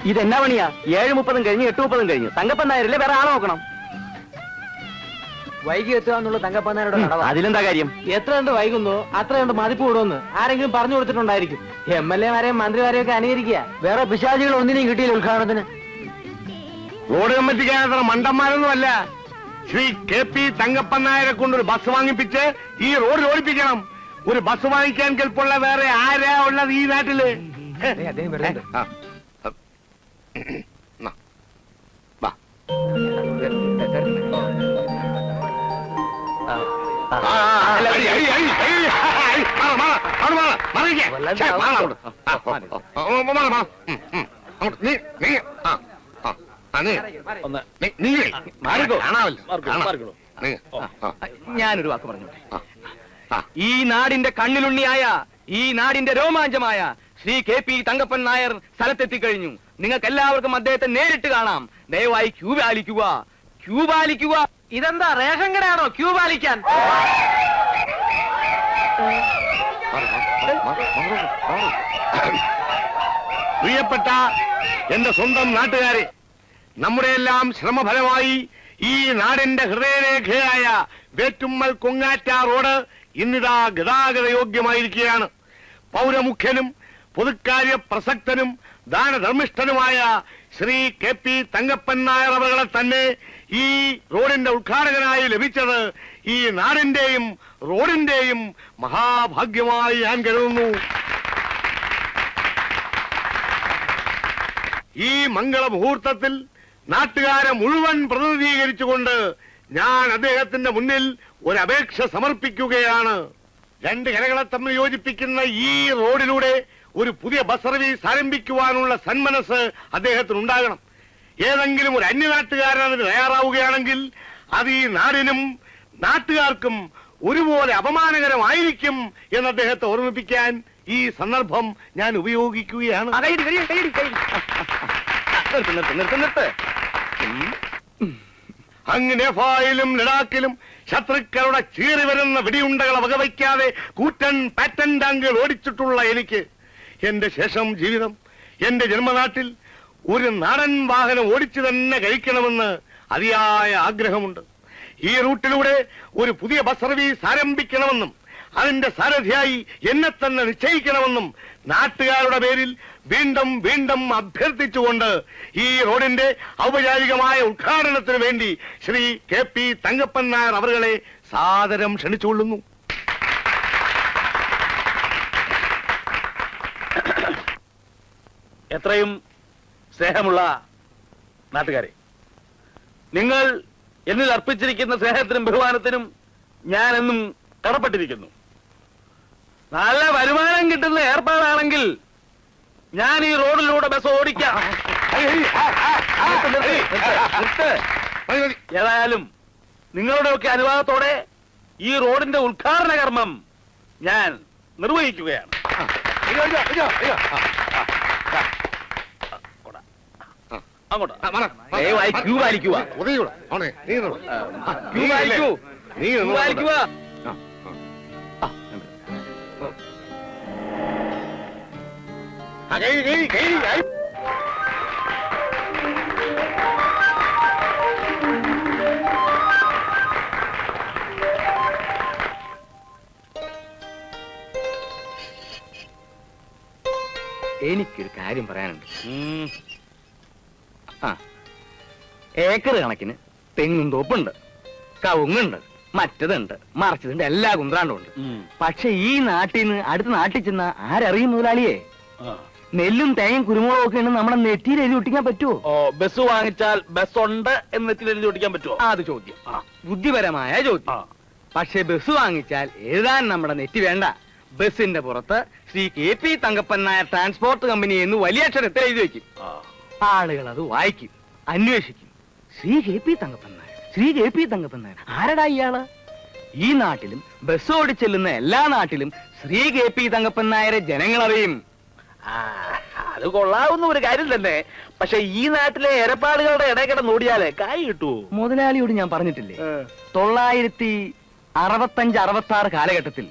ഇതെന്നാ പണിയാ? 7:30 കഴിഞ്ഞ് 8:30 കഴിഞ്ഞു. തങ്കപ്പൻ നായരല്ലേ വേറെ ആളെ നോക്കണം. വൈകി എത്തുക എന്നുള്ള തങ്കപ്പൻ നായരുടെ കടവ. അതിലെന്താ കാര്യം? എത്ര കണ്ട് വൈകുന്നോ അത്ര കണ്ട് മതിപ്പ് കൂടുമെന്ന് ആരെങ്കിലും പറഞ്ഞു കൊടുത്തിട്ടുണ്ടായിരിക്കും. MLA-മാരെയും മന്ത്രിമാരെയും ഒക്കെ അനുകരിക്കുക. വേറെ പിശാചികൾ ഒന്നിനെയും കിട്ടിയില്ല ഉദ്ഘാടനത്തിന്. റോഡ് കമ്മിറ്റിക്കാരത്ര മണ്ടന്മാരൊന്നും അല്ല. ശ്രീ KP തങ്കപ്പൻ നായരെ കൊണ്ടൊരു ബസ് വാങ്ങിപ്പിച്ച് ഈ റോഡിൽ ഓടിപ്പിക്കണം. ഒരു ബസ് വാങ്ങിക്കാൻ കെൽപ്പുള്ള വേറെ ആരാ ഉള്ളത് ഈ നാട്ടില്? ഞാനൊരു വാക്ക് പറഞ്ഞു. ഈ നാടിന്റെ കണ്ണിലുണ്ണിയായ, ഈ നാടിന്റെ രോമാഞ്ചമായ ശ്രീ KP തങ്കപ്പൻ നായർ സ്ഥലത്തെത്തിക്കഴിഞ്ഞു. നിങ്ങൾക്ക് എല്ലാവർക്കും അദ്ദേഹത്തെ നേരിട്ട് കാണാം. ദയവായി ക്യൂ പാലിക്കുക, ക്യൂ പാലിക്കുക. ഇതെന്താ റേഷൻ കടയാണോ ക്യൂ പാലിക്കാൻ? പ്രിയപ്പെട്ട എന്റെ സ്വന്തം നാട്ടുകാരെ, നമ്മുടെയെല്ലാം ശ്രമഫലമായി ഈ നാടിന്റെ ഹൃദയരേഖയായ വേറ്റുമ്മൽ കൊങ്ങാറ്റ റോഡ് ഇന്നിതാ ഗതാഗത യോഗ്യമായിരിക്കുകയാണ്. പൗരമുഖ്യനും പൊതുക്കാര്യ പ്രസക്തനും ദാനധർമ്മിഷ്ഠനുമായ ശ്രീ KP തങ്കപ്പൻ നായർ അവകളെ തന്നെ ഈ റോഡിന്റെ ഉദ്ഘാടകനായി ലഭിച്ചത് ഈ നാടിന്റെയും റോഡിന്റെയും മഹാഭാഗ്യമായി ഞാൻ കരുതുന്നു. ഈ മംഗളമുഹൂർത്തത്തിൽ നാട്ടുകാരെ മുഴുവൻ പ്രതിനിധീകരിച്ചുകൊണ്ട് ഞാൻ അദ്ദേഹത്തിന്റെ മുന്നിൽ ഒരു അപേക്ഷ സമർപ്പിക്കുകയാണ്. രണ്ട് കരകളെ തമ്മിൽ യോജിപ്പിക്കുന്ന ഈ റോഡിലൂടെ ഒരു പുതിയ ബസ് സർവീസ് ആരംഭിക്കുവാനുള്ള സന്മനസ് അദ്ദേഹത്തിനുണ്ടാകണം. ഏതെങ്കിലും ഒരു അന്യനാട്ടുകാരൻ അതിന് തയ്യാറാവുകയാണെങ്കിൽ അത് ഈ നാടിനും നാട്ടുകാർക്കും ഒരുപോലെ അപമാനകരമായിരിക്കും എന്ന് അദ്ദേഹത്തെ ഓർമ്മിപ്പിക്കാൻ ഈ സന്ദർഭം ഞാൻ ഉപയോഗിക്കുകയാണ്. അങ്ങ് നേപ്പാളിലും ലഡാക്കിലും ശത്രുക്കളുടെ ചീറി വരുന്ന വെടിയുണ്ടകളെ വകവയ്ക്കാതെ കൂറ്റൻ പാറ്റൻ ടാങ്കുകൾ ഓടിച്ചിട്ടുള്ള എനിക്ക് എന്റെ ശേഷം ജീവിതം എന്റെ ജന്മനാട്ടിൽ ഒരു നാടൻ വാഹനം ഓടിച്ചു തന്നെ കഴിക്കണമെന്ന് അതിയായ ആഗ്രഹമുണ്ട്. ഈ റൂട്ടിലൂടെ ഒരു പുതിയ ബസ് സർവീസ് ആരംഭിക്കണമെന്നും അതിന്റെ സാരഥിയായി എന്നെ തന്നെ നിശ്ചയിക്കണമെന്നും നാട്ടുകാരുടെ പേരിൽ വീണ്ടും വീണ്ടും അഭ്യർത്ഥിച്ചുകൊണ്ട് ഈ റോഡിന്റെ ഔപചാരികമായ ഉദ്ഘാടനത്തിന് വേണ്ടി ശ്രീ KP തങ്കപ്പൻ നായർ അവരെ സാദരം ക്ഷണിച്ചുകൊള്ളുന്നു. എത്രയും സ്നേഹമുള്ള നാട്ടുകാരെ, നിങ്ങൾ എന്നിൽ അർപ്പിച്ചിരിക്കുന്ന സ്നേഹത്തിനും ബഹുമാനത്തിനും ഞാൻ എന്നും കടപ്പെട്ടിരിക്കുന്നു. നല്ല വരുമാനം കിട്ടുന്ന ഏർപ്പാടാണെങ്കിൽ ഞാൻ ഈ റോഡിലൂടെ ബസ് ഓടിക്കാം. ഏതായാലും നിങ്ങളുടെയൊക്കെ അനുവാദത്തോടെ ഈ റോഡിന്റെ ഉദ്ഘാടന കർമ്മം ഞാൻ നിർവഹിക്കുകയാണ്. അങ്ങോട്ട് ദയവായി ക്യൂ പാലിക്കുക. ക്യൂ പാലിക്കൂ, ക്യൂ പാലിക്കുക. എനിക്കൊരു കാര്യം പറയാനുണ്ട്. ഏക്കർ കണക്കിന് തെങ്ങും തോപ്പുണ്ട്, കവുങ്ങുണ്ട്, മറ്റതുണ്ട്, മറിച്ചതുണ്ട്, എല്ലാ കുന്ത്രാണ്ടും ഉണ്ട്. പക്ഷെ ഈ നാട്ടിൽ നിന്ന് അടുത്ത നാട്ടിൽ ചെന്ന ആരറിയും മുതലാളിയെ? നെല്ലും തേങ്ങയും കുരുമുളകും ഒക്കെ ഉണ്ട് നമ്മുടെ നെറ്റിയിൽ എഴുതി ഒട്ടിക്കാൻ പറ്റുമോ? ബസ് വാങ്ങിച്ചാൽ ബസ് ഉണ്ട് എന്ന് നെറ്റിയിൽ എഴുതി ഒട്ടിക്കാൻ പറ്റുമോ? അത് ചോദ്യം, ബുദ്ധിപരമായ ചോദ്യം. പക്ഷെ ബസ് വാങ്ങിച്ചാൽ എഴുതാൻ നമ്മുടെ നെറ്റി വേണ്ട. ബസിന്റെ പുറത്ത് Shri KP Thankappan Nair transport company എന്ന് വലിയ അക്ഷരത്തിൽ എഴുതി വയ്ക്കും. ആളുകൾ അത് വായിക്കും, അന്വേഷിക്കും. ശ്രീ KP തങ്കപ്പൻ നായർ, ശ്രീ KP തങ്കപ്പൻ നായർ ആരടാ ഇയാള്? ഈ നാട്ടിലും ബസ് ഓടിച്ചെല്ലുന്ന എല്ലാ നാട്ടിലും ശ്രീ KP തങ്കപ്പൻ നായരെ ജനങ്ങൾ അറിയും. അത് കൊള്ളാവുന്ന ഒരു കാര്യം തന്നെ. പക്ഷെ ഈ നാട്ടിലെ ഏർപ്പാടുകളുടെ ഇടയ്ക്കിടെ നോടിയാലേ കായ് കിട്ടുമോ? മുതലാളിയോട് ഞാൻ പറഞ്ഞിട്ടില്ലേ, 965-66 കാലഘട്ടത്തിൽ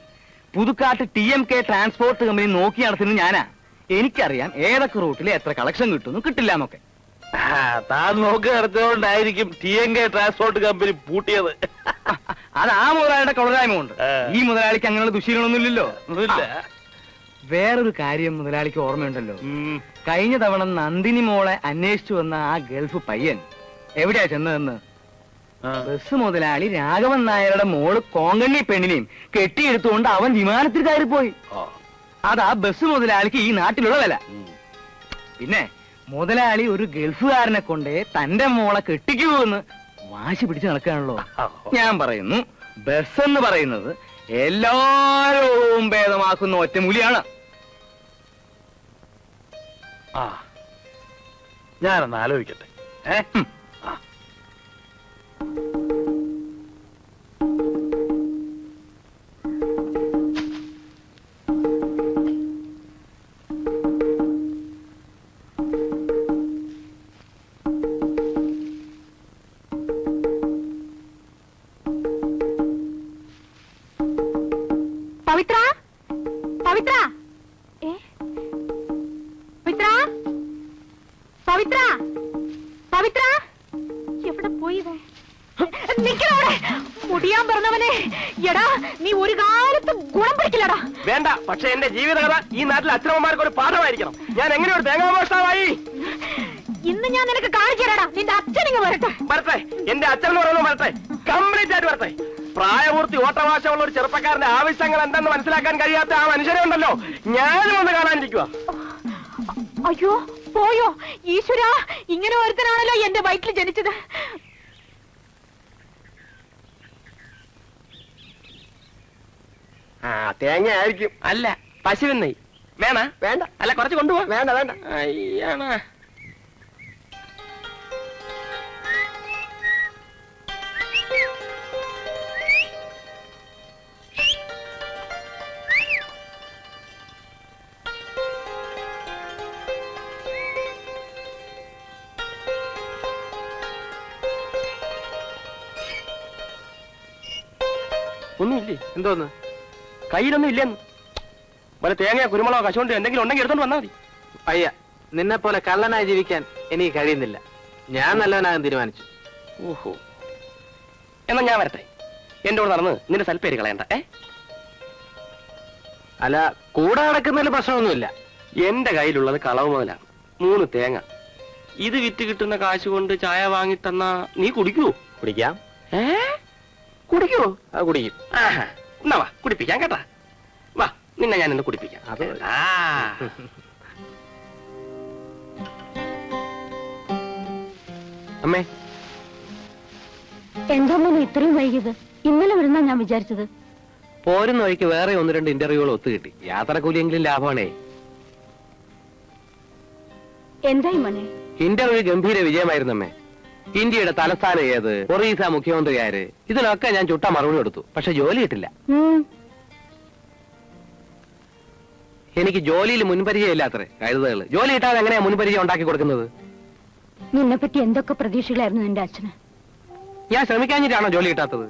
പുതുക്കാട്ട് TMK ട്രാൻസ്പോർട്ട് കമ്പനി നോക്കി നടത്തുന്നത് ഞാനാ. എനിക്കറിയാം ഏതൊക്കെ റൂട്ടിൽ എത്ര കളക്ഷൻ കിട്ടുന്നു കിട്ടില്ല എന്നൊക്കെ. താൻ നോക്കി നടത്തിയോണ്ടായിരിക്കും TNK ട്രാൻസ്പോർട്ട് കമ്പനി പൂട്ടിയത്. അത് ആ മുതലാളിയുടെ കൊളരായ്മ കൊണ്ട്. ഈ മുതലാളിക്ക് അങ്ങനെയുള്ള ദുശീലങ്ങളൊന്നുമില്ലല്ലോ. വേറൊരു കാര്യം മുതലാളിക്ക് ഓർമ്മയുണ്ടല്ലോ, കഴിഞ്ഞ തവണ നന്ദിനി മോളെ അന്വേഷിച്ചു വന്ന ആ ഗൾഫ് പയ്യൻ എവിടെയാ ചെന്നതെന്ന്? ബസ് മുതലാളി രാഘവൻ നായരുടെ മോള് കോങ്കണ്ണി പെണ്ണിനെയും കെട്ടിയെടുത്തുകൊണ്ട് അവൻ വിമാനത്തിൽ കയറിപ്പോയി. അതാ ബസ് മുതലാളിക്ക് ഈ നാട്ടിലുള്ള വില. പിന്നെ മുതലാളി ഒരു ഗൾഫുകാരനെ കൊണ്ട് തന്റെ മോളെ കെട്ടിക്കുമെന്ന് വാശി പിടിച്ച് നടക്കുകയാണല്ലോ. ഞാൻ പറയുന്നു, ബസ് എന്ന് പറയുന്നത് എല്ലാരോടും ഭേദമാക്കുന്ന ഒറ്റമൂലിയാണ്. ഞാനൊന്ന് ആലോചിക്കട്ടെ. പവിത്ര, പവിത്ര, പവിത്ര, പവിത്ര, പവിത്ര, എവിടെ പോയി? നിക്കണവിടെ മുടിയാൻ പറഞ്ഞവനെ. എടാ, നീ ഒരു കാലത്ത് ഗുണം പിടിക്കില്ലടാ. വേണ്ട, പക്ഷെ എന്റെ ജീവിതകഥ ഈ നാട്ടിലെ അച്ഛനമ്മമാർക്ക് ഒരു പാഠമായിരിക്കണം. ഞാൻ എങ്ങനെ ഒരു തേങ്ങാമോഷ്ടാവായി? ഇന്ന് ഞാൻ നിനക്ക് കാണിച്ചു തരാടാ. നിന്റെ അച്ഛനിങ്ങ് വരട്ടെ. വരട്ടെ, എന്റെ അച്ഛൻ പറയുന്നത് വരട്ടെ, കംപ്ലീറ്റ് ആയിട്ട് വരട്ടെ. പ്രായപൂർത്തി ഓട്ടവാശമുള്ള ഒരു ചെറുപ്പക്കാരന്റെ ആവശ്യങ്ങൾ എന്തെന്ന് മനസ്സിലാക്കാൻ കഴിയാത്ത ആ മനുഷ്യനെ ഉണ്ടല്ലോ, ഞാനും ഒന്ന് കാണാനിരിക്കുക. അയ്യോ, പോയോ ഈശ്വര, ഇങ്ങനെ ഒരുത്തനാണല്ലോ എന്റെ വയറ്റിൽ ജനിച്ചത്. തേങ്ങ ആയിരിക്കും. അല്ല, പശുവിൻ നെയ് വേണ? വേണ്ട. അല്ല, കുറച്ച് കൊണ്ടുപോവാ. വേണ്ട വേണ്ട. അയ്യാണ്. ഒന്നുമില്ലേ? എന്തോന്ന്? കയ്യിലൊന്നും ഇല്ലെന്ന്. വല്ല തേങ്ങ, കുരുമുളകോ, കശുവണ്ടി എന്തെങ്കിലും ഉണ്ടെങ്കിൽ എടുത്തോണ്ട് വന്നാൽ മതി. അയ്യ, നിന്നെ പോലെ കള്ളനായി ജീവിക്കാൻ എനിക്ക് കഴിയുന്നില്ല. ഞാൻ നല്ലവനാകാൻ തീരുമാനിച്ചു. ഓഹോ, എന്നാ ഞാൻ വരട്ടെ. എന്റെ കൂടെ നടന്ന് നിന്റെ സൽപ്പേര് കളയണ്ട. അല്ല, കൂടെ നടക്കുന്നതിൽ പ്രശ്നമൊന്നുമില്ല. എന്റെ കയ്യിലുള്ളത് കളവ് മുതലാണ്. 3 തേങ്ങ. ഇത് വിറ്റ് കിട്ടുന്ന കാശ് കൊണ്ട് ചായ വാങ്ങി തന്നാ നീ കുടിക്കുവോ? കുടിക്കാം. കുടിക്കുവോ? അത് കുടിക്കും. ആഹാ, എന്നാ വാ, കുടിപ്പിക്കാം കേട്ടാ. വാ, നിന്നെ ഞാൻ ഇന്ന് കുടിപ്പിക്കാം. അമ്മേ, എന്താ മോനെ ഇത്രയും വൈകിയത്? ഇന്നലെ വരുന്നാ ഞാൻ വിചാരിച്ചത്. പോരുന്ന വഴിക്ക് വേറെ 1-2 ഇന്റർവ്യൂകൾ ഒത്തുകിട്ടി. യാത്രക്കൂലിയെങ്കിലും ലാഭമാണേ. എന്തായി മോനെ? ഇന്റർവ്യൂ ഗംഭീര വിജയമായിരുന്നു അമ്മേ. ഇന്ത്യയുടെ തലസ്ഥാനം ഏത്, ഒറീസ മുഖ്യമന്ത്രി ആര്, ഇതിനൊക്കെ ഞാൻ ചുട്ട മറുപടി കൊടുത്തു. പക്ഷെ ജോലി കിട്ടില്ല. എനിക്ക് ജോലിയിൽ മുൻപരിചയം ഇല്ലാത്രേ കഴുതകള്. ജോലി കിട്ടാതെ എങ്ങനെയാ മുൻപരിചയം ഉണ്ടാക്കി കൊടുക്കുന്നത്? നിന്നെ പറ്റി എന്തൊക്കെ പ്രതീക്ഷകളായിരുന്നു നിന്റെ അച്ഛന്? ഞാൻ ശ്രമിക്കാഞ്ഞിട്ടാണോ ജോലി കിട്ടാത്തത്?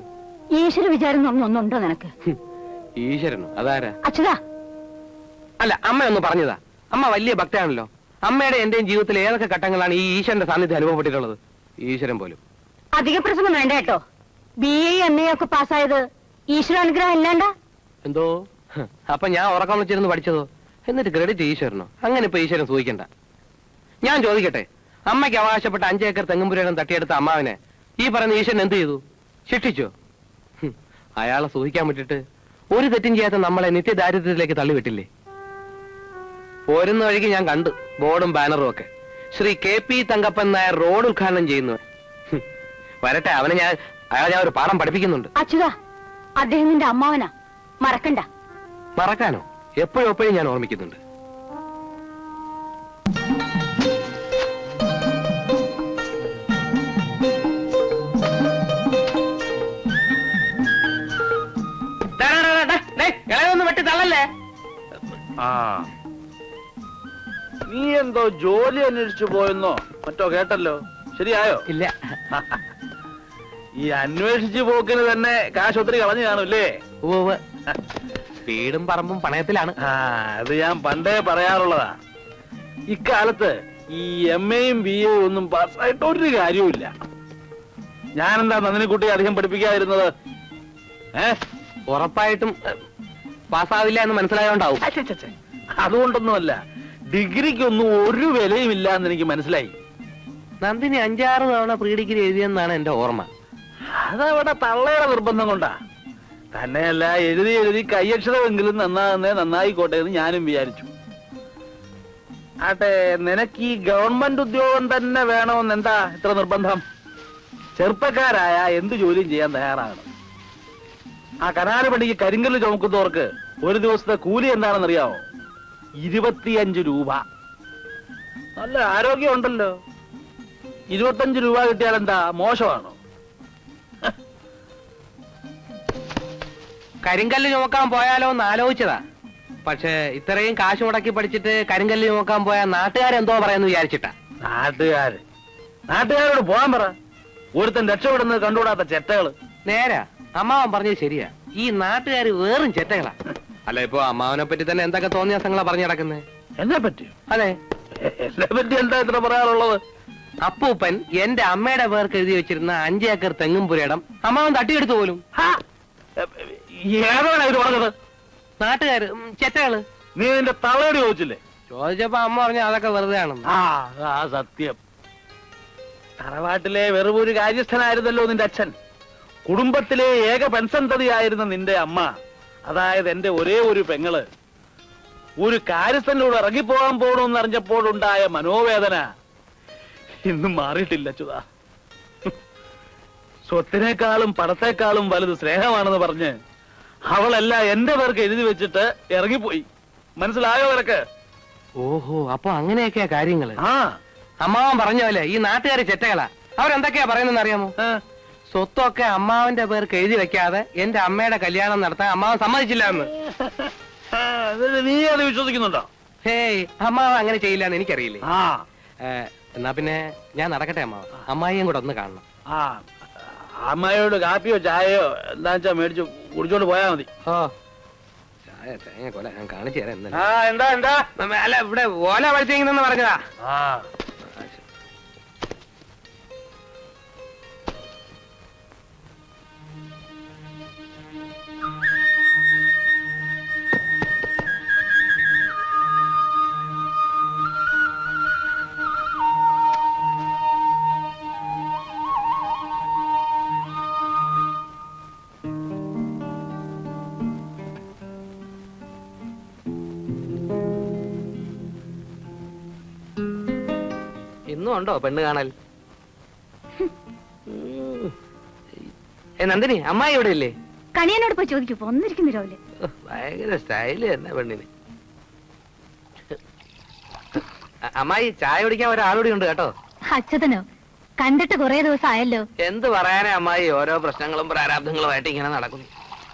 ഈശ്വര വിചാരം ഒന്നുണ്ടോ നിനക്ക്? ഈശ്വരനോ? അതാരാ? അച്ഛതാ. അല്ല, അമ്മ ഒന്ന് പറഞ്ഞതാ. അമ്മ വലിയ ഭക്തയാണല്ലോ. അമ്മയുടെ എന്റെയും ജീവിതത്തിൽ ഏതൊക്കെ ഘട്ടങ്ങളാണ് ഈ ഈശ്വരന്റെ സാന്നിധ്യം അനുഭവപ്പെട്ടിട്ടുള്ളത്? ഈശ്വരൻ പോലും. അധിക പ്രസംഗം വേണ്ട കേട്ടോ. BA MA ഒക്കെ പാസ്സായത് ഈശ്വരാനുഗ്രഹം ഇല്ലാണ്ട. എന്തോ? അപ്പൊ ഞാൻ ഉറക്കം വെച്ചിരുന്ന് പഠിച്ചതോ? എന്നിട്ട് ക്രെഡിറ്റ് ഈശ്വരനോ? അങ്ങനെ ഇപ്പൊ ഈശ്വരൻ സൂഹിക്കണ്ട. ഞാൻ ചോദിക്കട്ടെ, അമ്മയ്ക്ക് അവകാശപ്പെട്ട 5 ഏക്കർ തെങ്ങുംപുരയിടം തട്ടിയെടുത്ത അമ്മാവിനെ ഈ പറയുന്ന ഈശ്വരൻ എന്ത് ചെയ്തു? ശിക്ഷിച്ചോ? അയാളെ സൂഹിക്കാൻ വിട്ടിട്ട് ഒരു തെറ്റും ചെയ്യാത്ത നമ്മളെ നിത്യദാരിദ്ര്യത്തിലേക്ക് തള്ളിവിട്ടില്ലേ? പോരുന്ന വഴിക്ക് ഞാൻ കണ്ടു ബോർഡും ബാനറും ഒക്കെ. ശ്രീ KP തങ്കപ്പൻ നായർ റോഡ് ഉദ്ഘാടനം ചെയ്യുന്നു. വരട്ടെ, അയാളെ ഞാൻ ഒരു പാഠം പഠിപ്പിക്കുന്നുണ്ട്. അച്യുതാ, അദ്ദേഹം നിന്റെ അമ്മാവനാ, മറക്കണ്ട. മറക്കാനോ? എപ്പോഴും ഞാൻ ഓർമ്മിക്കുന്നുണ്ട്. ഇളയൊന്ന് വെട്ടി തള്ളല്ലേ? നീ എന്തോ ജോലി അന്വേഷിച്ചു പോയെന്നോ മറ്റോ കേട്ടല്ലോ. ശരിയായോ? ഇല്ല. ഈ അന്വേഷിച്ചു പോക്കിന് തന്നെ കാശ് ഒത്തിരി കളഞ്ഞു കാണൂല്ലേ? വീടും പറമ്പും പണയത്തിലാണ്. അത് ഞാൻ പണ്ടേ പറയാറുള്ളതാ. ഇക്കാലത്ത് ഈ MA-യും BA-യും ഒന്നും പാസ്സായിട്ട് ഒരു കാര്യവുമില്ല. ഞാനെന്താ നന്ദിനിക്കുട്ടി അധികം പഠിപ്പിക്കാതിരുന്നത്? ഉറപ്പായിട്ടും പാസ്സാവില്ല എന്ന് മനസ്സിലായോണ്ടാവും. അതുകൊണ്ടൊന്നുമല്ല, ഡിഗ്രിക്കൊന്നും ഒരു വിലയുമില്ല എന്ന് എനിക്ക് മനസ്സിലായി. നന്ദിനി 5-6 തവണ പ്രീ ഡിഗ്രി എഴുതിയെന്നാണ് എന്റെ ഓർമ്മ. അതവിടെ തള്ളയുടെ നിർബന്ധം കൊണ്ടാ. തന്നെയല്ല, എഴുതി കയ്യക്ഷരമെങ്കിലും നന്നായിക്കോട്ടെ എന്ന് ഞാനും വിചാരിച്ചു. ആട്ടെ, നിനക്ക് ഈ ഗവൺമെന്റ് ഉദ്യോഗം തന്നെ വേണമെന്ന് എന്താ ഇത്ര നിർബന്ധം? ചെറുപ്പക്കാരായ എന്ത് ജോലിയും ചെയ്യാൻ തയ്യാറാകണം. ആ കനാല് പണിക്ക് കരിങ്കല്ല് ചുമക്കുന്നവർക്ക് ഒരു ദിവസത്തെ കൂലി എന്താണെന്നറിയാമോ? 25 രൂപ. നല്ല ആരോഗ്യം ഉണ്ടല്ലോ. 25 രൂപ കിട്ടിയാൽ എന്താ മോശമാണോ? കരിങ്കല്ല് ചുമക്കാൻ പോയാലോ എന്ന് ആലോചിച്ചതാ. പക്ഷെ ഇത്രയും കാശ് മുടക്കി പഠിച്ചിട്ട് കരിങ്കല്ല് ചുമക്കാൻ പോയാൽ നാട്ടുകാരെന്തോ പറയാന്ന് വിചാരിച്ചിട്ടാ. നാട്ടുകാരോട് പോകാൻ പറ. ഒരുത്തൻ രക്ഷപ്പെടുന്നത് കണ്ടുകൂടാത്ത ചെറ്റകള്. നേരാ, അമ്മാവൻ പറഞ്ഞത് ശരിയാ. ഈ നാട്ടുകാര് വേറും ചെറ്റകളാ. അല്ല, ഇപ്പൊ അമ്മാവനെ പറ്റി തന്നെ എന്തൊക്കെ തോന്നിയാസങ്ങളാ പറഞ്ഞു നടക്കുന്നത്. എന്നെ പറ്റി? അതെ, എന്നെ പറ്റി എന്താ ഇത്ര പറയാനുള്ളത്? അപ്പൂപ്പൻ എന്റെ അമ്മയുടെ പേർക്ക് എഴുതി വെച്ചിരുന്ന 5 ഏക്കർ തെങ്ങും പുരയിടം അമ്മാവൻ തട്ടിയെടുത്തു പോലും. ഏതാണ് ഇത് പറഞ്ഞത്? നാട്ടുകാര് ചെറ്റകള്. നീ നിന്റെ തള്ളയോട് ചോദിച്ചില്ലേ? ചോദിച്ചപ്പോ അമ്മ പറഞ്ഞ അതൊക്കെ വെറുതെ ആണെന്ന്. ആ സത്യം. തറവാട്ടിലെ വെറുമൊരു കാര്യസ്ഥനായിരുന്നല്ലോ നിന്റെ അച്ഛൻ. കുടുംബത്തിലെ ഏക പെൺസന്തതിയായിരുന്ന നിന്റെ അമ്മ, അതായത് എന്റെ ഒരേ ഒരു പെങ്ങള്, ഒരു കാര്യസ്ഥനോട് ഇറങ്ങിപ്പോകാൻ പോകണമെന്ന് അറിഞ്ഞപ്പോഴുണ്ടായ മനോവേദന ഇന്നും മാറിയിട്ടില്ല ചുതാ. സ്വത്തിനേക്കാളും പണത്തെക്കാളും വലുത് സ്നേഹമാണെന്ന് പറഞ്ഞ് അവളെല്ലാം എന്റെ പേർക്ക് എഴുതി വെച്ചിട്ട് ഇറങ്ങിപ്പോയി. മനസ്സിലായോ നിനക്ക്? ഓഹോ, അപ്പൊ അങ്ങനെയൊക്കെയാ കാര്യങ്ങള്. ആ, അമ്മാവൻ പറഞ്ഞ പോലെ ഈ നാട്ടുകാര് ചെറ്റകളാ. അവരെന്തൊക്കെയാ പറയുന്നെന്ന് അറിയാമോ? സ്വത്തൊക്കെ അമ്മാവന്റെ പേർക്ക് എഴുതി വെക്കാതെ എന്റെ അമ്മയുടെ കല്യാണം നടത്താൻ അമ്മാവൻ സമ്മതിച്ചില്ല എന്ന്. നീ അത് വിശ്വസിക്കുന്നുണ്ടോ? ഹേയ്, അമ്മാവൻ അങ്ങനെ ചെയ്യില്ല എന്ന് എനിക്കറിയില്ലേ. ആ, എന്നാ പിന്നെ ഞാൻ നടക്കട്ടെ അമ്മാവൻ. അമ്മായിയും കൂടെ ഒന്ന് കാണണം. ആ, അമ്മയോട് കാപ്പിയോ ചായയോ എന്താ വെച്ചാ മേടിച്ചു കുടിച്ചോണ്ട് പോയാ മതി. ഓ, ചായ തേങ്ങ കൊല ഞാൻ കാണിച്ചു തരാം. എന്താ അല്ല, ഇവിടെ ഓല വഴിച്ചെന്ന് പറഞ്ഞതാ. ആ, ഇന്നും ഉണ്ടോ പെണ്ണ് കാണൽ? നന്ദിനി, അമ്മായി ഇവിടെ ഇല്ലേ? കണിയനോട് പോയി ചോദിക്കൂ. ഒന്നിരിക്കുന്നു രാവിലെ. ഭയങ്കര സ്റ്റൈല് തന്നെ പെണ്ണിന്. അമ്മായി, ചായ കുടിക്കാൻ ഒരാളൂടി ഉണ്ട് കേട്ടോ. അച്ഛതനോ? കണ്ടിട്ട് കുറെ ദിവസം ആയല്ലോ. എന്ത് പറയാനേ അമ്മായി, ഓരോ പ്രശ്നങ്ങളും പ്രാരാബ്ദങ്ങളുമായിട്ട് ഇങ്ങനെ നടക്കുന്നു.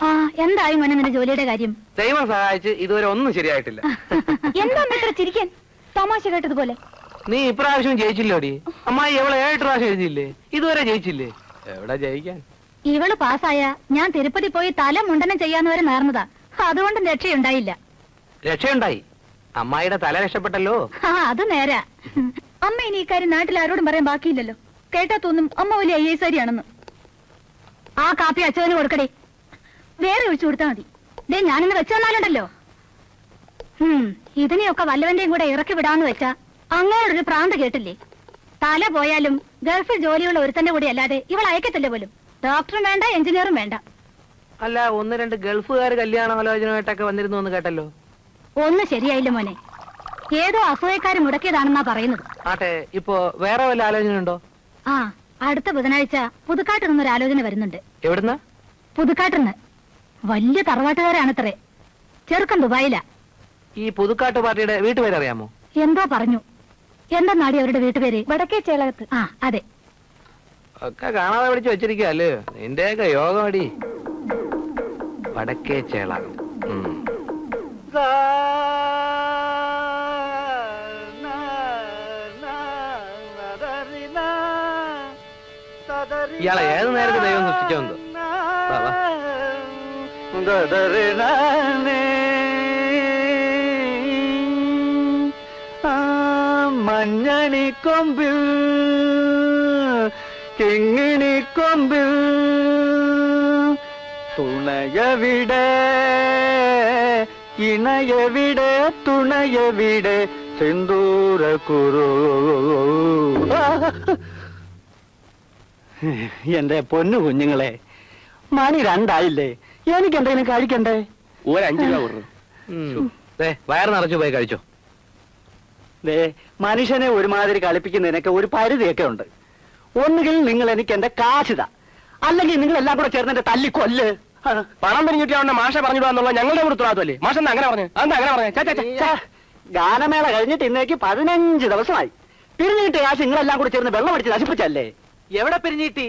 ആ, എന്തായി മോനെ നിന്റെ ജോലിയുടെ കാര്യം? ദൈവം സഹായിച്ച് ഇതുവരെ ഒന്നും ശരിയായിട്ടില്ല. എന്താ ഇത്ര ചിരിക്കാൻ? തമാശ കേട്ടതുപോലെ. നീ ഇപ്രാവശ്യം ജയിച്ചില്ലോടി. അമ്മായി എവളെ 7 പ്രാവശ്യം എഴുതിയില്ലേ? ഇതുവരെ ജയിച്ചില്ലേ? എവിടെ ജയിക്കാൻ? ഇവള് പാസ്സായ ഞാൻ തിരുപ്പതി പോയി തല മുണ്ടനം ചെയ്യാന്ന് വരെ നേർന്നതാ. അതുകൊണ്ട് രക്ഷയുണ്ടായില്ല. രക്ഷയുണ്ടായി. അമ്മായിയുടെ തല രക്ഷപ്പെട്ടല്ലോ. ആ, അത് നേരാ. അമ്മ ഇനി ഇക്കാര്യം നാട്ടിൽ ആരോടും പറയാൻ ബാക്കിയില്ലല്ലോ. കേട്ടാ തോന്നും അമ്മ വലിയ IAS ആണെന്ന്. ആ കാപ്പി അച്ഛന് കൊടുക്കടേ. വേറെ ഒഴിച്ചു കൊടുത്താ മതി. ദേ, ഞാനിന്ന് വെച്ചു തന്നാലുണ്ടല്ലോ. ഇതിനെയൊക്കെ വല്ലവന്റെയും കൂടെ ഇറക്കി വിടാന്ന് വെച്ചാ അങ്ങനൊരു പ്രാന്ത് കേട്ടില്ലേ? തല പോയാലും ഗൾഫിൽ ജോലിയുള്ള ഒരുത്തന്റെ കൂടി അല്ലാതെ ഇവൾ അയക്കത്തില്ല പോലും. ഡോക്ടറും വേണ്ട, എഞ്ചിനീയറും വേണ്ട. അല്ല, 1-2 ഗൾഫുകാർ കല്യാണാലോചനയായിട്ടൊക്കെ വന്നിരുന്നു എന്ന് കേട്ടല്ലോ. ഒന്നും ശരിയായില്ല മോനെ. ഏതോ അസൂയക്കാര് മുടക്കിയതാണെന്നാ പറയുന്നത്. ആട്ടെ, ഇപ്പൊ വേറെ വല്ല ആലോചന ഉണ്ടോ? ആ, അടുത്ത ബുധനാഴ്ച പുതുക്കാട്ട് നിന്നൊരു ആലോചന വരുന്നുണ്ട്. എവിടുന്ന? പുതുക്കാട്ടിന്ന്. വലിയ തറവാട്ടുകാരാണത്രേ. ചെറുക്കൻ ദുബായിലാ. ഈ പുതുക്കാട്ട് പാർട്ടിയുടെ വീട്ടുപേര് അറിയാമോ? എന്തോ പറഞ്ഞു. എന്താ നാടി അവരുടെ വീട്ടുപേര്? വടക്കേ ചേളകത്ത്. ആ, അതെ. ഒക്കെ കാണാതെ പിടിച്ച് വെച്ചിരിക്കല്ലേ. നിന്റെയൊക്കെ യോഗമടി. വടക്കേ ചേളകം. ഇയാളെ ഏത് നേരത്തെ ദൈവം സൃഷ്ടിച്ചോന്തോ. ആ മഞ്ഞണിക്കൊമ്പിൽ കിങ്ങിണിക്കൊമ്പിൽ തുണയവിടെ ഇണയവിടെ തുണയവിടെ സിന്ദൂര കുറു. എന്റെ പൊന്നു കുഞ്ഞുങ്ങളെ, മണി 2 ആയില്ലേ? എനിക്ക് എന്തെങ്കിലും കഴിക്കണ്ടേ? ഒരു 5 രൂപ കൊടുക്കും. വയറ് നിറച്ചു പോയി കഴിച്ചോ. ദേ, മനുഷ്യനെ ഒരുമാതിരി കളിപ്പിക്കുന്നതിനൊക്കെ ഒരു പരിധിയൊക്കെ ഉണ്ട്. ഒന്നുകിൽ നിങ്ങൾ എനിക്ക് എന്റെ കാശിത, അല്ലെങ്കിൽ നിങ്ങൾ എല്ലാം കൂടെ ചേർന്ന് എന്റെ തല്ലിക്കൊല്ല്. പണം പിരിഞ്ഞിട്ട് മാഷ പറഞ്ഞിടുക ഞങ്ങളുടെ ഉത്തരവാദിത്തമല്ലേ? മാഷ അങ്ങനെ പറഞ്ഞു. അതെന്താ അങ്ങനെ പറഞ്ഞു? ഗാനമേള കഴിഞ്ഞിട്ട് ഇന്നേക്ക് 15 ദിവസമായി. പിരിഞ്ഞിട്ട് കാശ് നിങ്ങളെല്ലാം കൂടെ ചേർന്ന് വെള്ളം അടിച്ച് നശിപ്പിച്ചല്ലേ? എവിടെ പിരിഞ്ഞിട്ടി?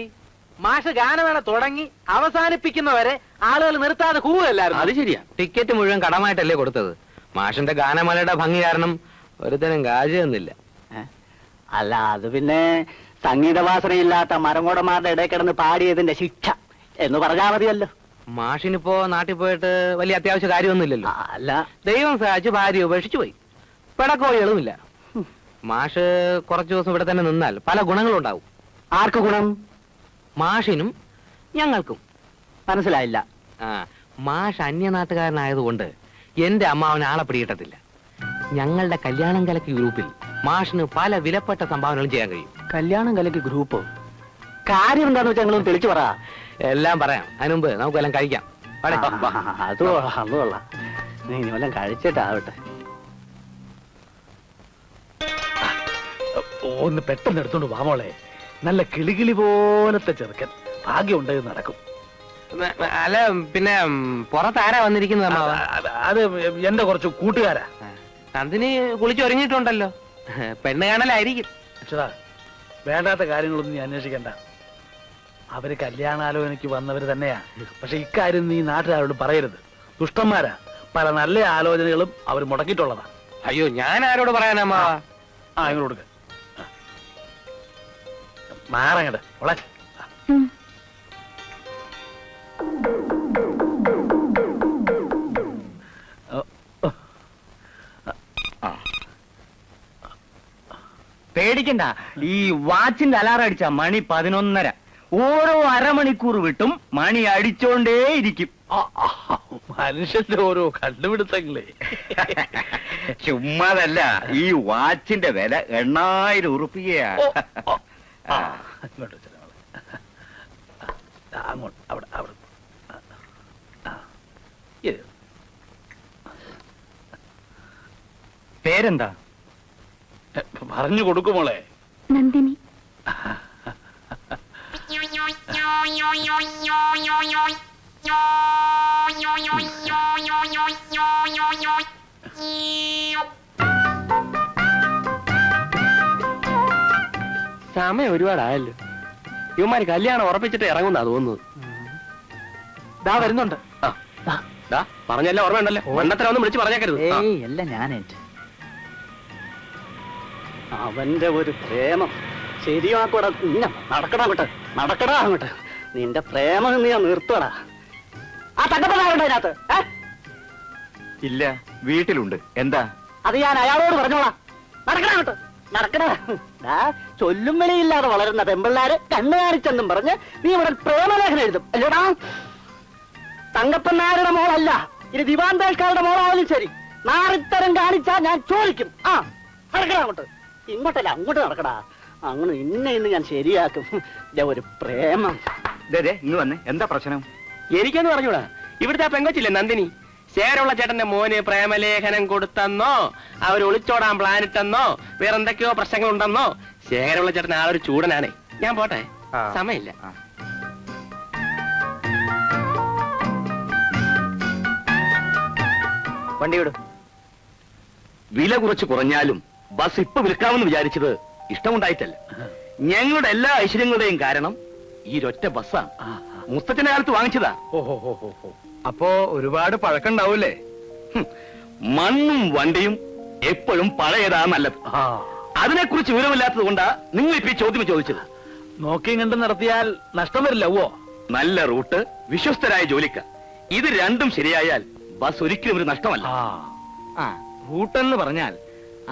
മാഷ് ഗാനമേള തുടങ്ങി അവസാനിപ്പിക്കുന്നവരെ ആളുകൾ നിർത്താതെ കൂവല്ലായിരുന്നു. അത് ശരിയാ, ടിക്കറ്റ് മുഴുവൻ കടമായിട്ടല്ലേ കൊടുത്തത്. മാഷിന്റെ ഗാനമേളയുടെ ഭംഗി കാരണം ഒരുത്തനും കാശ് തന്നില്ല. അല്ല, അത് പിന്നെ സംഗീതവാസനയില്ലാത്ത മരങ്ങോടന്മാരുടെ ഇടയിൽ കിടന്ന് പാടിയതിന്റെ ശിക്ഷ എന്ന് പറഞ്ഞാൽ മതിയല്ലോ. മാഷിനിപ്പോ നാട്ടിൽ പോയിട്ട് വലിയ അത്യാവശ്യ കാര്യമൊന്നുമില്ലല്ലോ. അല്ല, ദൈവം സഹായിച്ച് ഭാര്യ ഉപേക്ഷിച്ചു പോയി. പിടക്കോഴികളുമില്ല. മാഷ് കുറച്ചു ദിവസം ഇവിടെ തന്നെ നിന്നാൽ പല ഗുണങ്ങളും ഉണ്ടാവും. ആർക്ക് ഗുണം? മാഷിനും ഞങ്ങൾക്കും. മനസ്സിലായില്ല. മാഷ് അന്യനാട്ടുകാരനായതുകൊണ്ട് എന്റെ അമ്മാവന് ആളെ പിടികിട്ടത്തില്ല. ഞങ്ങളുടെ കല്യാണം കലക്കി ഗ്രൂപ്പിൽ മാഷിന് പല വിലപ്പെട്ട സംഭാവനകളും ചെയ്യാൻ കഴിയും. കല്യാണം കലക്കി ഗ്രൂപ്പ് കാര്യം എന്താന്ന് വെച്ചാൽ ഞങ്ങളൊന്ന് തെളിച്ചു പറ. എല്ലാം പറയാം. അതിനുമുമ്പ് നമുക്കെല്ലാം കഴിക്കാം. അത് കൊള്ളാം. നീ ഇനി വല്ലതും കഴിച്ചിട്ടാവട്ടെ. ഒന്ന് പെട്ടെന്ന് എടുത്തോണ്ട് വാമോളെ. നല്ല കിളികിളി പോലത്തെ ചെറുക്കൻ. ഭാഗ്യമുണ്ട് നടക്കും. അല്ല, പിന്നെ പുറത്താരാ വന്നിരിക്കുന്നത് അമ്മാവ? അത് എന്റെ കുറച്ച് കൂട്ടുകാരാ. നന്ദിനി കുളിച്ചൊരുങ്ങിയിട്ടുണ്ടല്ലോ. പെണ്ണ് കാണലായിരിക്കും. അച്ഛതാ, വേണ്ടാത്ത കാര്യങ്ങളൊന്നും നീ അന്വേഷിക്കണ്ട. അവര് കല്യാണാലോചനയ്ക്ക് വന്നവര് തന്നെയാ. പക്ഷെ ഇക്കാര്യം നീ നാട്ടുകാരോട് പറയരുത്. ദുഷ്ടന്മാരാ. പല നല്ല ആലോചനകളും അവർ മുടക്കിയിട്ടുള്ളതാ. അയ്യോ, ഞാൻ ആരോട് പറയാനമ്മാവ? ഇങ്ങോട്ട് കൊടുക്ക. മാറങ്ങട് ഓളെ. പേടിക്കണ്ട. ഈ വാച്ചിന്റെ അലാറം അടിച്ച മണി 11:30. ഓരോ അരമണിക്കൂർ വിട്ടും മണി അടിച്ചോണ്ടേയിരിക്കും. മനുഷ്യന്റെ ഓരോ കണ്ടുപിടുത്തങ്ങളെ. ചുമ്മാതല്ല, ഈ വാച്ചിന്റെ വില 8000 ഉറുപ്പികയാണ്. അങ്ങോട്ട് അവിടെ അവിടെ പേരെന്താ? പറഞ്ഞു കൊടുക്കുമോളെ. നന്ദിനി. സമയം ഒരുപാടായല്ലോ. ഇവന്മാര് കല്യാണം ഉറപ്പിച്ചിട്ട് ഇറങ്ങുന്നാ തോന്നുന്നത്. ദാ വരുന്നുണ്ട്. പറഞ്ഞല്ല ഓർമ്മയുണ്ടല്ലോ. മണ്ണത്തരം ഒന്നും വിളിച്ച് പറഞ്ഞേക്കരുത്. അല്ല, ഞാനേറ്റ് അവന്റെ ഒരു പ്രേമം ശരിയാക്കൂടാ. നടക്കടാ അങ്ങോട്ട്, നടക്കടാ അങ്ങോട്ട്. നിന്റെ പ്രേമം നീ നിർത്തടാ. ആ തങ്കപ്പനാരുണ്ട് അതിനകത്ത്? ഇല്ല, വീട്ടിലുണ്ട്. എന്താ? അത് ഞാൻ അയാളോട് പറഞ്ഞോളാം. നടക്കടാ അങ്ങോട്ട്, നടക്കടാ. ചൊല്ലും വിലയില്ലാതെ വളരുന്ന പെമ്പിള്ളാര് കണ്ണു കാണിച്ചെന്നും പറഞ്ഞ് നീ ഇവിടെ പ്രേമലേഖനം എഴുതും അല്ലേടാ? തങ്കപ്പനാരുടെ മോളല്ല, ഇനി ദിവാന്തേൽക്കാരുടെ മോളായാലും ശരി. നാറിത്തരം കാണിച്ചാ ഞാൻ ചോദിക്കും. നടക്കടാ അങ്ങോട്ട്. ഇങ്ങോട്ടല്ല, അങ്ങോട്ട് നടക്കടാ. അങ്ങനെ ഇന്ന് ഞാൻ ശരിയാക്കും. ഒരു പ്രേമം. ഇന്ന് വന്നേ, എന്താ പ്രശ്നം? എനിക്കൊന്നും പറഞ്ഞൂടാ. ഇവിടുത്തെ ആ പെങ്കൊച്ചില്ലേ നന്ദിനി, ശേരുള്ള ചേട്ടന്റെ മോന് പ്രേമലേഖനം കൊടുത്തെന്നോ അവർ ഒളിച്ചോടാൻ പ്ലാനിട്ടെന്നോ വേറെന്തൊക്കെയോ പ്രശ്നങ്ങളുണ്ടെന്നോ. ശേഖരമുള്ള ചേട്ടൻ ആ ഒരു ചൂടനാണേ. ഞാൻ പോട്ടെ, സമയമില്ല. വണ്ടി വിടും. വില കുറച്ച് കുറഞ്ഞാലും ബസ് ഇപ്പൊ വിൽക്കാമെന്ന് വിചാരിച്ചത് ഇഷ്ടമുണ്ടായിട്ടല്ല. ഞങ്ങളുടെ എല്ലാ ഐശ്വര്യങ്ങളുടെയും കാരണം ഈ ഒറ്റ ബസ്സാണ്. മുസ്തത്തിന്റെ കാലത്ത് വാങ്ങിച്ചതാ. അപ്പോ ഒരുപാട് പഴക്കണ്ടാവൂലേ? മണ്ണും വണ്ടിയും എപ്പോഴും പഴയതാ നല്ലത്. അതിനെക്കുറിച്ച് വിവരമില്ലാത്തത് കൊണ്ടാ നിങ്ങൾ ഇപ്പൊ ഈ ചോദ്യം ചോദിച്ചത്. നോക്കിയും കണ്ടും നടത്തിയാൽ നഷ്ടം വരില്ല. നല്ല റൂട്ട്, വിശ്വസ്തരായ ജോലിക്കാർ, ഇത് രണ്ടും ശരിയായാൽ ബസ് ഒരിക്കലും ഒരു നഷ്ടമല്ല. റൂട്ടെന്ന് പറഞ്ഞാൽ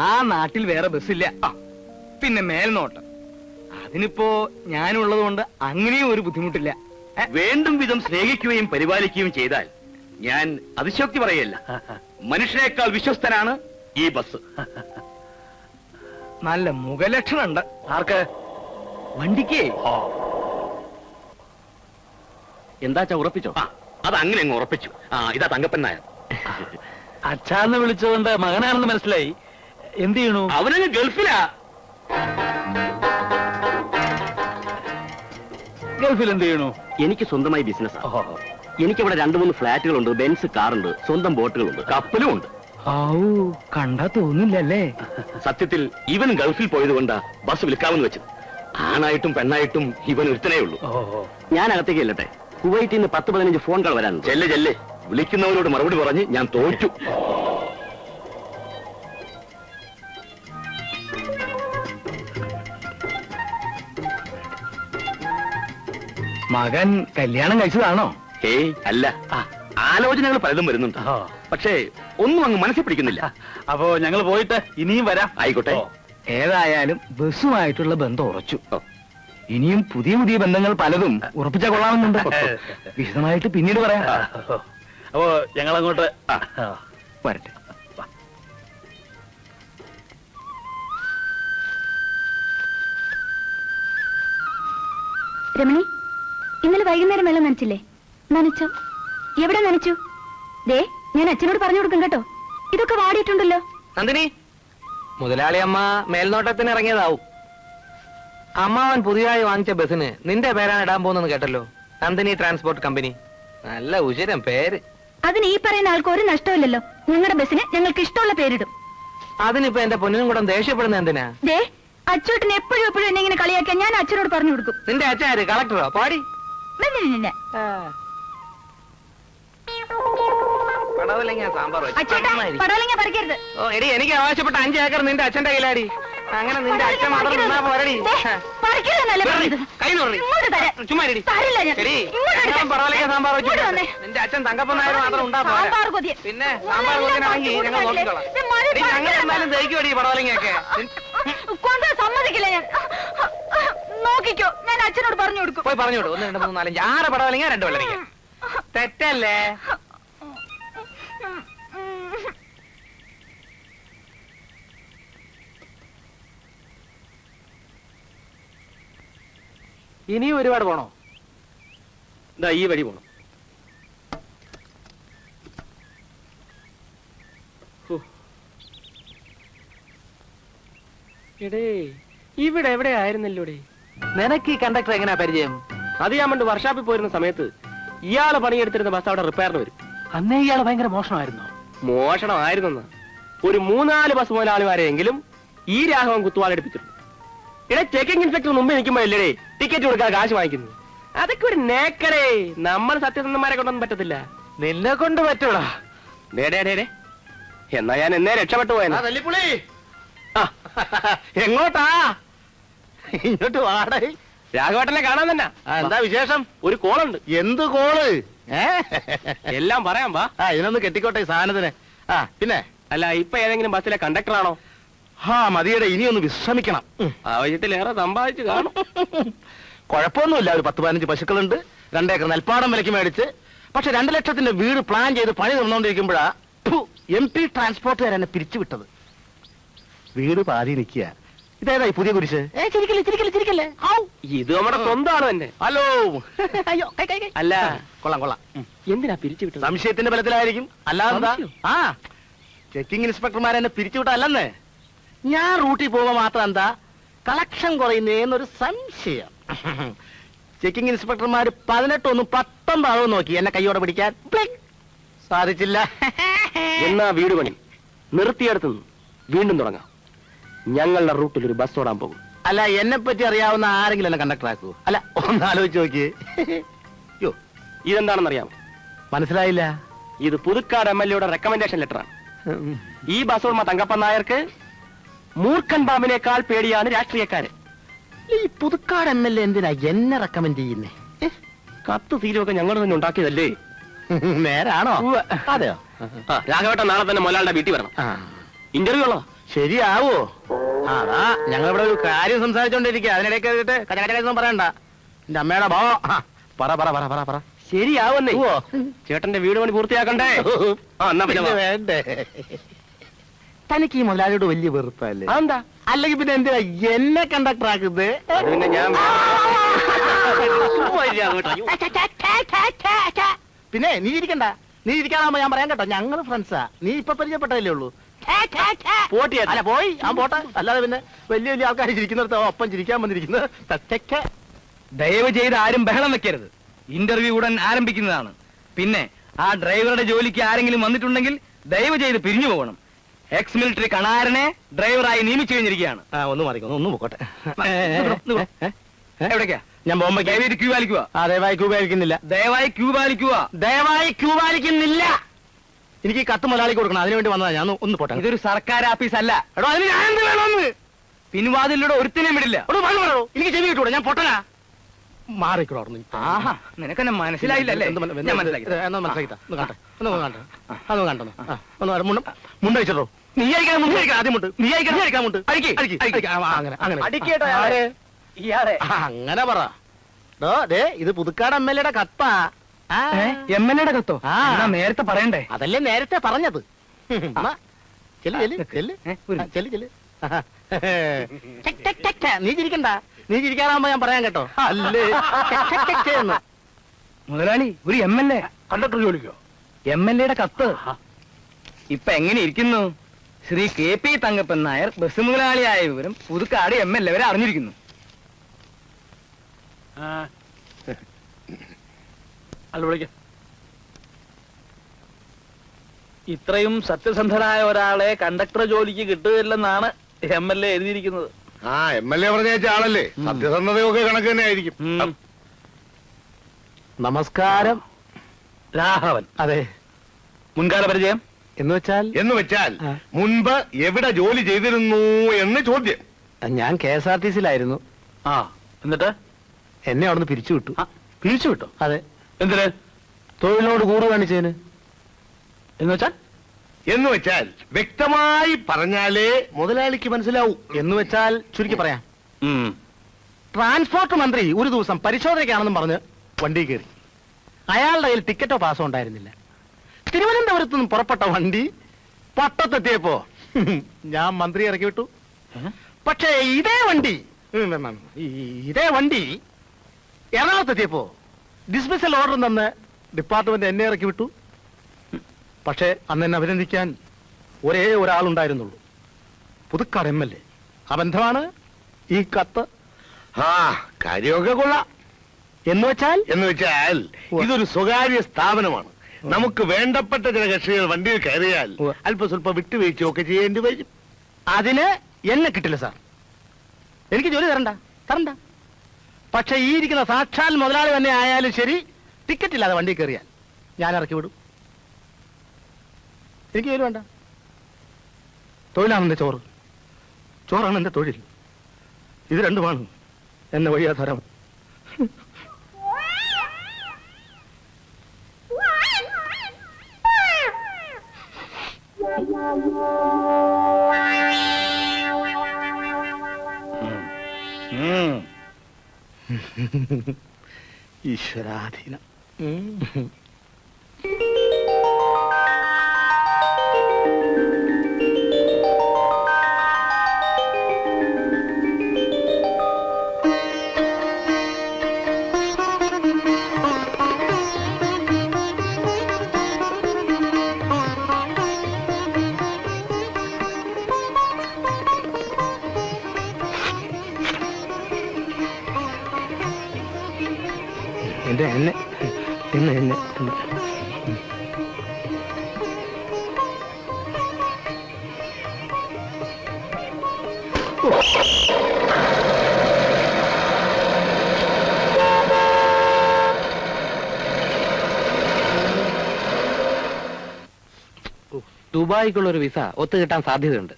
ആ നാട്ടിൽ വേറെ ബസ്സില്ല. പിന്നെ മേൽനോട്ടം. അതിനിപ്പോ ഞാനുള്ളത് കൊണ്ട് അങ്ങനെയും ഒരു ബുദ്ധിമുട്ടില്ല. വേണ്ടും വിധം സ്നേഹിക്കുകയും പരിപാലിക്കുകയും ചെയ്താൽ ഞാൻ അതിശോക്തി പറയല്ല. മനുഷ്യനേക്കാൾ വിശ്വസ്തനാണ് ഈ ബസ്. നല്ല മുഖലക്ഷണുണ്ട്. ആർക്ക്? വണ്ടിക്ക്. എന്താച്ചാ ഉറപ്പിച്ചോ? അത് അങ്ങനെ അങ്ങ് ഉറപ്പിച്ചു. ഇതാ തങ്കപ്പൻ നായർ. അച്ഛാന്ന് വിളിച്ചുകൊണ്ട് മകനാണെന്ന് മനസ്സിലായി. എന്ത് ചെയ്യണു? അവനങ്ങ് ഗൾഫിലാ. ഗൾഫിൽ എന്ത് ചെയ്യണു? എനിക്ക് സ്വന്തമായി ബിസിനസ്. എനിക്കിവിടെ 2-3 ഫ്ലാറ്റുകളുണ്ട്, ബെൻസ് കാറുണ്ട്, സ്വന്തം ബോട്ടുകളുണ്ട്, കപ്പലും ഉണ്ട്. കണ്ടാ തോന്നില്ലല്ലേ? സത്യത്തിൽ ഇവൻ ഗൾഫിൽ പോയതുകൊണ്ടാ ബസ് വിൽക്കാമെന്ന് വെച്ചത്. ആണായിട്ടും പെണ്ണായിട്ടും ഇവൻ ഒരുത്തനേ ഉള്ളൂ. ഞാൻ അകത്തേക്ക് ചെല്ലട്ടെ. കുവൈറ്റിൽ നിന്ന് 10-15 ഫോൺ കോൾ വരാനുണ്ട്. ചെല്ലെ വിളിക്കുന്നവരോട് മറുപടി പറഞ്ഞ് ഞാൻ തോറ്റു. മകൻ കല്യാണം കഴിച്ചതാണോ? ഏയ് അല്ല, ആലോചനകൾ പലതും വരുന്നുണ്ട്. പക്ഷേ ഒന്നും അങ്ങ് മനസ്സിൽ പിടിക്കുന്നില്ല. അപ്പോ ഞങ്ങൾ പോയിട്ട് ഇനിയും വരാം. ആയിക്കോട്ടെ. ഏതായാലും ബസ്സുമായിട്ടുള്ള ബന്ധം ഉറച്ചു. ഇനിയും പുതിയ പുതിയ ബന്ധങ്ങൾ പലതും ഉറപ്പിച്ചാൽ കൊള്ളാമെന്നുണ്ട്. വിശദമായിട്ട് പിന്നീട് പറയാം. അപ്പോ ഞങ്ങൾ അങ്ങോട്ട് വരട്ടെ. രമണി, ഇന്നലെ വൈകുന്നേരം വെള്ളം നനച്ചില്ലേ? നനച്ചോ? എവിടെ നനച്ചു? ദേ, ഞാൻ അച്ഛനോട് പറഞ്ഞു കൊടുക്കും കേട്ടോ. ഇതൊക്കെ വാടിയിട്ടുണ്ടല്ലോ. നന്ദിനി, മുതലാളി അമ്മ മേൽനോട്ടത്തിന് ഇറങ്ങിയതാവും. അമ്മാവൻ പുതിയതായി വാങ്ങിച്ച ബസ്സിന് നിന്റെ പേരാണ് ഇടാൻ പോകുന്നെന്ന് കേട്ടല്ലോ. Nandini transport company. നല്ല ഉചിരം പേര്. അതിന് ഈ പറയുന്ന ആൾക്ക് ഒരു നഷ്ടമില്ലല്ലോ. ഞങ്ങളുടെ ബസ്സിന് ഞങ്ങൾക്ക് ഇഷ്ടമുള്ള പേരിടും. അതിനിപ്പോ എന്റെ പൊന്നിനും കൂടെ ദേഷ്യപ്പെടുന്ന എന്തിനാ? ദേ, അച്ചോട്ടിന് എപ്പോഴും എന്നെ ഇങ്ങനെ കളിയാക്കിയാൽ ഞാൻ അച്ഛനോട് പറഞ്ഞു കൊടുക്കും. നിന്റെ അച്ഛൻ ആര്? കളക്ടറോ? പാടി പടവലങ്ങ പറിക്കരുത്. ഓ എടി, എനിക്ക് ആവശ്യപ്പെട്ട 5 ഏക്കർ നിന്റെ അച്ഛന്റെ കയ്യിലാടി. അങ്ങനെ നിന്റെ അച്ഛൻ മാത്രം നിന്നാ പോരടി. കൈ നോറി ചുമ്മാ പടവലങ്ങ സാമ്പാർ വെച്ചു. നിന്റെ അച്ഛൻ തങ്കപ്പൻ നായർ മാത്രം ഉണ്ടാ പോരാ. പിന്നെ സാമ്പാർ കൊതിനാണെങ്കിൽ ഞങ്ങൾ നോക്കിക്കോളാം. ഞങ്ങൾ എന്തായാലും ദഹിക്കുമടി പടവലങ്ങയൊക്കെ. സമ്മതിക്കില്ല ഞാൻ. നോക്കിക്കോ, ഞാൻ അച്ഛനോട് പറഞ്ഞു കൊടുക്കും. പോയി പറഞ്ഞു കൊടുക്കും. 1, 2, 3, 4, 5, 6 പടവലങ്ങ 2 വെള്ളരിക്ക. തെറ്റല്ലേ? ഇനിയും ഒരുപാട് പോണോ? ഇതാ ഈ വഴി പോണം. എടേ, ഇവിടെ എവിടെ ആയിരുന്നല്ലോടെ? നിനക്ക് ഈ കണ്ടക്ടർ എങ്ങനെയാ പരിചയം? അത് ഞാൻ പണ്ട് വർഷാപ്പിൽ പോയിരുന്ന സമയത്ത് ഇയാള് പണിയെടുത്തിരുന്ന ബസ് അവിടെ റിപ്പയറിന് വരും. അന്നേ ഇയാള് ഭയങ്കര മോഷണമായിരുന്നു. മോഷണമായിരുന്നെന്ന് ഒരു 3-4 ബസ് മുതലാളിമാരെയെങ്കിലും ഈ രാഘവൻ കുത്തുവാളെടുപ്പിച്ചിട്ടുണ്ട്. ഇവിടെ ചെക്കിംഗ് ഇൻസ്പെക്ടർ മുമ്പ് നിൽക്കുമ്പോഴല്ലേ ടിക്കറ്റ് കൊടുക്കാൻ കാശ് വാങ്ങിക്കുന്നത്. അതൊക്കെ ഒരു നേക്കടേ. നമ്മൾ സത്യസന്ധന്മാരെ കൊണ്ടൊന്നും പറ്റത്തില്ല. നിന്നെ കൊണ്ട് പറ്റൂടാ. എന്നാ ഞാൻ എന്നേ രക്ഷപ്പെട്ടു പോയെന്ന്. എങ്ങോട്ടാ? ഇങ്ങോട്ട് വാടേ. രാഘവേട്ടനെ കാണാൻ തന്നെ. എന്താ വിശേഷം? ഒരു കോളുണ്ട്. എന്ത് കോള്? എല്ലാം പറയാം വാ. ഇതിനൊന്ന് കെട്ടിക്കോട്ടെ സാധനത്തിന്. പിന്നെ അല്ല, ഇപ്പൊ ഏതെങ്കിലും ബസ്സിലെ കണ്ടക്ടറാണോ? മതിയുടെ, ഇനിയൊന്ന് വിശ്രമിക്കണം. ആവശ്യത്തിലേറെ സമ്പാദിച്ചു കാണും. കുഴപ്പമൊന്നുമില്ല. ഒരു 10-15 പശുക്കളുണ്ട്, 2 ഏക്കർ നെൽപ്പാടം വിലക്ക് മേടിച്ച്. പക്ഷെ 2 ലക്ഷത്തിന്റെ വീട് പ്ലാൻ ചെയ്ത് പണി തന്നുകൊണ്ടിരിക്കുമ്പോഴാ MP ട്രാൻസ്പോർട്ടുകാർ എന്നെ പിരിച്ചുവിട്ടത്. വീട് പാതി നിൽക്കുക. ഇതേതായി പുതിയ കുരിശ്? ചിരിക്കല്ലേ. ഇത് നമ്മുടെ സ്വന്തമാണ് തന്നെ. ഹലോ. അല്ല, കൊള്ളാം. എന്തിനാ പിരിച്ചുവിട്ടത്? സംശയത്തിന്റെ ബലത്തിലായിരിക്കും. അല്ലാതെ ചെക്കിംഗ് ഇൻസ്പെക്ടർമാർ എന്നെ പിരിച്ചുവിട്ടല്ലെന്ന്. ഞാൻ റൂട്ടിൽ പോകുമ്പോ മാത്രം എന്താ കളക്ഷൻ കുറയുന്നേന്നൊരു സംശയം. ചെക്കിംഗ് ഇൻസ്പെക്ടർമാർ 18 ഒന്നും 19 നോക്കി എന്നെ കൈയോടെ പിടിക്കാൻ. സാധിച്ചില്ല. എന്നാ വീട് പണി നിർത്തിയെടുത്തു വീണ്ടും തുടങ്ങാം. ഞങ്ങളുടെ റൂട്ടിൽ ഒരു ബസ് ഓടാൻ പോകും. അല്ല, എന്നെ പറ്റി അറിയാവുന്ന ആരെങ്കിലും എന്നെ കണ്ടക്ടർ ആക്കൂ. അല്ല, ഒന്ന് ആലോചിച്ച് നോക്കിയേ. ഇതെന്താണെന്നറിയാമോ? മനസ്സിലായില്ല. ഇത് പുതുക്കാട് MLA റെക്കമെൻഡേഷൻ ലെറ്ററാണ്. ഈ ബസ് ഉടമ തങ്കപ്പൻ നായർക്ക് മൂർഖൻ പാമ്പിനേക്കാൾ പേടിയാണ് രാഷ്ട്രീയക്കാര്. ഈ പുതുക്കാട് MLA എന്തിനാ എന്നെ റെക്കമെൻഡ് ചെയ്യുന്നേ? കത്ത് തീരുവൊക്കെ ഞങ്ങൾ തന്നെ ഉണ്ടാക്കിയതല്ലേ? നേരാണോ? അതെയോ? രാഘവേട്ടൻ നാളെ തന്നെ മൊലാളുടെ വീട്ടിൽ വരണം. ഇന്റർവ്യൂ ഉള്ളതാ. ശരിയാവോ? അതാ ഞങ്ങളിവിടെ ഒരു കാര്യം സംസാരിച്ചോണ്ടിരിക്കുക, അതിനിടയ്ക്ക് കേട്ടിട്ട് കച്ചകച്ചൊന്നും പറയണ്ട. എന്റെ അമ്മയുടെ ഭാവ പറ പറ പറ പറ പറ. ശരിയാവുന്നേ. ചേട്ടന്റെ വീട് പണി പൂർത്തിയാക്കണ്ടേ? എന്നാ പിന്നെ വേണ്ടേ? തനിക്ക് ഈ മുതലാളിയോട് വലിയ വെറുപ്പല്ലേ? അതെന്താ? അല്ലെങ്കിൽ പിന്നെ എന്തിനാ എന്നെ കണ്ടക്ടർ ആക്കുന്നത്? പിന്നെ ഞാൻ പിന്നെ നീ ഇരിക്കണ്ട, നീ ഇരിക്കാതാകുമ്പോ ഞാൻ പറയാൻ കേട്ടോ, ഞങ്ങള് ഫ്രണ്ട്സാ. നീ ഇപ്പൊ പരിചയപ്പെട്ടതല്ലേ ഉള്ളൂ. പോട്ടിയ അല്ല പോയി ഞാൻ പോട്ടെ, അല്ലാതെ പിന്നെ വലിയ വലിയ ആൾക്കാർ ചിരിക്കുന്നിടത്തോ ഒപ്പം ചിരിക്കാൻ വന്നിരിക്കുന്നത്. ദയവ് ചെയ്ത് ആരും ബഹളം വെക്കരുത്. ഇന്റർവ്യൂ ഉടൻ ആരംഭിക്കുന്നതാണ്. പിന്നെ ആ ഡ്രൈവറുടെ ജോലിക്ക് ആരെങ്കിലും വന്നിട്ടുണ്ടെങ്കിൽ ദയവ് ചെയ്ത് പിരിഞ്ഞു പോകണം. എക്സ് മിലിറ്ററി കണാരനെ ഡ്രൈവറായി നിയമിച്ചു കഴിഞ്ഞിരിക്കുകയാണ്. ഒന്ന് മാറിക്കോ, ഒന്ന് പോട്ടെ. എവിടേക്കാ? ഞാൻ ബോംബെ ദയവായി ക്യൂ പാലിക്കുക. ദയവായി ക്യൂ പാലിക്കുന്നില്ല. ദയവായി ക്യൂ പാലിക്കുക. ദയവായി ക്യൂ പാലിക്കുന്നില്ല. എനിക്ക് ഈ കത്ത് മുതലാളിക്ക് കൊടുക്കണം, അതിനുവേണ്ടി വന്നതാ. ഞാൻ ഒന്ന് പോട്ടെ. ഇതൊരു സർക്കാർ ആഫീസ് അല്ല. എടോ അതിന് ഞാൻ എന്ത് വേണമെന്ന്? പിൻവാതിലൂടെ ഒരുത്തിനെയും വിടില്ല. എനിക്ക് ചെവി കിട്ടൂടെ, ഞാൻ പൊട്ടനാ. മാറിക്കോ. ആഹാ, നിനക്കെന്നെ മനസ്സിലായില്ലല്ലേ? ഞാൻ മനസ്സിലാക്കി. മുണ്ടോ നീ അയക്കാൻ മുണ്ട് ആദ്യം മുണ്ട്, നീ അയക്കാൻ മുണ്ട്. അങ്ങനെ പറ. ഇത് പുതുക്കാട് MLA കത്താ. MLA കത്തോ? നേരത്തെ പറയണ്ടേ? അതല്ലേ നേരത്തെ പറഞ്ഞത്. നീ ചിരിക്കണ്ട, നീ ചിരിക്കാറാകുമ്പോ ഞാൻ പറയാൻ കേട്ടോ. അല്ലേ മുതലാളി, ഒരു MLA കണ്ടക്ടർ ജോലിക്കോ? MLA കത്ത്. ഇപ്പൊ എങ്ങനെ ഇരിക്കുന്നു? ശ്രീ KP തങ്കപ്പൻ നായർ ബസ് മുതലാളിയായ വിവരം പുതുക്കാട് MLA വരെ അറിഞ്ഞിരിക്കുന്നു. അല്ല വിളിക്ക. ഇത്രയും സത്യസന്ധനായ ഒരാളെ കണ്ടക്ടർ ജോലിക്ക് കിട്ടുകയില്ലെന്നാണ് MLA എഴുതിയിരിക്കുന്നത്. MLA പറഞ്ഞ ആളല്ലേ, സത്യസന്ധതയൊക്കെ കണക്ക് തന്നെ ആയിരിക്കും. നമസ്കാരം. രാഘവൻ. അതെ. മുൻകാല പരിചയം എന്ന് വെച്ചാൽ മുൻപ് എവിടെ ജോലി ചെയ്തിരുന്നു എന്ന് ചോദ്യം. ഞാൻ KSRTC-ലായിരുന്നു. എന്നിട്ട് എന്നെ അവിടുന്ന് പിരിച്ചു വിട്ടു. പിരിച്ചു വിട്ടോ? അതെ. എന്തിന്? തൊഴിലിനോട് കൂറ് കാണിച്ചതിന്. എന്ന് വെച്ചാൽ വ്യക്തമായി പറഞ്ഞാലേ മുതലാളിക്ക് മനസ്സിലാവൂ. എന്ന് വെച്ചാൽ ചുരുക്കി പറയാം, ട്രാൻസ്പോർട്ട് മന്ത്രി ഒരു ദിവസം പരിശോധനയ്ക്കാണെന്നും പറഞ്ഞ് വണ്ടി കയറി. അയാളുടെ കയ്യിൽ ടിക്കറ്റോ പാസോ ഉണ്ടായിരുന്നില്ല. തിരുവനന്തപുരത്ത് നിന്ന് പുറപ്പെട്ട വണ്ടി പട്ടത്തെത്തിയപ്പോ ഞാൻ മന്ത്രി ഇറക്കി വിട്ടു. പക്ഷേ ഇതേ വണ്ടി എറണാകുളത്തെത്തിയപ്പോ ഡിസ്മിസൽ ഓർഡർ തന്ന് ഡിപ്പാർട്ട്മെന്റ് എന്നെ ഇറക്കി വിട്ടു. പക്ഷേ അന്ന് എന്നെ അഭിനന്ദിക്കാൻ ഒരേ ഒരാളുണ്ടായിരുന്നുള്ളൂ, പുതുക്കാട് MLA. ആ ബന്ധമാണ് ഈ കത്ത്. കാര്യമൊക്കെ കൊള്ളാം. എന്ന് വെച്ചാൽ ഇതൊരു സ്വകാര്യ സ്ഥാപനമാണ്. നമുക്ക് വേണ്ടപ്പെട്ട ചില കക്ഷികൾ വണ്ടിയിൽ കയറിയാൽ അല്പം സ്വല്പം വിട്ടുവീഴ്ചയൊക്കെ ചെയ്യേണ്ടി വരും. അതിന് എന്നെ കിട്ടില്ല സാർ. എനിക്ക് ജോലി തരണ്ട. പക്ഷെ ഈ ഇരിക്കുന്ന സാക്ഷാൽ മുതലാളി തന്നെ ആയാലും ശരി, ടിക്കറ്റ് ഇല്ലാതെ വണ്ടി കയറിയാൽ ഞാൻ ഇറക്കി വിടും. എനിക്ക് ജോലി വേണ്ട. തൊഴിലാണ് എന്റെ ചോറാണ് എന്റെ തൊഴിൽ. ഇത് രണ്ടുമാണ് എന്നെ വഴിയാധാരം. ഈശ്വരാധീനം. എന്നെ ദുബായിക്കുള്ളൊരു വിസ ഒത്തുകിട്ടാൻ സാധ്യതയുണ്ട്.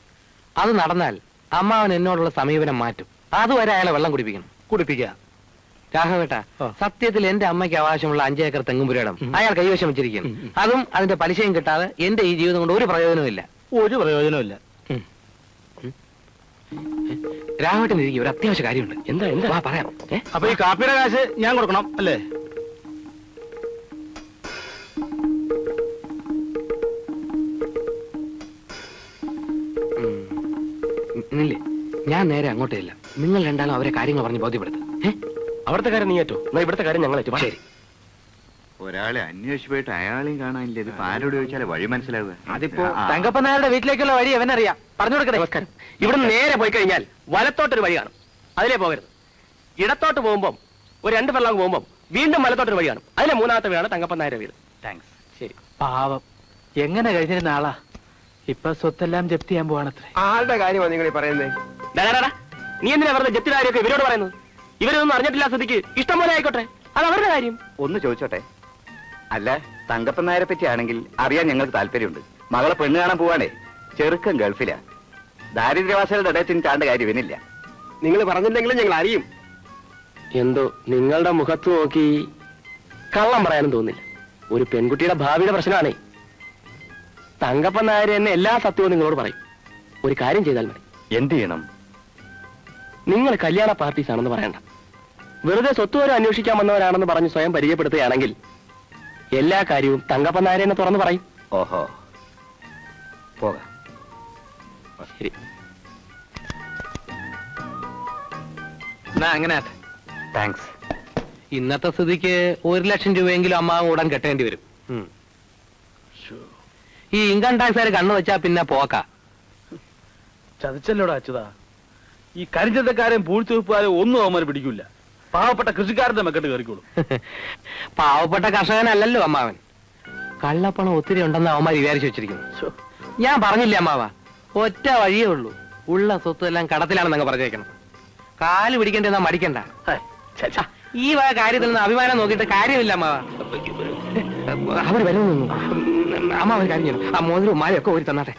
അത് നടന്നാൽ അമ്മാവൻ എന്നോടുള്ള സമീപനം മാറ്റും. അതുവരെ അയാളെ വെള്ളം കുടിപ്പിക്കുക. രാഘവേട്ട, സത്യത്തിൽ എന്റെ അമ്മയ്ക്ക് അവകാശമുള്ള 5 ഏക്കർ തെങ്ങുംപുരയിടം അയാൾ കൈവശം വെച്ചിരിക്കുന്നു. അതും അതിന്റെ പലിശയും കിട്ടാതെ എന്റെ ഈ ജീവിതം കൊണ്ട് ഒരു പ്രയോജനമില്ല. രാഘവട്ടൻ ഇരിക്കും, ഒരു അത്യാവശ്യ കാര്യമുണ്ട്. എന്താ എന്താ വാ പറയാം. അപ്പൊ ഈ കാപ്പിയുടെ കാശ് ഞാൻ കൊടുക്കണം അല്ലേ? ഇല്ലേ, ഞാൻ നേരെ അങ്ങോട്ടേ ഇല്ല. നിങ്ങൾ രണ്ടാളും അവരെ കാര്യങ്ങൾ പറഞ്ഞ് ബോധ്യപ്പെടുത്തും. അവിടുത്തെ കാര്യം നീ ഏറ്റു, എന്നാ ഇവിടുത്തെ കാര്യം ഞങ്ങൾ ഏറ്റു. ശരി. ഒരാളെ അന്വേഷിച്ചു പോയിട്ട് അയാളെയും കാണാനില്ല. ഇതിപ്പോ ആരോട് ചോദിച്ചാലേ വഴി മനസ്സിലാവുക. അതിപ്പോ തങ്കപ്പൻ നായരുടെ വീട്ടിലേക്കുള്ള വഴി അവനറിയാം, പറഞ്ഞു കൊടുക്കട്ടെ. നമസ്കാരം. ഇവിടെ നേരെ പോയി കഴിഞ്ഞാൽ വലത്തോട്ടൊരു വഴി കാണും, അതിലേ പോകരുത്. ഇടത്തോട്ട് പോകുമ്പോൾ ഒരു 2 ഫർലോങ് പോകുമ്പോൾ വീണ്ടും വലത്തോട്ടൊരു വഴി കാണും, അതിലെ 3ാമത്തെ വീടാണ് തങ്കപ്പൻ നായരുടെ വീട്. താങ്ക്സ്. ശരി. പാവം, എങ്ങനെ കഴിഞ്ഞിരുന്ന ആളാ, ഇപ്പൊ സ്വത്തെല്ലാം ജപ്തി ചെയ്യാൻ പോവാണത്രേ. ആളുടെ കാര്യമാണ് നിങ്ങൾ പറയുന്നത്? നീ എന്തിനാ വെറുതെ ജപ്തിയുടെ കാര്യമൊക്കെ ഇവരോട് പറയുന്നത്? ഇവരൊന്നും അറിഞ്ഞിട്ടില്ല സ്ഥിതിക്ക് ഇഷ്ടം പോലെ ആയിക്കോട്ടെ, അത് അവരുടെ കാര്യം. ഒന്ന് ചോദിച്ചോട്ടെ, അല്ല തങ്കപ്പൻ നായരെ പറ്റി ആണെങ്കിൽ അറിയാൻ ഞങ്ങൾക്ക് താല്പര്യമുണ്ട്. മകളെ പെണ്ണ് കാണാൻ പോവാണേ, ചെറുക്കൻ ഗൾഫിലാ. ദാരിദ്ര്യവാസികളുടെ ഇടയത്തിന് കാണേണ്ട കാര്യം ഇവനില്ല. നിങ്ങൾ പറഞ്ഞില്ലെങ്കിലും ഞങ്ങൾ അറിയും. എന്തോ നിങ്ങളുടെ മുഖത്ത് നോക്കി കള്ളം പറയാനും തോന്നില്ല. ഒരു പെൺകുട്ടിയുടെ ഭാവിയുടെ പ്രശ്നമാണേ. തങ്കപ്പൻ നായർ എന്നെ എല്ലാ സത്യവും നിങ്ങളോട് പറയും. ഒരു കാര്യം ചെയ്താൽ മതി. എന്ത് ചെയ്യണം? നിങ്ങൾ കല്യാണ പാർട്ടീസ് ആണെന്ന് പറയണ്ട. വെറുതെ സ്വത്തുവരെ അന്വേഷിക്കാൻ വന്നവരാണെന്ന് പറഞ്ഞ് സ്വയം പരിചയപ്പെടുത്തുകയാണെങ്കിൽ എല്ലാ കാര്യവും തങ്കപ്പൻ നായരെ എന്ന് തുറന്നു പറയും. ഓഹോ, പോകാം. ശരി. എന്നാ അങ്ങനെ താങ്ക്സ്. ഇന്നത്തെ സ്ഥിതിക്ക് 1 ലക്ഷം രൂപയെങ്കിലും അമ്മാവ് ഉടൻ കെട്ടേണ്ടി വരും. ഈ ഇൻകം ടാക്സുകാർ കണ്ണു വെച്ചാ പിന്നെ പോക്ക. ചതിച്ചല്ലോടാ അച്യുതാ. ഈ കരിഞ്ചന്തക്കാരെയും പൂഴ്ത്തിവെപ്പുകാരെയും ഒന്നും അവന്മാർ പിടിക്കൂല. പാവപ്പെട്ട കൃഷിക്കാരന്റെ മെക്കെട്ട് കയറിക്കോളും. പാവപ്പെട്ട കർഷകനല്ലല്ലോ അമ്മാവൻ. കള്ളപ്പണം ഒത്തിരി ഉണ്ടെന്ന് അവന്മാർ വിചാരിച്ചു വെച്ചിരിക്കുന്നു. ഞാൻ പറഞ്ഞില്ലേ അമ്മാവ, ഒറ്റ വഴിയേ ഉള്ളൂ. ഉള്ള സ്വത്ത് എല്ലാം കടത്തിലാണെന്നങ്ങ് പറഞ്ഞേക്കണം. കാല് പിടിക്കേണ്ടെന്നാ മടിക്കണ്ട. ഈ വക കാര്യത്തിൽ നിന്ന് അഭിമാനം നോക്കിയിട്ട് കാര്യമില്ല അമ്മാവ. അവർ വരുന്നു. അമ്മാവൻ കാര്യം ചെയ്യണം, ആ മോതിരവും മാലയൊക്കെ ഒരു തന്നാട്ടെ.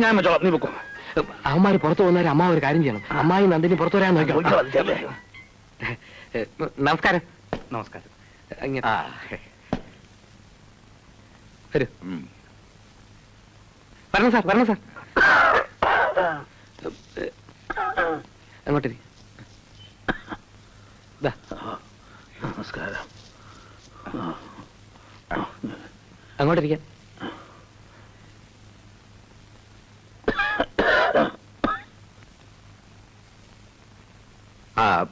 ഞാൻ വെച്ചോളാം, നീ പൊക്കോ. അവന്മാര് പുറത്തു പോകുന്നവരെ അമ്മാവ് ഒരു കാര്യം ചെയ്യണം. അമ്മായി നന്ദിനി പുറത്തു വരാൻ നോക്കണം. നമസ്കാരം. നമസ്കാരം. വരൂ. വരണം സാർ, വരണം സാർ. അങ്ങോട്ടേ. നമസ്കാരം. അങ്ങോട്ടിരിക്കാം.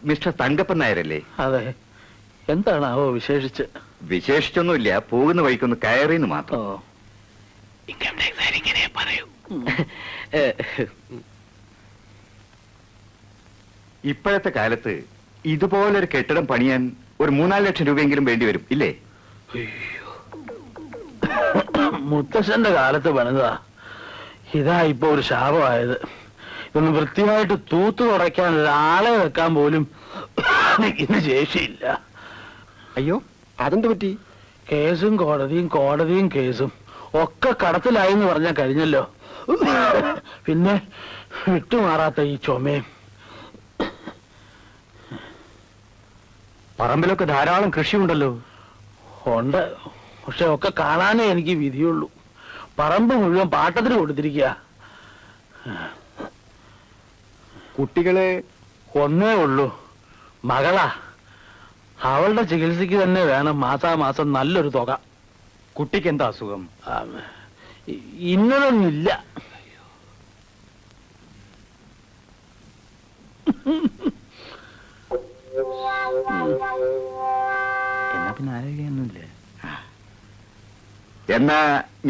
മിസ്റ്റർ തങ്കപ്പൻ നായരല്ലേ? അതെ. എന്താണാവോ വിശേഷിച്ച്? വിശേഷിച്ചൊന്നുമില്ല, പോകുന്ന വഴിക്കൊന്ന് കയറിന്ന് മാത്രം. ഇൻകം ടാക്സ് ഇങ്ങനെ പറയൂ. ഇപ്പോഴത്തെ കാലത്ത് ഇതുപോലൊരു കെട്ടിടം പണിയാൻ ഒരു 3-4 ലക്ഷം രൂപയെങ്കിലും വേണ്ടി വരും, ഇല്ലേ? മുത്തശ്ശന്റെ കാലത്ത് പണിതാ. ഇതാ ഇപ്പൊ ഒരു ശാപമായത്. ഇതൊന്ന് വൃത്തിയായിട്ട് തൂത്തു തുടയ്ക്കാൻ ഒരാളെ വെക്കാൻ പോലും ഇന്ന് ശേഷിയില്ല. അയ്യോ, അതെന്ത് പറ്റി? കേസും കോടതിയും, കോടതിയും കേസും ഒക്കെ കടത്തിലായി എന്ന് പറഞ്ഞാൽ കഴിഞ്ഞല്ലോ. പിന്നെ വിട്ടുമാറാത്ത ഈ ചുമയും. പറമ്പിലൊക്കെ ധാരാളം കൃഷിയുണ്ടല്ലോ. ഉണ്ട്, പക്ഷെ ഒക്കെ കാണാനേ എനിക്ക് വിധിയുള്ളൂ. പറമ്പ് മുഴുവൻ പാട്ടത്തിന് കൊടുത്തിരിക്കുക. കുട്ടികളെ ഒന്നേ ഉള്ളൂ, മകളാ. അവളുടെ ചികിത്സയ്ക്ക് തന്നെ വേണം മാസാമാസം നല്ലൊരു തുക. കുട്ടിക്ക് എന്താ അസുഖം? ഇന്നതൊന്നുമില്ല. എന്നാ പിന്നെ ആരോഗ്യമൊന്നുമില്ല. എന്നാ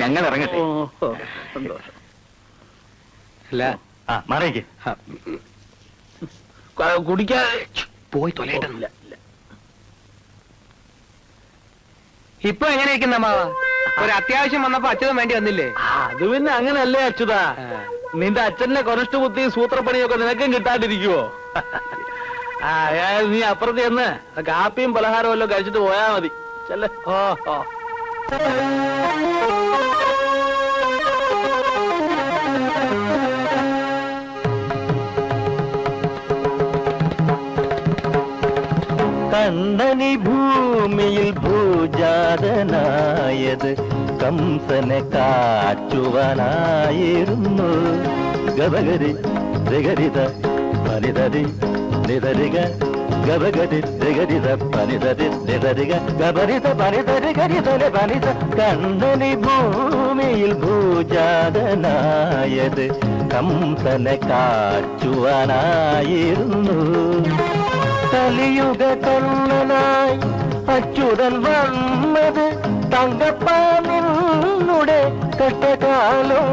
ഞങ്ങൾ ഇറങ്ങട്ടെ. സന്തോഷം. അല്ല, മാറിയേക്ക്. കുടിക്കാതെ പോയി തൊലയിട്ടില്ല. ഇപ്പൊ എങ്ങനെ ഇരിക്കുന്ന അമ്മാവ? ഒരു അത്യാവശ്യം വന്നപ്പോ അച്ഛനും വേണ്ടി വന്നില്ലേ? അത് പിന്നെ അങ്ങനല്ലേ അച്യുതാ. നിന്റെ അച്ഛന്റെ കൊനഷ്ട ബുദ്ധിയും സൂത്രപ്പണിയൊക്കെ നിനക്കും കിട്ടാണ്ടിരിക്കുവോ? നീ അപ്പുറത്ത് ചെന്ന് കാപ്പിയും പലഹാരവും എല്ലാം കഴിച്ചിട്ട് പോയാ മതി. ചെല്ലേ. ഓ കണ്ണനി ഭൂമിയിൽ ഭൂജാതനായത് കംസനെ കാച്ചുവാനായിരുന്നു. ഗബഗരി രിഗരിത പനിതരി നിതരിക ഗബഗരി രിഗരിത പനിതരി നിതരിക ഗബരിത പനിതരി ഗരിതലെ പനിത. കണ്ണനി ഭൂമിയിൽ ഭൂജാതനായത് കംസനെ കാച്ചുവാനായിരുന്നു. കലിയുഗ കണ്ണനായി അച്യുതൻ വന്നത് തങ്കപ്പാനിന്നുടെ കഷ്ടകാലോ.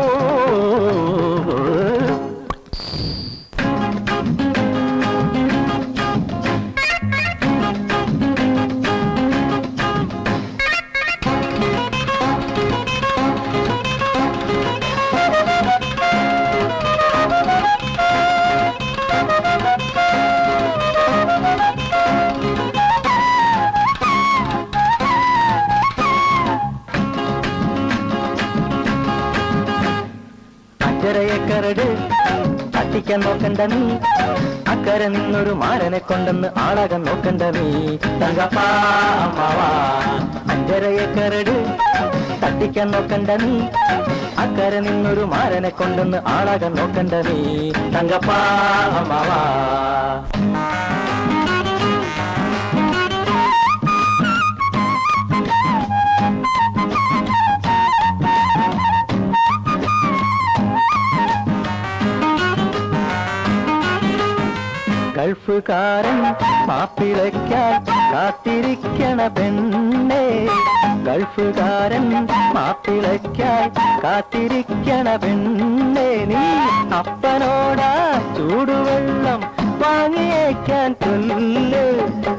കരട് തട്ടിക്കാൻ നോക്കണ്ട നീ, അക്കരെ നിന്നൊരു മാരനെ കൊണ്ടെന്ന് ആളാകാൻ നോക്കണ്ട നീ. തങ്കപ്പാ അമ്മാവാ അഞ്ചരയെ കരട് തട്ടിക്കാൻ നോക്കണ്ട നീ, അക്കരെ നിന്നൊരു മാരനെ കൊണ്ടെന്ന് ആളാകാൻ നോക്കണ്ട നീ. തങ്കപ്പാ അമ്മാവാ. ഗൾഫുകാരൻ മാപ്പിളയ്ക്കാൻ കാത്തിരിക്കണ പെണ്ണേ, ഗൾഫുകാരൻ മാപ്പിളയ്ക്കാൻ കാത്തിരിക്കണ പെണ്ണേ. നീ അപ്പനോടാ ചൂടുവെള്ളം വാങ്ങിയേക്കാൻ ചൊല്ല്.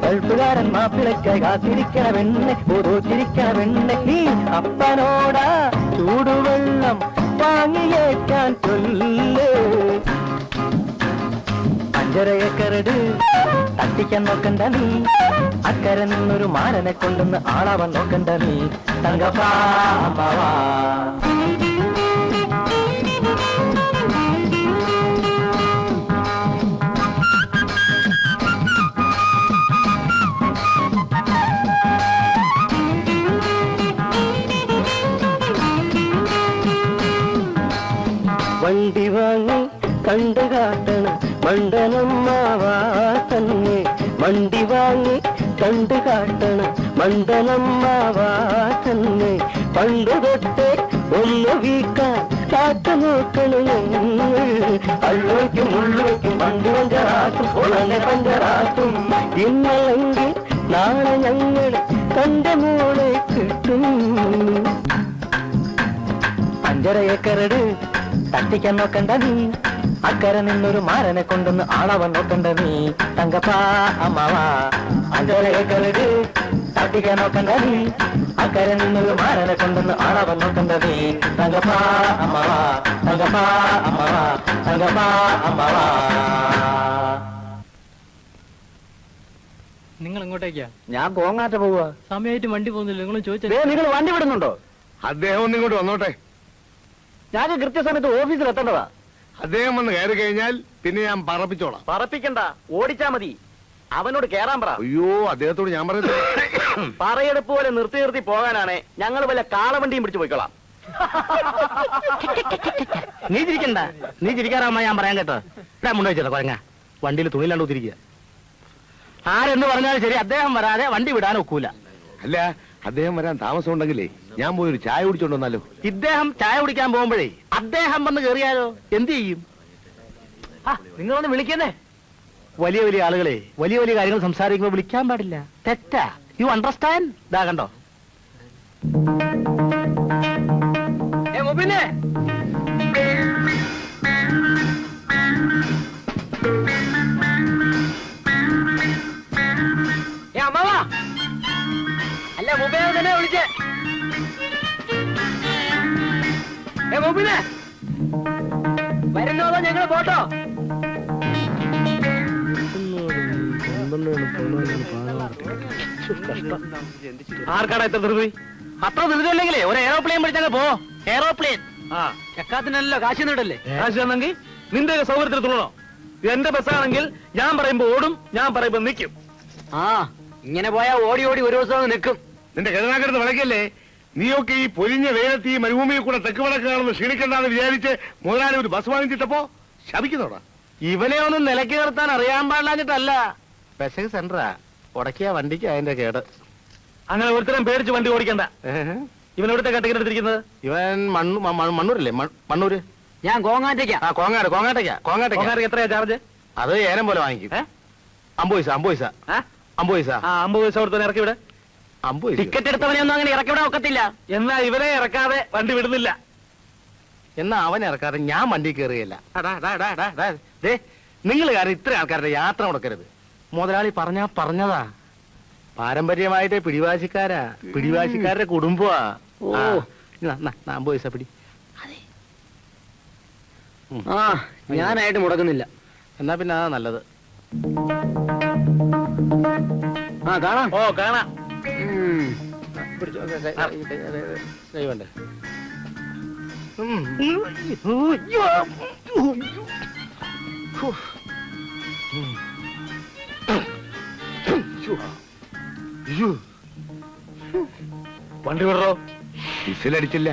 ഗൾഫുകാരൻ മാപ്പിളയ്ക്കായി കാത്തിരിക്കണ പെണ്ണെ, ഓരോച്ചിരിക്കണ പെണ്ണെ. നീ അപ്പനോടാ ചൂടുവെള്ളം വാങ്ങിയേക്കാൻ ചൊല്ല്. അഞ്ചരയെ കരട് തട്ടിക്കാൻ നോക്കണ്ട നീ, അക്കരെ നിന്നൊരു മാരനെ കൊണ്ടെന്ന് ആളാവാൻ നോക്കണ്ട നീ. തങ്കപ്പാ അമ്മാവാ. വണ്ടി വാങ്ങി കണ്ടു കാട്ടണം മണ്ടനമ്മാവാ തന്നെ, വണ്ടി വാങ്ങി കണ്ടു കാട്ടണം മണ്ടനമ്മാവാ തന്നെ. പണ്ടു തൊട്ടേ ഒന്ന് വീക്കാൻ കാത്തു നോക്കണം ഞങ്ങൾ, അള്ളോയ്ക്കും ഉള്ളോയ്ക്കും വണ്ടി പഞ്ചറാത്തും ഉളങ്ങ പഞ്ചറാത്തും. ഇന്നല്ലെങ്കിൽ നാളെ ഞങ്ങൾ തന്റെ മോളെ കിട്ടും. അഞ്ചരയെ കരട് തട്ടിക്കാൻ നോക്കണ്ട നീ, അക്കരെ നിന്നൊരു മാരനെ കൊണ്ടൊന്ന് ആളാവാൻ നോക്കണ്ട നീ. തങ്കപ്പാ അമ്മാവാ. അഞ്ചരയെ കരട് തട്ടിക്കാൻ നോക്കണ്ട നീ, അക്കരെ നിന്നൊരു മാരനെ കൊണ്ടൊന്ന് ആളാവാൻ നോക്കണ്ട നീ. തങ്കപ്പാ അമ്മാവാ. തങ്കപ്പാ അമ്മാവാ. തങ്കപ്പാ അമ്മാവാ. നിങ്ങൾ എങ്ങോട്ടേക്കാ? ഞാൻ കോങ്ങാറ്റ പോവാ. സമയമായിട്ട് വണ്ടി പോകുന്നില്ല. നിങ്ങൾ ചോദിച്ചാൽ നിങ്ങൾ വണ്ടി വിടുന്നുണ്ടോ? അദ്ദേഹം ഒന്ന് ഇങ്ങോട്ട് വന്നോട്ടെ. ഞാൻ കൃത്യസമയത്ത് ഓഫീസിൽ എത്തേണ്ടതാ. അദ്ദേഹം വന്ന് കയറി കഴിഞ്ഞാൽ പിന്നെ ഞാൻ പറപ്പിച്ചോളാം. പറപ്പിക്കണ്ട, ഓടിച്ചാ മതി. അവനോട് കേറാൻ പറ. അയ്യോ, അദ്ദേഹത്തോട് ഞാൻ പറയുന്നത് പറയെടുപ്പ് പോലെ നിർത്തി നിർത്തി പോകാനാണ്. ഞങ്ങൾ വല്ല കാളവണ്ടിയും പിടിച്ചു പോയിക്കോളാം. നീ ചിരിക്കണ്ട, നീ ചിരിക്കാറാമ്മ ഞാൻ പറയാൻ കേട്ടോ. ഞാൻ മുന്നോട്ട് കൊരങ്ങ വണ്ടിയിൽ തുണിയിലാണ്ട് കുത്തിരിക്കുക. ആരെന്ന് പറഞ്ഞാലും ശരി, അദ്ദേഹം വരാതെ വണ്ടി വിടാൻ ഒക്കൂല. അല്ല, അദ്ദേഹം വരാൻ താമസം ഉണ്ടെങ്കിലേ ഞാൻ പോയി ഒരു ചായ കുടിച്ചോണ്ട് വന്നാലോ? ഇദ്ദേഹം ചായ കുടിക്കാൻ പോകുമ്പോഴേ അദ്ദേഹം വന്ന് കയറിയാലോ? എന്ത് ചെയ്യും? നിങ്ങളൊന്ന് വിളിക്കുന്നേ. വലിയ വലിയ ആളുകളെ വലിയ വലിയ കാര്യങ്ങൾ സംസാരിക്കുമ്പോൾ വിളിക്കാൻ പാടില്ല. തെറ്റാ. You understand? ഇതാ കണ്ടോ. പിന്നെ അമ്മാവാ, അല്ല മുബൈനെ തന്നെ വിളിച്ചേ. മുബിനെ വരുന്നതോ ഞങ്ങള് പോട്ടോ? ആർക്കാടാ എത്ര ധൃതി? അത്ര ധൃതി അല്ലെങ്കിലേ ഒരു എയറോപ്ലെയിൻ പിടിച്ചങ്ങ് പോ. എയറോപ്ലെയിൻ. ചക്കാത്തിനല്ലോ കാശ് തന്നിട്ടല്ലേ? കാശ് തന്നെങ്കിൽ നിന്റെ സൗകര്യത്തിൽ തുള്ളണോ? എന്റെ ബസ്സാണെങ്കിൽ ഞാൻ പറയുമ്പോ ഓടും, ഞാൻ പറയുമ്പോ നിൽക്കും. ഇങ്ങനെ പോയാ ഓടി ഓടി ഒരു ദിവസം നിൽക്കും. നിന്റെ കരുനാക്കരുന്ന് വിളക്കല്ലേ? നീയൊക്കെ ഈ പൊരിഞ്ഞ വെയിലത്ത് ഈ മരുഭൂമിയിൽ കൂടെ തെക്ക് വടക്ക് കാണുന്ന ക്ഷീണിക്കണ്ടെന്ന് വിചാരിച്ച് മുതലാളി ഒരു ബസ് വാങ്ങിച്ചിട്ടപ്പോ ശപിക്കുന്നോടാ. ഇവനെ ഒന്നും നിലയ്ക്ക് നിർത്താൻ അറിയാൻ പാടില്ലാഞ്ഞിട്ടല്ല. പെസക് സെന്ററാ, ഉടക്കിയ വണ്ടിക്ക് അതിന്റെ കേട്. അങ്ങനെ ഒരുത്തരം പേടിച്ച് വണ്ടി ഓടിക്കണ്ട. ഇവൻ എവിടുത്തെ കട്ടിങ്ങനെ എടുത്തിരിക്കുന്നത്? ഇവൻ മണ്ണൂരല്ലേ? മണ്ണൂര്. ഞാൻ കോങ്ങാറ്റേക്കാ. ആ കോങ്ങാട്ടേക്കാ. എത്രയാ ചാർജ്? അത് ഏനം പോലെ വാങ്ങിക്കും. 50 പൈസ. 50 പൈസ. 50 പൈസ കൊടുത്തവനെ ഇറക്കി വിടെ. 50 പൈസ. ടിക്കറ്റ് എടുത്തവനെയൊന്നും അങ്ങനെ ഇറക്കി വിടാൻ ഒക്കത്തില്ല. എന്നാ ഇവനെ ഇറക്കാതെ വണ്ടി വിടുന്നില്ല. എന്നാ അവൻ ഇറക്കാതെ ഞാൻ വണ്ടി കയറുകയില്ല. നിങ്ങൾ കാരണം ഇത്ര ആൾക്കാരുടെ യാത്ര മുടക്കരുത്. മുതലാളി പറഞ്ഞതാ. പാരമ്പര്യമായിട്ട് പിടിവാശിക്കാരുടെ കുടുംബമാ. 50 പൈസ പിടി. ഞാനായിട്ട് മുടക്കുന്നില്ല. എന്നാ പിന്നെ അതാ നല്ലത്. കാണാം. കാണാം. പിടിച്ചോ. കൈ വേണ്ടേ? വണ്ടി വിടറോ? വിസിലടിച്ചില്ല.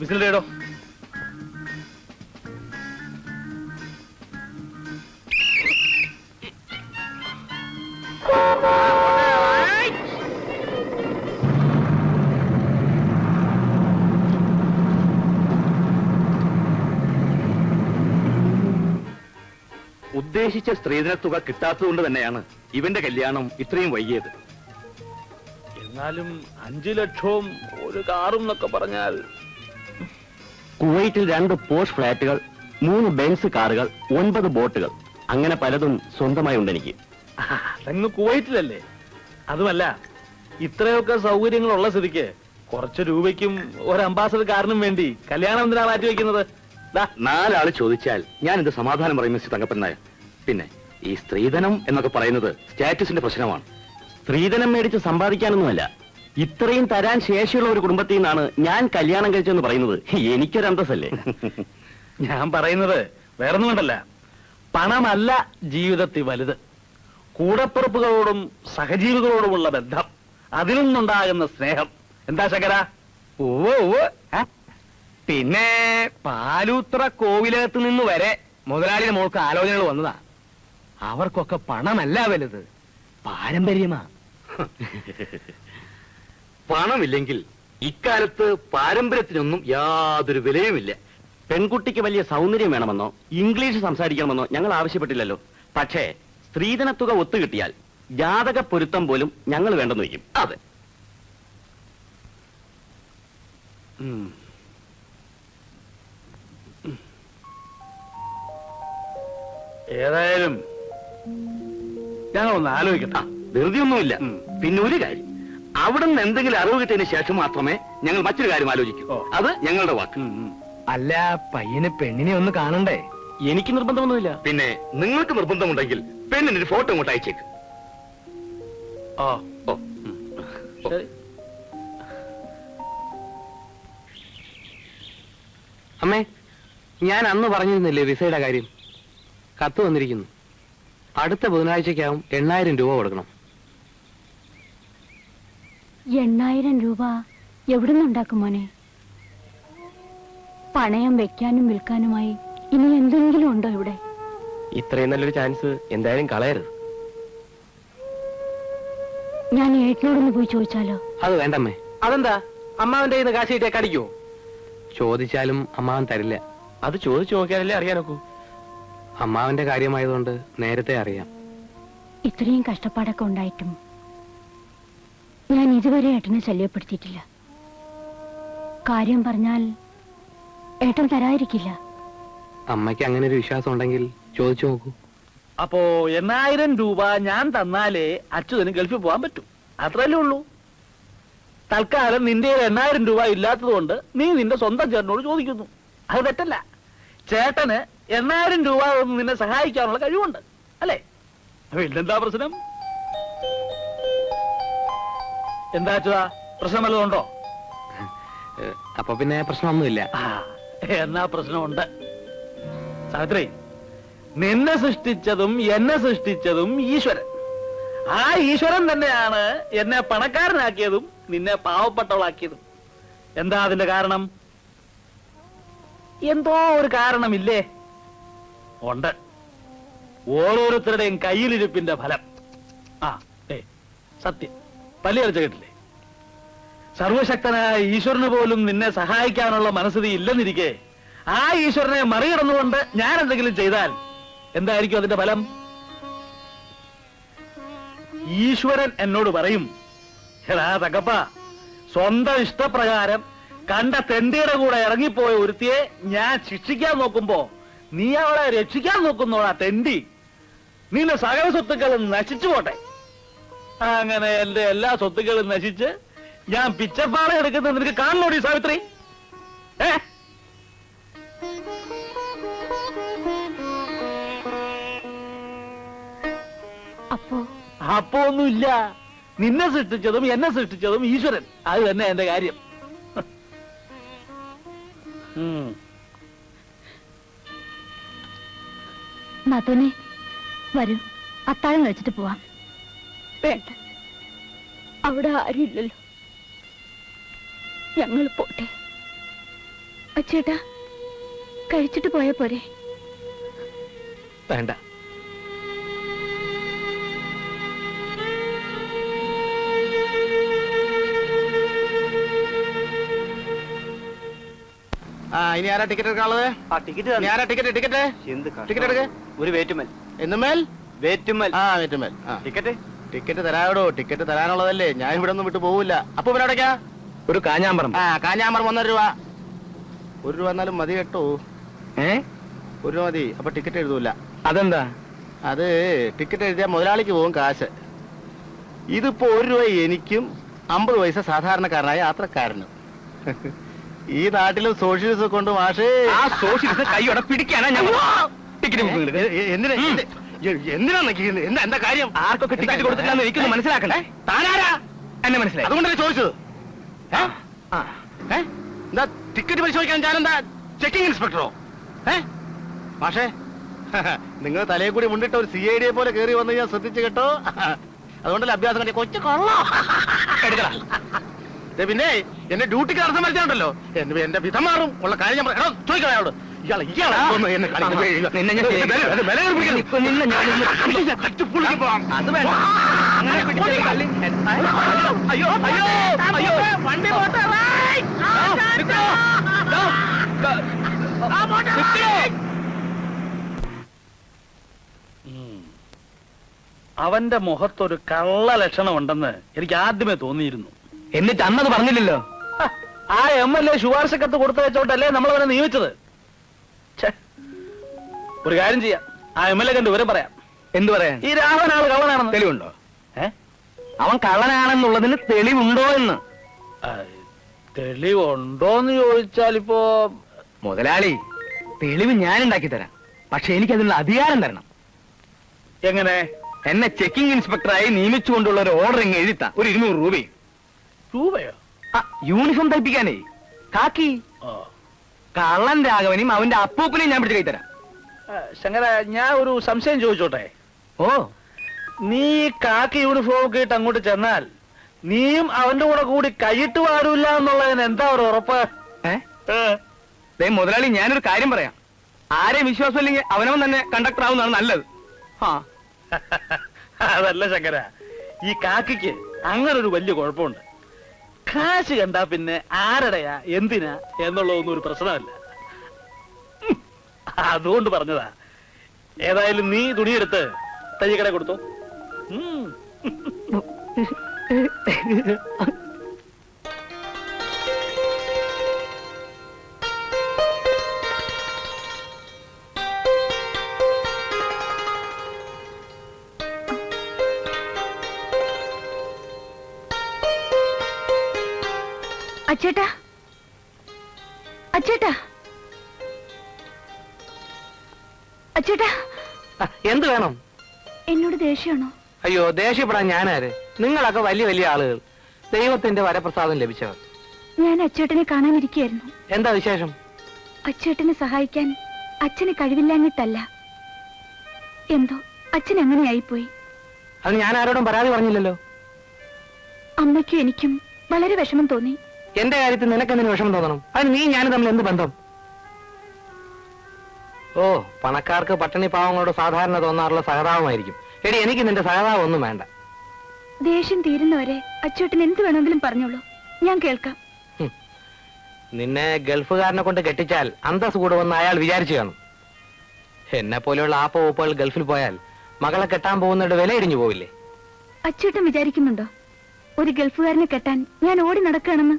വിസിലിടോ. ഉദ്ദേശിച്ച സ്ത്രീധന തുക കിട്ടാത്തതുകൊണ്ട് തന്നെയാണ് ഇവന്റെ കല്യാണം ഇത്രയും വൈകിയത്. എന്നാലും 5 ലക്ഷവും ഒരു കാറും എന്നൊക്കെ പറഞ്ഞാൽ. കുവൈറ്റിൽ 2 പോഷ് ഫ്ലാറ്റുകൾ, 3 ബെൻസ് കാറുകൾ, 9 ബോട്ടുകൾ, അങ്ങനെ പലതും സ്വന്തമായി ഉണ്ട് എനിക്ക്. അങ്ങ് കുവൈറ്റിലല്ലേ? അതുമല്ല, ഇത്രയൊക്കെ സൗകര്യങ്ങളുള്ള സ്ഥിതിക്ക് കുറച്ച് രൂപയ്ക്കും ഒരു അംബാസഡർ കാറിനും വേണ്ടി കല്യാണം എന്തിനാ മാറ്റി വെക്കുന്നത്? 4 ആള് ചോദിച്ചാൽ ഞാൻ ഇത് സമാധാനം പറയും മിസ്റ്റർ തങ്കപ്പൻ നായർ. പിന്നെ ഈ സ്ത്രീധനം എന്നൊക്കെ പറയുന്നത് സ്റ്റാറ്റസിന്റെ പ്രശ്നമാണ്. സ്ത്രീധനം മേടിച്ച് സമ്പാദിക്കാനൊന്നുമല്ല. ഇത്രയും തരാൻ ശേഷിയുള്ള ഒരു കുടുംബത്തിൽ നിന്നാണ് ഞാൻ കല്യാണം കഴിച്ചെന്ന് പറയുന്നത്. എനിക്കൊരു അന്തസ്സല്ലേ? ഞാൻ പറയുന്നത് വേറൊന്നും കൊണ്ടല്ല. പണമല്ല ജീവിതത്തിൽ വലുത്. കൂടപ്പിറപ്പുകളോടും സഹജീവികളോടുമുള്ള ബന്ധം, അതിൽ നിന്നുണ്ടാകുന്ന സ്നേഹം. എന്താ ശങ്കര? പിന്നെ പാലൂത്ര കോവിലകത്ത് നിന്ന് വരെ മുതലാളിയുടെ മോൾക്ക് ആലോചനകൾ വന്നതാ. അവർക്കൊക്കെ പണമല്ല വലുത്, പാരമ്പര്യമാ. പണമില്ലെങ്കിൽ ഇക്കാലത്ത് പാരമ്പര്യത്തിനൊന്നും യാതൊരു വിലയുമില്ല. പെൺകുട്ടിക്ക് വലിയ സൗന്ദര്യം വേണമെന്നോ ഇംഗ്ലീഷ് സംസാരിക്കണമെന്നോ ഞങ്ങൾ ആവശ്യപ്പെട്ടില്ലല്ലോ. പക്ഷേ സ്ത്രീധനത്തുക ഒത്തുകിട്ടിയാൽ ജാതക പൊരുത്തം പോലും ഞങ്ങൾ വേണ്ടെന്ന് വയ്ക്കും. അതെ. ഏതായാലും ഞങ്ങളൊന്ന് ആലോചിക്കട്ടെ. ധൃതിയൊന്നുമില്ല. പിന്നെ ഒരു കാര്യം, അവിടെ നിന്ന് എന്തെങ്കിലും അറിവ് കിട്ടിയതിന് ശേഷം മാത്രമേ ഞങ്ങൾ മറ്റൊരു കാര്യം ആലോചിക്കൂ. അത് ഞങ്ങളുടെ വാക്ക്. അല്ല, പയ്യന് പെണ്ണിനെ ഒന്ന് കാണണ്ടേ? എനിക്ക് നിർബന്ധമൊന്നുമില്ല. പിന്നെ നിങ്ങൾക്ക് നിർബന്ധമുണ്ടെങ്കിൽ പെണ്ണിനൊരു ഫോട്ടോ ഇങ്ങോട്ട് അയച്ചേക്ക്. അമ്മേ, ഞാൻ അന്ന് പറഞ്ഞിരുന്നില്ലേ വിസയുടെ കാര്യം? കത്ത് വന്നിരിക്കുന്നു. അടുത്ത ബുധനാഴ്ചക്കാവും 8000 രൂപ കൊടുക്കണം. 8000 രൂപ എവിടുന്നുണ്ടാക്കും മോനെ? പണയം വെക്കാനും വിൽക്കാനുമായി ഇനി എന്തെങ്കിലും ഉണ്ടോ ഇവിടെ? ഇത്രയും നല്ലൊരു ചാൻസ് എന്തായാലും കളയരുത്. ഞാൻ ഏട്ടനോടൊന്ന് പോയി ചോദിച്ചാലോ? അത് വേണ്ടമ്മേ. അതെന്താ? അമ്മാവന്റെ കയ്യിൽ നിന്ന് കാശ് കിട്ടിയാ കടിക്കുവോ? ചോദിച്ചാലും അമ്മാവൻ തരില്ല. അത് ചോദിച്ചു നോക്കിയാലല്ലേ അറിയാനൊക്കൂ. അമ്മാവന്റെ കാര്യമായതുകൊണ്ട് നേരത്തെ അറിയാം. ഇത്രയും കഷ്ടപ്പാടൊക്കെ ഉണ്ടായിട്ടും ഞാൻ ഇതുവരെ ഏട്ടനെ ശല്യപ്പെടുത്തിയിട്ടില്ല. കാര്യം പറഞ്ഞാൽ ഏട്ടൻ തരാതിരിക്കില്ല. അമ്മയ്ക്ക് അങ്ങനെ ഒരു വിശ്വാസം ഉണ്ടെങ്കിൽ ചോദിച്ചു നോക്കൂ. അപ്പോ 8000 രൂപ ഞാൻ തന്നാലേ അച്യുതന് ഗൾഫിൽ പോകാൻ പറ്റൂ. അത്രയല്ലേ ഉള്ളൂ. തൽക്കാലം നിന്റെ 8000 രൂപ ഇല്ലാത്തത് കൊണ്ട് നീ നിന്റെ സ്വന്തം ചേട്ടനോട് ചോദിക്കുന്നു. അത് തെറ്റല്ല. ചേട്ടന് 8000 രൂപ നിന്നെ സഹായിക്കാനുള്ള കഴിവുണ്ട്, അല്ലേ? പിന്നെന്താ പ്രശ്നം? എന്താ അച്യുതാ, പ്രശ്നം വല്ലതുണ്ടോ? അപ്പൊ പിന്നെ പ്രശ്നമൊന്നുമില്ല. എന്നാ പ്രശ്നമുണ്ട്. സാവിത്രി, നിന്നെ സൃഷ്ടിച്ചതും എന്നെ സൃഷ്ടിച്ചതും ഈശ്വരൻ. ആ ഈശ്വരൻ തന്നെയാണ് എന്നെ പണക്കാരനാക്കിയതും നിന്നെ പാവപ്പെട്ടവളാക്കിയതും. എന്താ അതിന്റെ കാരണം? എന്തോ ഒരു കാരണമില്ലേ? ഉണ്ട്. ഓരോരുത്തരുടെയും കയ്യിലിരിപ്പിന്റെ ഫലം. സത്യം പല്ലിയടിച്ച കേട്ടില്ലേ? സർവശക്തനായ ഈശ്വരന് പോലും നിന്നെ സഹായിക്കാനുള്ള മനസ്ഥിതി ഇല്ലെന്നിരിക്കെ ആ ഈശ്വരനെ മറികടന്നുകൊണ്ട് ഞാൻ എന്തെങ്കിലും ചെയ്താൽ എന്തായിരിക്കും അതിന്റെ ഫലം? ഈശ്വരൻ എന്നോട് പറയും, എടാ തങ്കപ്പ, സ്വന്തം ഇഷ്ടപ്രകാരം കണ്ട തെണ്ടിയുടെ കൂടെ ഇറങ്ങിപ്പോയ ഒരുത്തിയെ ഞാൻ ശിക്ഷിക്കാൻ നോക്കുമ്പോ നീ അവളെ രക്ഷിക്കാൻ നോക്കുന്നോടാ തെണ്ടി, നിന്റെ സകല സ്വത്തുക്കളും നശിച്ചു പോട്ടെ. അങ്ങനെ എന്റെ എല്ലാ സ്വത്തുക്കളും നശിച്ച് ഞാൻ പിച്ചപ്പാറ എടുക്കുന്നത് നിനക്ക് കാണണോടി സാവിത്രി? അപ്പോ ഒന്നുമില്ല. നിന്നെ സൃഷ്ടിച്ചതും എന്നെ സൃഷ്ടിച്ചതും ഈശ്വരൻ. അത് തന്നെ എന്റെ കാര്യം. നാത്തോനെ വരൂ, അത്താഴം കഴിച്ചിട്ട് പോവാം. വേണ്ട, അവിടെ ആരുമില്ലല്ലോ, ഞങ്ങൾ പോട്ടെ. അച്ചേട്ടാ, കഴിച്ചിട്ട് പോയാ പോരെ? വേണ്ട. ഇനി ആരാ ടിക്കറ്റ് എടുക്കാനുള്ളത്? ആരാ ടിക്കറ്റ് ടിക്കറ്റ് ടിക്കറ്റ് എടുക്ക. ഒരു വേറ്റുമൽ. എന്നുമേൽ വേറ്റുമൽ. വേറ്റുമൽ. ടിക്കറ്റ് ടിക്കറ്റ് തരാവിടോ. ടിക്കറ്റ് തരാനുള്ളതല്ലേ, ഞാൻ ഇവിടെ ഒന്നും വിട്ടു പോവില്ല. അപ്പൊ ഇവിടെ എവിടേക്കാ? ഒരു കാഞ്ഞാമ്പറം. കാഞ്ഞാമ്പറം 1.5 രൂപ. 1 രൂപ എന്നാലും മതി കേട്ടോ. 1 രൂപ മതി. അപ്പൊ ടിക്കറ്റ് എഴുതൂല. അതെന്താ? അത് ടിക്കറ്റ് എഴുതിയാൽ മുതലാളിക്ക് പോകും കാശ്. ഇതിപ്പോ 1 രൂപ എനിക്കും 50 പൈസ സാധാരണക്കാരനായ യാത്രക്കാരനും. ഈ നാട്ടിലും സോഷ്യലിസം കൊണ്ട് മാഷേ. ആ സോഷ്യലിസം കൈയോടെ പിടിക്കാനാ ഞാൻ ടിക്കറ്റ്. എന്തിനാ എന്താ കാര്യം? ആർക്കൊക്കെ ടിക്കറ്റ് കൊടുത്തില്ലാന്ന് എനിക്കൊന്ന് മനസ്സിലാക്കണ്ടേ? താനാരാ? എന്നെ മനസ്സിലായി. അതുകൊണ്ടല്ലേ ചോദിച്ചത്. എന്താ ടിക്കറ്റ് പരിശോധിക്കാൻ ഞാനെന്താ ചെക്കിംഗ് ഇൻസ്പെക്ടറോ? മാഷേ, നിങ്ങൾ തലയെ കൂടി മുണ്ടിട്ട് ഒരു CID പോലെ കയറി വന്ന് ഞാൻ ശ്രദ്ധിച്ചു കേട്ടോ. അതുകൊണ്ടല്ലേ അഭ്യാസം കണ്ടി കൊച്ചു കൊള്ളോ. പിന്നെ എന്റെ ഡ്യൂട്ടിക്ക് തടസ്സം വരുത്താണ്ടല്ലോ, എന്റെ വിധം മാറും. ഉള്ള കാര്യം ഞാൻ ചോദിക്കാം അയാളോട്. ഇയാളെ എന്നെ അവന്റെ മുഖത്തൊരു കള്ള ലക്ഷണം ഉണ്ടെന്ന് എനിക്ക് ആദ്യമേ തോന്നിയിരുന്നു. എന്നിട്ട് അന്നത് പറഞ്ഞില്ലല്ലോ. ആ MLA ശുപാർശ കത്ത് കൊടുത്തു വെച്ചോട്ടല്ലേ നമ്മളവനെ നിയമിച്ചത്. ഒരു കാര്യം ചെയ്യാം, ആ MLA കണ്ട് വിവരം പറയാം. എന്തു പറയാൻ? ഈ രാഘവൻ ആള് കള്ളനാണെന്ന് തെളിവുണ്ടോ? അവൻ കള്ളനാണെന്നുള്ളതിന് തെളിവുണ്ടോ എന്ന്? തെളിവുണ്ടോന്ന് ചോദിച്ചാൽ ഇപ്പോ മുതലാളി, തെളിവ് ഞാൻ ഉണ്ടാക്കി തരാം. പക്ഷെ എനിക്ക് അതിനുള്ള അധികാരം തരണം. എങ്ങനെ? എന്നെ ചെക്കിംഗ് ഇൻസ്പെക്ടറായി നിയമിച്ചുകൊണ്ടുള്ള ഒരു ഓർഡർ ഇങ്ങ് എഴുതിത്താ. ഒരു 200 രൂപയും. രൂപയോ? യൂണിഫോം തയ്പ്പിക്കാനേ, കാക്കി. കള്ളൻ രാഘവനെയും അവന്റെ അപ്പൂപ്പനെയും ഞാൻ പിടിച്ച് കൈത്തരാം. ശങ്കര, ഞാൻ ഒരു സംശയം ചോദിച്ചോട്ടെ? ഓ, നീ കാക്കി യൂണിഫോം ഒക്കെ ഇട്ട് അങ്ങോട്ട് ചെന്നാൽ നീയും അവന്റെ കൂടെ കൂടി കൈയിട്ട് പാടില്ല എന്നുള്ളതിന് എന്താ ഒരു ഉറപ്പ്? മുതലാളി, ഞാനൊരു കാര്യം പറയാം. ആരെയും വിശ്വാസമില്ലെങ്കിൽ അവനവൻ തന്നെ കണ്ടക്ടർ ആവുന്നതാണ് നല്ലത്. അതല്ല ശങ്കര, ഈ കാക്കിക്ക് അങ്ങനെ ഒരു വലിയ കുഴപ്പമുണ്ട്. കാശ് കണ്ടാ പിന്നെ ആരുടെയാ എന്തിനാ എന്നുള്ളതൊന്നും ഒരു പ്രശ്നമല്ല. അതുകൊണ്ട് പറഞ്ഞതാ. ഏതായാലും നീ തുണിയെടുത്ത് തയ്യക്കട കൊടുത്തോ. അച്ചേട്ടാ, അച്ചേട്ടാ, അച്ചേട്ടാ. എന്ത് വേണം? എന്നോട് ദേഷ്യമാണോ? അയ്യോ, ദേഷ്യപ്പെടാൻ ഞാനാര്? നിങ്ങളൊക്കെ വലിയ വലിയ ആളുകൾ, ദൈവത്തിന്റെ വരപ്രസാദം ലഭിച്ചവർ. ഞാൻ അച്ചേട്ടനെ കാണാനിരിക്കുകയായിരുന്നു. എന്താ വിശേഷം? അച്ചേട്ടനെ സഹായിക്കാൻ അച്ഛന് കഴിവില്ലാഞ്ഞിട്ടല്ല, എന്തോ അച്ഛൻ അങ്ങനെയായിപ്പോയി. അത് ഞാൻ ആരോടും പരാതി പറഞ്ഞില്ലല്ലോ. അമ്മയ്ക്കും എനിക്കും വളരെ വിഷമം തോന്നി. എന്റെ കാര്യത്തിൽ നിനക്കെന്തിനു വിഷമം തോന്നണം? അതിന് നീ ഞാനും തമ്മിൽ എന്ത് ബന്ധം? ഓ, പണക്കാർക്ക് പട്ടിണി പാവങ്ങളോട് സാധാരണ തോന്നാറുള്ള സഹതാപമായിരിക്കും. എടി, എനിക്ക് നിന്റെ സഹതാപം ഒന്നും വേണ്ട. ദേഷ്യം തീരുന്നവരെ അച്ചൂട്ടൻ എന്ത് വേണമെങ്കിലും പറഞ്ഞോളൂ, ഞാൻ കേൾക്കാം. നിന്നെ ഗൾഫുകാരനെ കൊണ്ട് കെട്ടിച്ചാൽ അന്തസ് കൂടുമെന്ന് അയാൾ വിചാരിച്ചു കാണും. എന്നെ പോലെയുള്ള ആപ്പ ഗൾഫിൽ പോയാൽ മകളെ കെട്ടാൻ പോകുന്നവരുടെ വില ഇടിഞ്ഞു പോവില്ലേ? അച്ചൂട്ടൻ വിചാരിക്കുന്നുണ്ടോ ഒരു ഗൾഫുകാരനെ കെട്ടാൻ ഞാൻ ഓടി നടക്കുകയാണെന്ന്?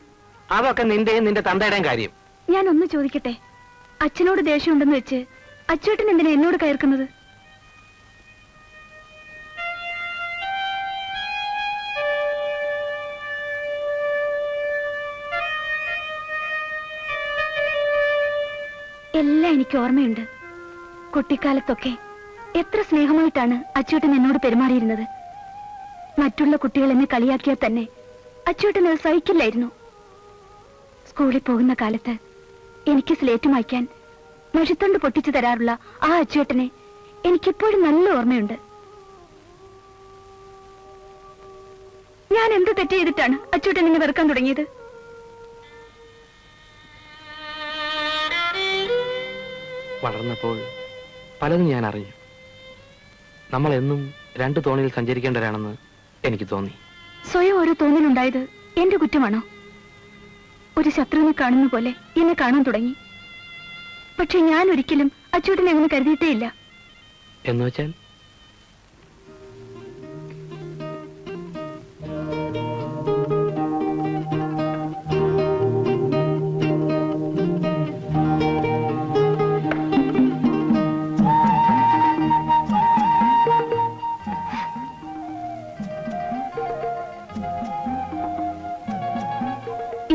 അതൊക്കെ നിന്റെയും നിന്റെ തന്തയുടെയും കാര്യം. ഞാൻ ഒന്ന് ചോദിക്കട്ടെ, അച്ഛനോട് ദേഷ്യമുണ്ടെന്ന് വെച്ച് അച്ചൂട്ടൻ എന്തിനാ എന്നോട് കയർക്കുന്നത്? എല്ലാം എനിക്ക് ഓർമ്മയുണ്ട്. കുട്ടിക്കാലത്തൊക്കെ എത്ര സ്നേഹമായിട്ടാണ് അച്ചൂട്ടൻ എന്നോട് പെരുമാറിയിരുന്നത്. മറ്റുള്ള കുട്ടികൾ എന്നെ കളിയാക്കിയാൽ തന്നെ അച്ചൂട്ടൻ അത് സഹിക്കില്ലായിരുന്നു. സ്കൂളിൽ പോകുന്ന കാലത്ത് എനിക്ക് സ്ലേറ്റ് മായ്ക്കാൻ മഷിത്തണ്ട് പൊട്ടിച്ചു തരാറുള്ള ആ അച്ചൂട്ടനെ എനിക്കിപ്പോഴും നല്ല ഓർമ്മയുണ്ട്. ഞാൻ എന്ത് തെറ്റ് ചെയ്തിട്ടാണ് അച്ചൂട്ടൻ എന്നെ വെറുക്കാൻ തുടങ്ങിയത്? വളർന്നപ്പോൾ പലതും ഞാൻ അറിഞ്ഞു. നമ്മളെന്നും രണ്ടു തോണിയിൽ സഞ്ചരിക്കേണ്ടവരാണെന്ന് എനിക്ക് തോന്നി. സ്വയം ഒരു തോന്നലുണ്ടായത് എന്റെ കുറ്റമാണോ? ഒരു ശത്രുവിനെ കാണുന്ന പോലെ എന്നെ കാണാൻ തുടങ്ങി. പക്ഷെ ഞാൻ ഒരിക്കലും അച്ചൂട്ടനെ അങ്ങനെ കരുതിയിട്ടേ ഇല്ല. എന്ന് വെച്ചാൽ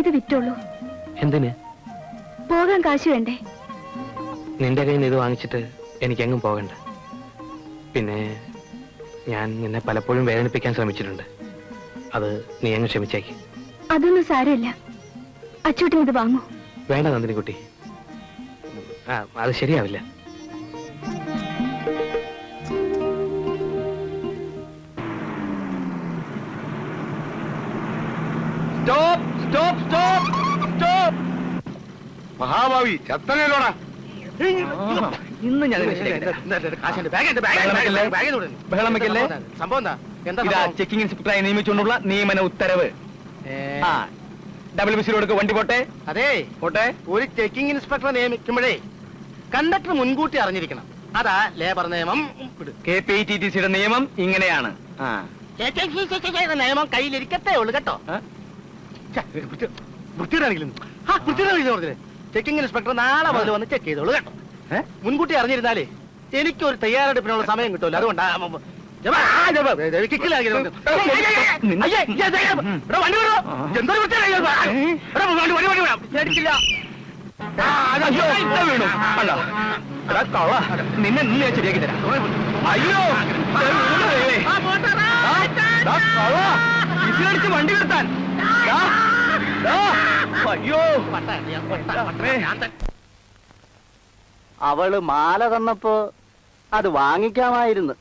ഇത് വിറ്റോളൂ. എന്തിന്? പോകാൻ കാശ് വേണ്ടേ? നിന്റെ കയ്യിൽ നിന്ന് ഇത് വാങ്ങിച്ചിട്ട് എനിക്കെങ്ങും പോകണ്ട. പിന്നെ ഞാൻ നിന്നെ പലപ്പോഴും വേദനിപ്പിക്കാൻ ശ്രമിച്ചിട്ടുണ്ട്. അത് നീ അങ്ങ് ക്ഷമിച്ചേക്ക്. അതൊന്നും സാരമില്ല. അച്ചൂട്ടൻ ഇത് വാങ്ങൂ. വേണ്ട നന്ദിനിക്കുട്ടി, അത് ശരിയാവില്ല. Stop stop stop stop. മഹാഭാവി ചത്തനല്ലോടാ. ഇന്ന് ഞാൻ ബഹളം വെക്കല്ലേ. സംഭവം എന്താ? ഇതാ ചെക്കിംഗ് ഇൻസ്പെക്ടറായി നിയമിച്ചുകൊണ്ടുള്ള നിയമന ഉത്തരവ്. ഡബിൾ വിസിൽ കൊടുക്ക്, വണ്ടി പോട്ടെ. അതെ, പോട്ടെ. ഒരു ചെക്കിംഗ് ഇൻസ്പെക്ടറെ നിയമിക്കുമ്പോഴേ കണ്ടക്ടർ മുൻകൂട്ടി അറിഞ്ഞിരിക്കണം. അതാ ലേബർ നിയമം. KPTTCയുടെ നിയമം ഇങ്ങനെയാണ്. നിയമം കയ്യിലിരിക്കത്തേ ഉള്ളു കേട്ടോ. ചെക്കിംഗ് ഇൻസ്പെക്ടർ നാളെ മുതൽ വന്ന് ചെക്ക് ചെയ്തോളൂ കേട്ടോ. മുൻകൂട്ടി അറിഞ്ഞിരുന്നാലേ എനിക്കൊരു തയ്യാറെടുപ്പിനുള്ള സമയം കിട്ടുമല്ലോ. അതുകൊണ്ടാ നിന്നെ നിന്നെ ശരിയാക്കി തരാം. അയ്യോ, വിസിലടിച്ച് വണ്ടി നിർത്താൻ. അയ്യോ, അവള് മാല തന്നപ്പോ അത് വാങ്ങിക്കാമായിരുന്നു.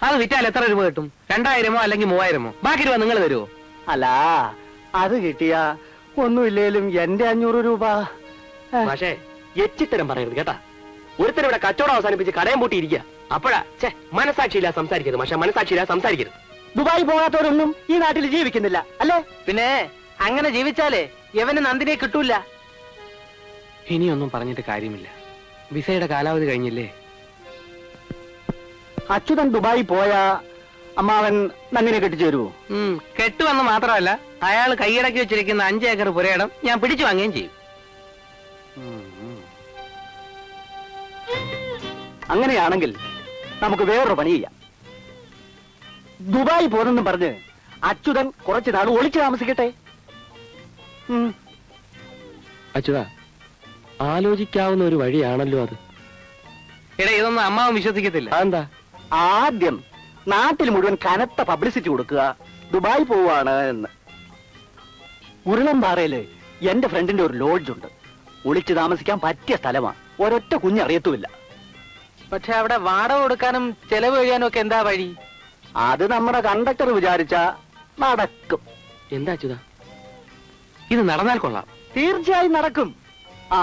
അത് വിറ്റാൽ എത്ര രൂപ കിട്ടും? 2000 അല്ലെങ്കിൽ 3000? ബാക്കി രൂപ നിങ്ങൾ തരുമോ? അല്ല, അത് കിട്ടിയ ഒന്നുമില്ലേലും എന്റെ 500 രൂപ. പക്ഷേ എച്ചിത്തരം പറയരുത് കേട്ടാ. ഒരുത്തരം ഇവിടെ കച്ചവടം അവസാനിപ്പിച്ച് കടയം പൂട്ടിയിരിക്കുക. അപ്പോഴാ മനസാക്ഷിയില്ല സംസാരിക്കരുത്. പക്ഷെ മനസാക്ഷിയില്ല സംസാരിക്കരുത്. ദുബായി പോകാത്തവരൊന്നും ഈ നാട്ടിൽ ജീവിക്കുന്നില്ല അല്ലേ? പിന്നെ അങ്ങനെ ജീവിച്ചാലേ യവന് നന്ദിനെ കിട്ടൂല. ഇനിയൊന്നും പറഞ്ഞിട്ട് കാര്യമില്ല. വിസയുടെ കാലാവധി കഴിഞ്ഞില്ലേ? അച്യുതൻ ദുബായി പോയാ അമ്മാവൻ നന്ദിനെ കെട്ടിച്ചു തരുമോ? കെട്ടുവന്ന് മാത്രമല്ല, അയാൾ കൈയടക്കി വെച്ചിരിക്കുന്ന 5 ഏക്കർ പുരയിടം ഞാൻ പിടിച്ചു വാങ്ങുകയും ചെയ്യും. അങ്ങനെയാണെങ്കിൽ നമുക്ക് വേറൊരു പണി ചെയ്യാം. ദുബായി പോന്നെന്നും പറഞ്ഞ് അച്യുതൻ കുറച്ചു നാൾ ഒളിച്ചു താമസിക്കട്ടെ. അച്യുതാ, ആലോചിക്കാവുന്ന ഒരു വഴിയാണല്ലോ അത്. എടാ, ഇതൊന്നും അമ്മാവൻ വിശ്വസിക്കത്തില്ല. അതെന്താ? ആദ്യം നാട്ടിൽ മുഴുവൻ കനത്ത പബ്ലിസിറ്റി കൊടുക്കുക, ദുബായ് പോവാണ് എന്ന്. ഉരുളംപാറയില് എന്റെ ഫ്രണ്ടിന്റെ ഒരു ലോഡ്ജ് ഉണ്ട്. ഒളിച്ചു താമസിക്കാൻ പറ്റിയ സ്ഥലമാണ്. ഒരൊറ്റ കുഞ്ഞറിയത്തുമില്ല. പക്ഷെ അവിടെ വാടക കൊടുക്കാനും ചെലവ് കഴിയാനും ഒക്കെ എന്താ വഴി? അത് നമ്മുടെ കണ്ടക്ടർ വിചാരിച്ച നടക്കും. എന്താ അച്യുത, ഇത് നടന്നാൽ കൊള്ളാം. തീർച്ചയായും നടക്കും. ആ,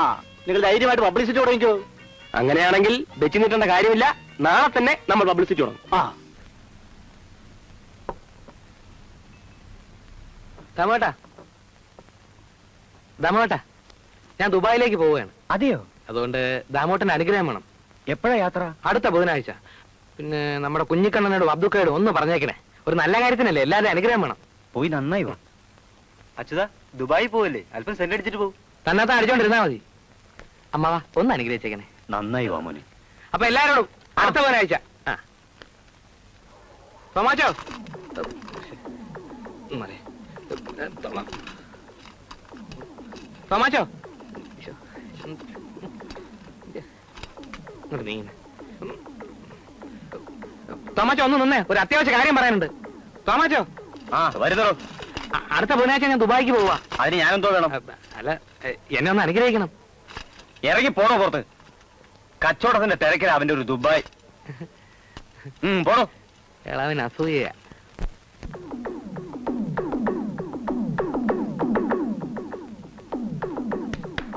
നിങ്ങൾ ധൈര്യമായിട്ട് പബ്ലിസിറ്റി തുടങ്ങിക്കോ. അങ്ങനെയാണെങ്കിൽ വെച്ച് നീട്ടേണ്ട കാര്യമില്ല, നാളെ തന്നെ നമ്മൾ പബ്ലിസിറ്റി തുടങ്ങും. ആ, ദാമോട്ടാ, ദാമോട്ടാ, ഞാൻ ദുബായിലേക്ക് പോവുകയാണ്. അതെയോ? അതുകൊണ്ട് ദാമോട്ടന്റെ അനുഗ്രഹം വേണം. എപ്പോഴാ യാത്ര? അടുത്ത ബുധനാഴ്ച. പിന്നെ നമ്മുടെ കുഞ്ഞിക്കണ്ണനോടും അബ്ദുക്കയോടും ഒന്ന് പറഞ്ഞേക്കണേ. ഒരു നല്ല കാര്യത്തിനല്ലേ, എല്ലാവരും അനുഗ്രഹം വേണം. പോയി നന്നായി വാ. അച്യുതാ, ദുബായി പോവല്ലേ, അല്പം സെന്റ് അടിച്ചിട്ട് പോകും. തന്നത്താൻ അടിച്ചോണ്ടിരുന്നാ മതി. അമ്മാവാ, ഒന്ന് അനുഗ്രഹിച്ചേക്കണേ. നന്നായി വാ മോനെ. അപ്പൊ എല്ലാരോടും അടുത്ത ബുധനാഴ്ച. ആ തോമാച്ചോ, തോമാച്ചോ, തോമാച്ചോ ഒന്ന് നിന്നേ, ഒരു അത്യാവശ്യ കാര്യം പറയാനുണ്ട്. തോമാച്ചോ. ആ, വരുന്നോ? അടുത്ത ബുധനാഴ്ച ഞാൻ ദുബായിക്ക് പോവാ. അതിന് ഞാനെന്തോ വേണം? അല്ല, എന്നെ ഒന്ന് അനുഗ്രഹിക്കണം. ഇറങ്ങി പോണോ പുറത്ത്? കച്ചവടത്തിന്റെ തിരക്കില അവന്റെ ഒരു ദുബായ്. പോണോ? എളവൻ അസൂയ.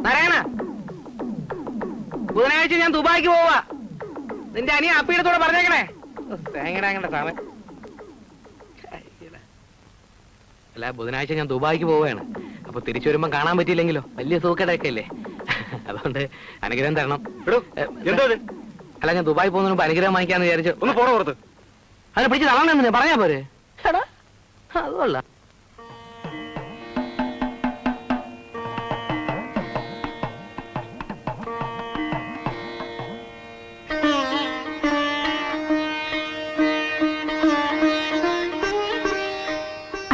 നാരായണ, ബുധനാഴ്ച ഞാൻ ദുബായിക്ക് പോവാ. നിന്റെ അനിയ അപ്പീടത്തോടെ പറഞ്ഞേക്കണേ. തേങ്ങടാങ്ങണ്ട സമയം. അല്ല, ബുധനാഴ്ച ഞാൻ ദുബായിക്ക് പോവുകയാണ്. അപ്പൊ തിരിച്ചു വരുമ്പോ കാണാൻ പറ്റിയില്ലെങ്കിലോ, വലിയ സൂക്കടയൊക്കെ അല്ലേ. അതുകൊണ്ട് അനുഗ്രഹം തരണം. അല്ല, ഞാൻ ദുബായി പോകുന്നതിന് മുമ്പ് അനുഗ്രഹം വാങ്ങിക്കാന്ന് വിചാരിച്ചു. ഒന്ന് പോണോ പുറത്ത്? അതിനെ പിടിച്ച് തളണെന്ന് പറഞ്ഞാ പോരെ? അതുകൊള്ള.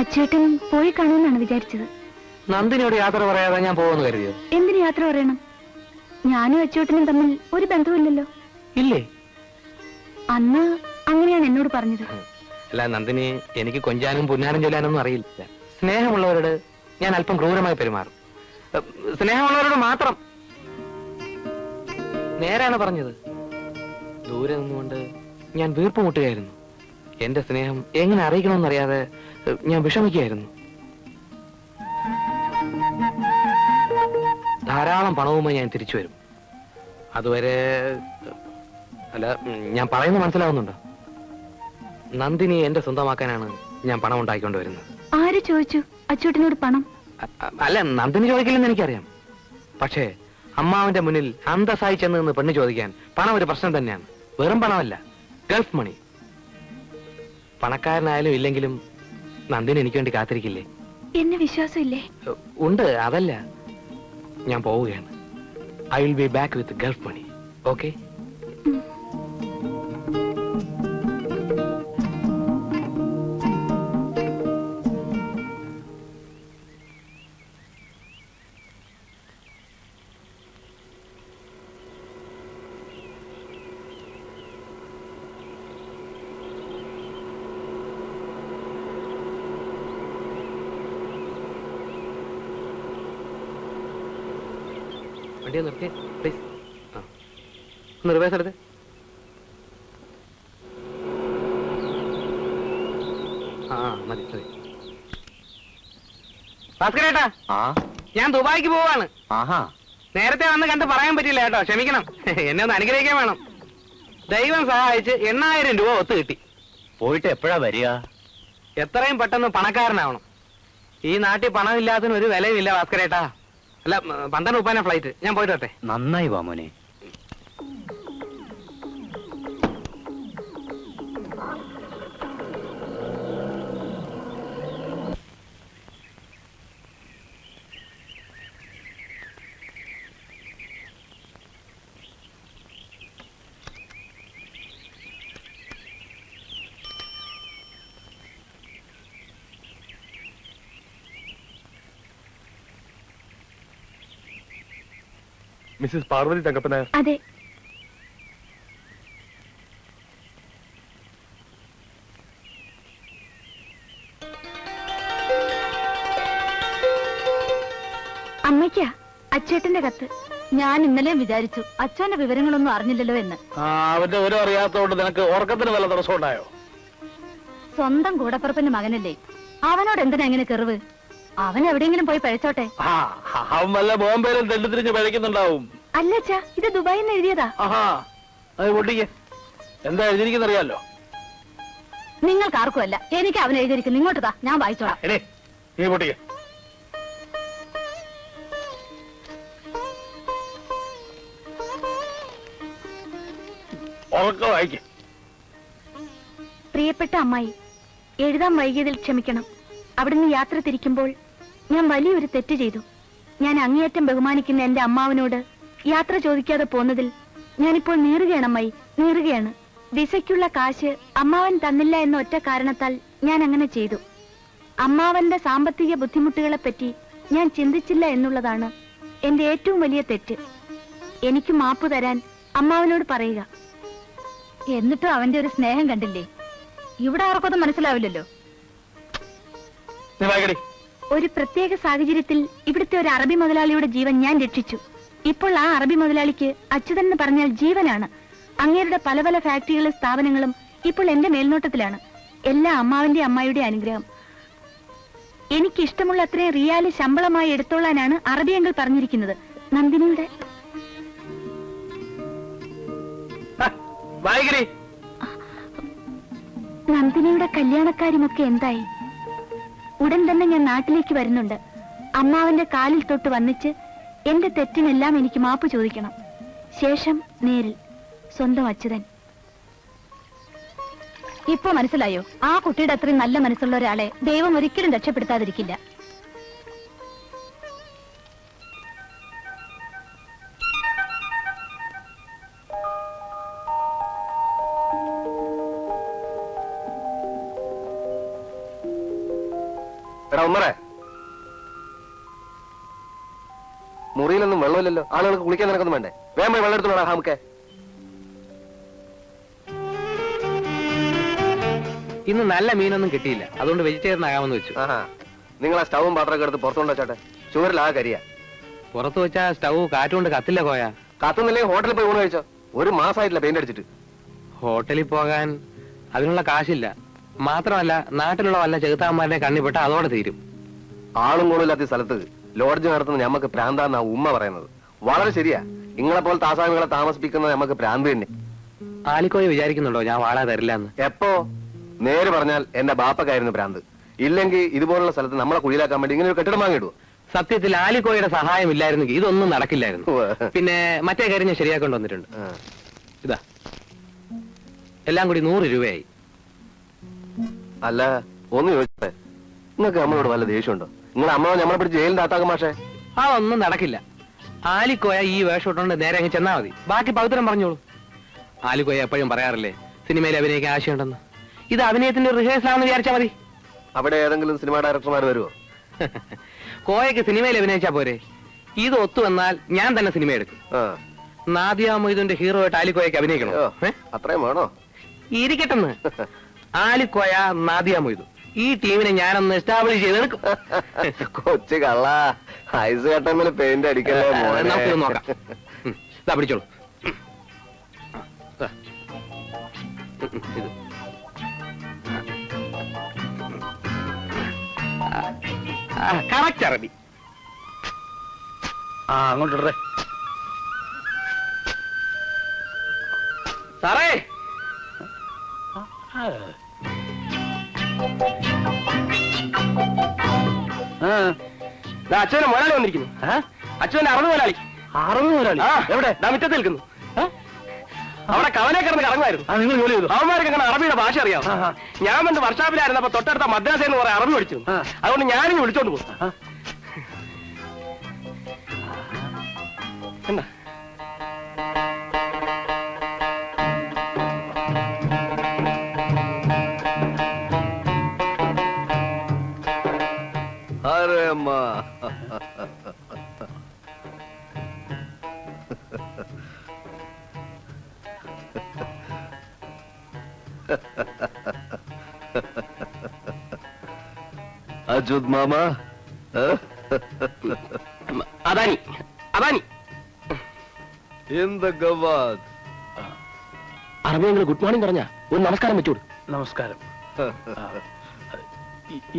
അച്ചേട്ടൻ പോയി കാണുമെന്നാണ് വിചാരിച്ചത്. നന്ദിനിയോട് യാത്ര പറയാതെ ഞാൻ പോകുമെന്ന് കരുതിയോ? എന്തിനു യാത്ര പറയണം? ഞാനും അച്ചേട്ടനും തമ്മിൽ ഒരു ബന്ധവുമില്ലല്ലോ. ഇല്ലേ? അന്ന് അങ്ങനെയാണ് എന്നോട് പറഞ്ഞത്. അല്ല നന്ദിനി, എനിക്ക് കൊഞ്ചാനും പുന്നാനും ചൊല്ലാനൊന്നും അറിയില്ല. സ്നേഹമുള്ളവരോട് ഞാൻ അല്പം ക്രൂരമായി പെരുമാറും. സ്നേഹമുള്ളവരോട് മാത്രം. നേരാണ് പറഞ്ഞത്. ദൂരെ നിന്നുകൊണ്ട് ഞാൻ വീർപ്പുമുട്ടുകയായിരുന്നു. എന്റെ സ്നേഹം എങ്ങനെ അറിയിക്കണമെന്നറിയാതെ ഞാൻ വിഷമിക്കുകയായിരുന്നു. ധാരാളം പണവുമായി ഞാൻ തിരിച്ചു വരും. അതുവരെ അല്ല, ഞാൻ പറയുന്നത് മനസ്സിലാവുന്നുണ്ടോ? നന്ദിനി എന്റെ സ്വന്തമാക്കാനാണ് ഞാൻ പണം ഉണ്ടാക്കിക്കൊണ്ട് വരുന്നത്. ആര് ചോദിച്ചു അച്ചൂട്ടനോട് പണം? അല്ല, നന്ദിനി ചോദിക്കില്ലെന്ന് എനിക്കറിയാം. പക്ഷേ അമ്മാവന്റെ മുന്നിൽ അന്തസ്സായി ചെന്ന് നിന്ന് പെണ്ണ് ചോദിക്കാൻ പണം ഒരു പ്രശ്നം തന്നെയാണ്. വെറും പണമല്ല, ഗൾഫ് മണി. പണക്കാരനായാലും ഇല്ലെങ്കിലും നന്ദിനി എനിക്ക് വേണ്ടി കാത്തിരിക്കില്ലേ? എന്നെ വിശ്വാസമില്ലേ? ഉണ്ട്, അതല്ല, ഞാൻ പോവുകയാണ്. I will be back with gulf money. Okay? വണ്ടിയെ നിർത്തി പ്ലീസ്. ഒന്ന് റിവേഴ്സ് എടുത്ത്. ആ മതി മതി. ഭാസ്കരേട്ടാ, ഞാൻ ദുബായിക്ക് പോവാണ്. ആഹാ, നേരത്തെ വന്ന് കണ്ട് പറയാൻ പറ്റില്ല കേട്ടോ, ക്ഷമിക്കണം. എന്നെ ഒന്ന് അനുഗ്രഹിക്കാൻ വേണം. ദൈവം സഹായിച്ച് 8000 രൂപ ഒത്തു കിട്ടി. പോയിട്ട് എപ്പോഴാ വരിക? എത്രയും പെട്ടെന്ന് പണക്കാരനാവണം. ഈ നാട്ടിൽ പണമില്ലാത്തതിന് ഒരു വിലയുമില്ല ഭാസ്കരേട്ടാ. അല്ല, 12 ഫ്ലൈറ്റ്. ഞാൻ പോയിട്ട് വരട്ടെ. നന്നായി വാ മോനെ. മിസ്സസ് പാർവതി തങ്കപ്പൻ നായർ. അതെ. അമ്മയ്ക്കാ അച്ചേട്ടന്റെ കത്ത്. ഞാൻ ഇന്നലെ വിചാരിച്ചു അച്ഛന്റെ വിവരങ്ങളൊന്നും അറിഞ്ഞില്ലല്ലോ എന്ന്. അവന്റെ വിവരം അറിയാത്തതുകൊണ്ട് നിനക്ക് ഉറക്കത്തിന് വല്ല തടസ്സം ഉണ്ടായോ? സ്വന്തം കൂടപ്പുറപ്പിന്റെ മകനല്ലേ, അവനോട് എന്തിനാ എങ്ങനെ കെറിവ്? അവൻ എവിടെയെങ്കിലും പോയി പഴച്ചോട്ടെ. അവൻ വല്ല ബോംബെയിലും തെണ്ടിത്തിരിഞ്ഞ് പഴയ്ക്കുന്നുണ്ടാവും. അല്ലച്ചാ, ഇത് ദുബായിൽ നിന്ന് എഴുതിയതാ. അത് പൊട്ടിക്ക്. എന്താ എഴുതിയിരിക്കുന്നറിയാലോ? നിങ്ങൾക്ക് ആർക്കും അല്ല, എനിക്ക് അവൻ എഴുതിയിരിക്കുന്നു. ഇങ്ങോട്ട് താ, ഞാൻ വായിച്ചോളാം. നീ പൊട്ടിക്ക. വായിക്ക. പ്രിയപ്പെട്ട അമ്മായി, എഴുതാൻ വൈകിയതിൽ ക്ഷമിക്കണം. അവിടുന്ന് യാത്ര തിരിക്കുമ്പോൾ ഞാൻ വലിയൊരു തെറ്റ് ചെയ്തു. ഞാൻ അങ്ങേയറ്റം ബഹുമാനിക്കുന്ന എന്റെ അമ്മാവനോട് യാത്ര ചോദിക്കാതെ പോന്നതിൽ ഞാനിപ്പോൾ നീറുകയാണ് അമ്മായി, നീറുകയാണ്. വിസയ്ക്കുള്ള കാശ് അമ്മാവൻ തന്നില്ല എന്ന ഒറ്റ കാരണത്താൽ ഞാൻ അങ്ങനെ ചെയ്തു. അമ്മാവന്റെ സാമ്പത്തിക ബുദ്ധിമുട്ടുകളെ പറ്റി ഞാൻ ചിന്തിച്ചില്ല എന്നുള്ളതാണ് എന്റെ ഏറ്റവും വലിയ തെറ്റ്. എനിക്ക് മാപ്പ് തരാൻ അമ്മാവനോട് പറയുക. എന്നിട്ടും അവന്റെ ഒരു സ്നേഹം കണ്ടില്ലേ? ഇവിടെ ആർക്കൊന്നും മനസ്സിലാവില്ലല്ലോ. ഒരു പ്രത്യേക സാഹചര്യത്തിൽ ഇവിടുത്തെ ഒരു അറബി മുതലാളിയുടെ ജീവൻ ഞാൻ രക്ഷിച്ചു. ഇപ്പോൾ ആ അറബി മുതലാളിക്ക് അച്യുതൻ എന്ന് പറഞ്ഞാൽ ജീവനാണ്. അങ്ങേരുടെ പല പല ഫാക്ടറികളും സ്ഥാപനങ്ങളും ഇപ്പോൾ എന്റെ മേൽനോട്ടത്തിലാണ്. എല്ലാ അമ്മാവന്റെ അമ്മായിയുടെ അനുഗ്രഹം. എനിക്ക് ഇഷ്ടമുള്ള അത്രയും റിയാല് ശമ്പളമായി എടുത്തോളാനാണ് അറബി അങ്കിൾ പറഞ്ഞിരിക്കുന്നത്. നന്ദിനിയുടെ നന്ദിനിയുടെ കല്യാണക്കാര്യമൊക്കെ എന്തായി? ഉടൻ തന്നെ ഞാൻ നാട്ടിലേക്ക് വരുന്നുണ്ട്. അമ്മാവന്റെ കാലിൽ തൊട്ട് വന്നിച്ച് എന്റെ തെറ്റിനെല്ലാം എനിക്ക് മാപ്പ് ചോദിക്കണം. ശേഷം നേരിൽ സ്വന്തം അച്യുതൻ. ഇപ്പൊ മനസ്സിലായോ? ആ കുട്ടിയുടെ അത്രയും നല്ല മനസ്സുള്ള ഒരാളെ ദൈവം ഒരിക്കലും രക്ഷപ്പെടുത്താതിരിക്കില്ല. മുറിയിലൊന്നും വെള്ളമില്ലല്ലോ. ആളുകൾക്ക് കുളിക്കാൻ നിനക്കൊന്നും വേണ്ടേ? വേഗം വെള്ളം എടുത്തോളാം. നമുക്ക് ഇന്ന് നല്ല മീനൊന്നും കിട്ടിയില്ല, അതുകൊണ്ട് വെജിറ്റേറിയൻ ആകാമെന്ന് വെച്ചു. നിങ്ങൾ ആ സ്റ്റൗവും പാത്രമൊക്കെ എടുത്ത് പുറത്തുകൊണ്ടോ ചേട്ടെ. ചുവരിലാ കരിയാ. പുറത്ത് വെച്ചാ സ്റ്റൗ കാറ്റുകൊണ്ട് കത്തില്ല കോയ. കത്തുന്നില്ലെങ്കിൽ ഹോട്ടലിൽ പോയി ഊണ് കഴിച്ചോ. ഒരു മാസമായിട്ടില്ല പെയിന്റ് അടിച്ചിട്ട്. ഹോട്ടലിൽ പോകാൻ അതിനുള്ള കാശില്ല. മാത്രമല്ല നാട്ടിലുള്ള വല്ല ചെകുത്താന്മാരുടെ കണ്ണിപ്പെട്ട അതോടെ തീരും. ആളും കൂടുതലാത്ത സ്ഥലത്ത് ലോഡ്ജ് നടത്തുന്ന ഞമ്മക്ക് പ്രാന്താന്നാ ഉമ്മ പറയുന്നത്. വളരെ ശരിയാ. നിങ്ങളെപ്പോലെ താസാമികളെ താമസിപ്പിക്കുന്നത് നമുക്ക് പ്രാന്ത് തന്നെ. ആലിക്കോയെ വിചാരിക്കുന്നുണ്ടോ ഞാൻ വാടക തരില്ല എന്ന്? എപ്പോ? നേര് പറഞ്ഞാൽ എന്റെ ബാപ്പക്കായിരുന്നു പ്രാന്ത്. ഇല്ലെങ്കിൽ ഇതുപോലുള്ള സ്ഥലത്ത് നമ്മളെ കുഴിയിലാക്കാൻ വേണ്ടി ഇങ്ങനെ ഒരു കെട്ടിടം വാങ്ങിയിടുവോ? സത്യത്തിൽ ആലിക്കോയുടെ സഹായം ഇല്ലായിരുന്നെങ്കിൽ ഇതൊന്നും നടക്കില്ലായിരുന്നു. പിന്നെ മറ്റേ കാര്യം ഞാൻ ശരിയാക്കൊണ്ട് വന്നിട്ടുണ്ട്. ഇതാ എല്ലാം കൂടി 100 രൂപയായി. അല്ല, ഒന്ന് ചോദിച്ചേ, നിങ്ങൾക്ക് നമ്മളോട് വല്ല ദേഷ്യമുണ്ടോ? നിങ്ങൾ അമ്മ നമ്മളെ പിടിച്ച് ജയിലിന്റെ അകത്താക്കും മാഷേ. അതൊന്നും നടക്കില്ല. ആലിക്കോയ ഈ വേഷം ഇട്ടുകൊണ്ട് നേരെ അങ്ങ് ചെന്നാ മതി. ബാക്കി പവിത്രം പറഞ്ഞോളൂ. ആലിക്കോയ എപ്പോഴും പറയാറില്ലേ സിനിമയിൽ അഭിനയിക്കാൻ ആശയമുണ്ടെന്ന്. ഇത് അഭിനയത്തിന്റെ റിഹേഴ്സൽ ആണെന്ന് വിചാരിച്ചാ മതി. അവിടെ ഏതെങ്കിലും സിനിമ ഡയറക്ടർമാർ വരുമോ? കോയക്ക് സിനിമയിൽ അഭിനയിച്ചാ പോരെ? ഇത് ഒത്തു വന്നാൽ ഞാൻ തന്നെ സിനിമ എടുക്കും. നാദിയ മൊയ്തുന്റെ ഹീറോ ആയിട്ട് ആലിക്കോയക്ക് അഭിനയിക്കണോ? അത്രയും വേണോ? ഇരിക്കട്ടെന്ന്. ആലിക്കോയ, നാദിയ മൊയ്തു, ഈ ടീമിനെ ഞാനൊന്ന് എസ്റ്റാബ്ലിഷ് ചെയ്തെടുക്കും. കൊച്ചു കള്ള ഐസ് കട്ടമ്മിൽ പെയിന്റ് അടിക്കല്ലേ. നമുക്കിത് നോക്കാം. ഇതാ പിടിച്ചോളൂ. ഇത് കറക്റ്റ് അറബി. അങ്ങോട്ടിടേ സാറേ. അച്ഛനെ മുതലാളി വന്നിരിക്കുന്നു. അച്ഛന്റെ അറുപത് മുതലാളി. എവിടെ? മുറ്റത്ത് നിൽക്കുന്നു. അവിടെ കവലെ കിടന്ന് കറങ്ങുമായിരുന്നു. നിങ്ങൾ ജോലി ചെയ്തു? അവന്മാർക്ക് അങ്ങനെ അറബിയുടെ ഭാഷ അറിയാം. ഞാൻ വന്ന് വർഷാപ്പിലായിരുന്നപ്പോ തൊട്ടടുത്ത മദ്രാസയിൽ നിന്ന് കുറെ അറബി പഠിച്ചു. അതുകൊണ്ട് ഞാനിങ്ങ് വിളിച്ചോണ്ട് പോകും. എന്താ അജുദ് മാമ, അദാനി അദാനി എന്ത് ഗവാദ്. അറബിയെങ്കിൽ ഗുഡ് മോർണിംഗ് പറഞ്ഞ ഒരു നമസ്കാരം വെച്ചോട്. നമസ്കാരം.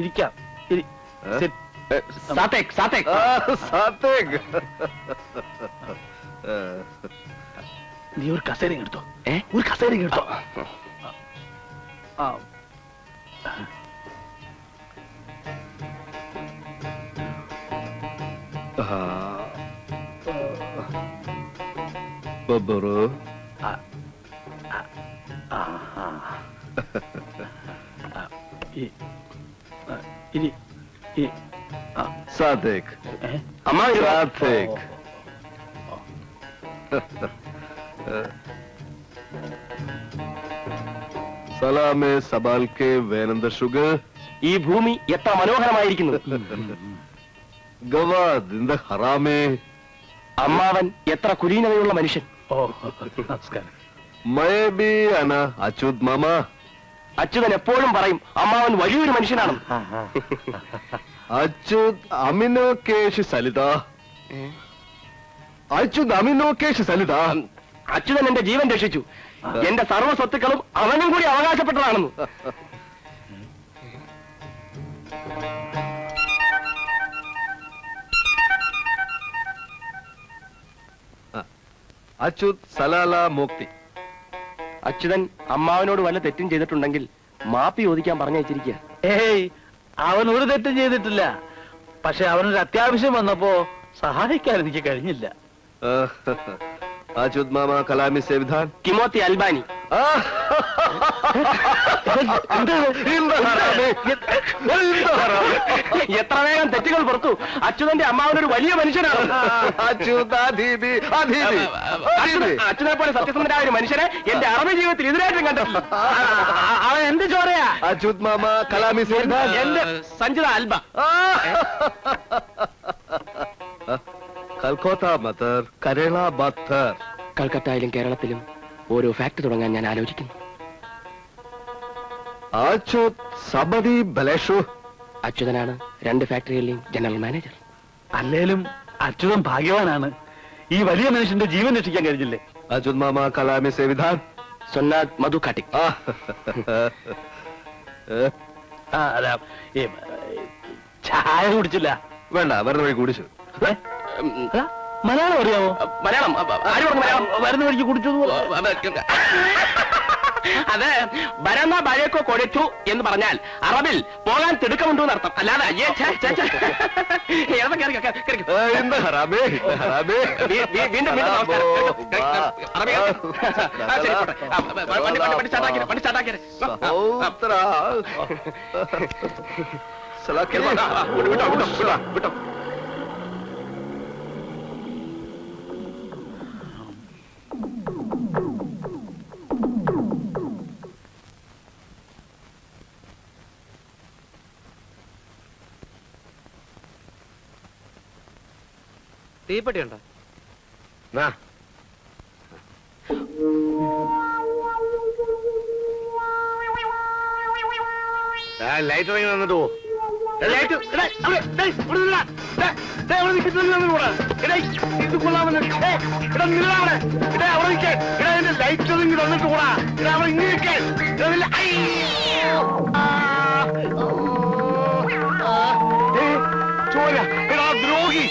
ഇരിക്കാം. Sit. സാത്തേക്ക് സാത്തേക്ക് സാത്തേക്ക്. നീ ഒരു കസേര എടുത്തോ. ഒരു കസേര എടുത്തോ. ബബ്ബറു. സാത്തേക്ക്. അമ്മ സാത്തേക്ക്. Salameh സബാൽക്കെ വേനന്ദ sugar. ഈ ഭൂമി എത്ര മനോഹരമായിരിക്കുന്നു. ഗവാദ് ഹറാമേ. അമ്മാവൻ എത്ര കുലീനതയുള്ള മനുഷ്യൻ. നമസ്കാരം. മയബി അന അച്യുത് മാമ. അച്യുതൻ എപ്പോഴും പറയും അമ്മാവൻ വലിയൊരു മനുഷ്യനാണ്. അച്യുത് അമിനോ കേശ് സലിത. അച്യുത് അമിനോ കേശ് സലിത. അച്യുതൻ എന്റെ ജീവൻ രക്ഷിച്ചു. എന്റെ സർവ്വ സ്വത്തുക്കളും അവനും കൂടി അവകാശപ്പെട്ടതാണെന്ന്. അച്യുത് സലാല മുക്തി. അച്യുതൻ അമ്മാവനോട് വല്ല തെറ്റും ചെയ്തിട്ടുണ്ടെങ്കിൽ മാപ്പി ചോദിക്കാൻ പറഞ്ഞയച്ചിരിക്കുക. ഏയ്, അവൻ ഒരു തെറ്റും ചെയ്തിട്ടില്ല. പക്ഷെ അവനൊരു അത്യാവശ്യം വന്നപ്പോ സഹായിക്കാൻ എനിക്ക് കഴിഞ്ഞില്ല. അച്യുത് മാമ കലാമി സേവിധാൻ. കിമോത്തി അൽബാനി. എത്ര വേഗം തെറ്റുകൾ പുറത്തു. അച്യുതന്റെ അമ്മാവനൊരു വലിയ മനുഷ്യനാണ്. അച്യുതനെ പോലെ സത്യസന്ധനായ ഒരു മനുഷ്യനെ എന്റെ അറബി ജീവിതത്തിൽ ഇതിനായിട്ടും കണ്ടിട്ടില്ല. അവൻ എന്ത് ചോറയാ? അച്യുത് മാമ കലാമി സേവിധാൻ. എന്റെ സഞ്ജിത അൽബ. കൽക്കോത്ത മത്തർ കരള ബത്തർ. കൽക്കത്തയിലും കേരളത്തിലും ഓരോ ഫാക്ടറി തുടങ്ങാൻ ഞാൻ ആലോചിക്കുന്നു. അച്യുത് സബദി ബലേഷു. അച്യുതനാണ് 2 ഫാക്ടറികളിലെയും ജനറൽ മാനേജർ. അല്ലേലും അച്യുതൻ ഭാഗ്യവാനാണ്. ഈ വലിയ മനുഷ്യന്റെ ജീവൻ രക്ഷിക്കാൻ കഴിഞ്ഞില്ലേ? അച്യുത് മാമ കലാമി സേവിധാൻ. സൊന്നാദ് മധു കാട്ടിക്. ചായ കുടിച്ചില്ല. വേണ്ട, വരുന്ന വഴി കുടിച്ചു. മലയാളം അറിയാമോ? മലയാളം ആര് പറഞ്ഞു മലയാളം? വരുന്ന വഴിക്ക് കുടിച്ചു. അത് ബരന്ന ബഴക്കോ കൊടിച്ചു എന്ന് പറഞ്ഞാൽ അറബിൽ പോകാൻ തിടുക്കമുണ്ടോ എന്നർത്ഥം. അല്ലാതെ അയ്യേ വീണ്ടും വിട്ടോ. തീപ്പെട്ടി ഉണ്ടോ? ലൈറ്റ് ഇറങ്ങി വന്നിട്ട് പോ. ഇത് കൊള്ളാമെന്ന് ലൈറ്റ് ഒതുങ്ങി തന്നിട്ട് കൂടാ. അവിടെ ഇങ്ങനെ ചോര. എടാ ദ്രോഹി,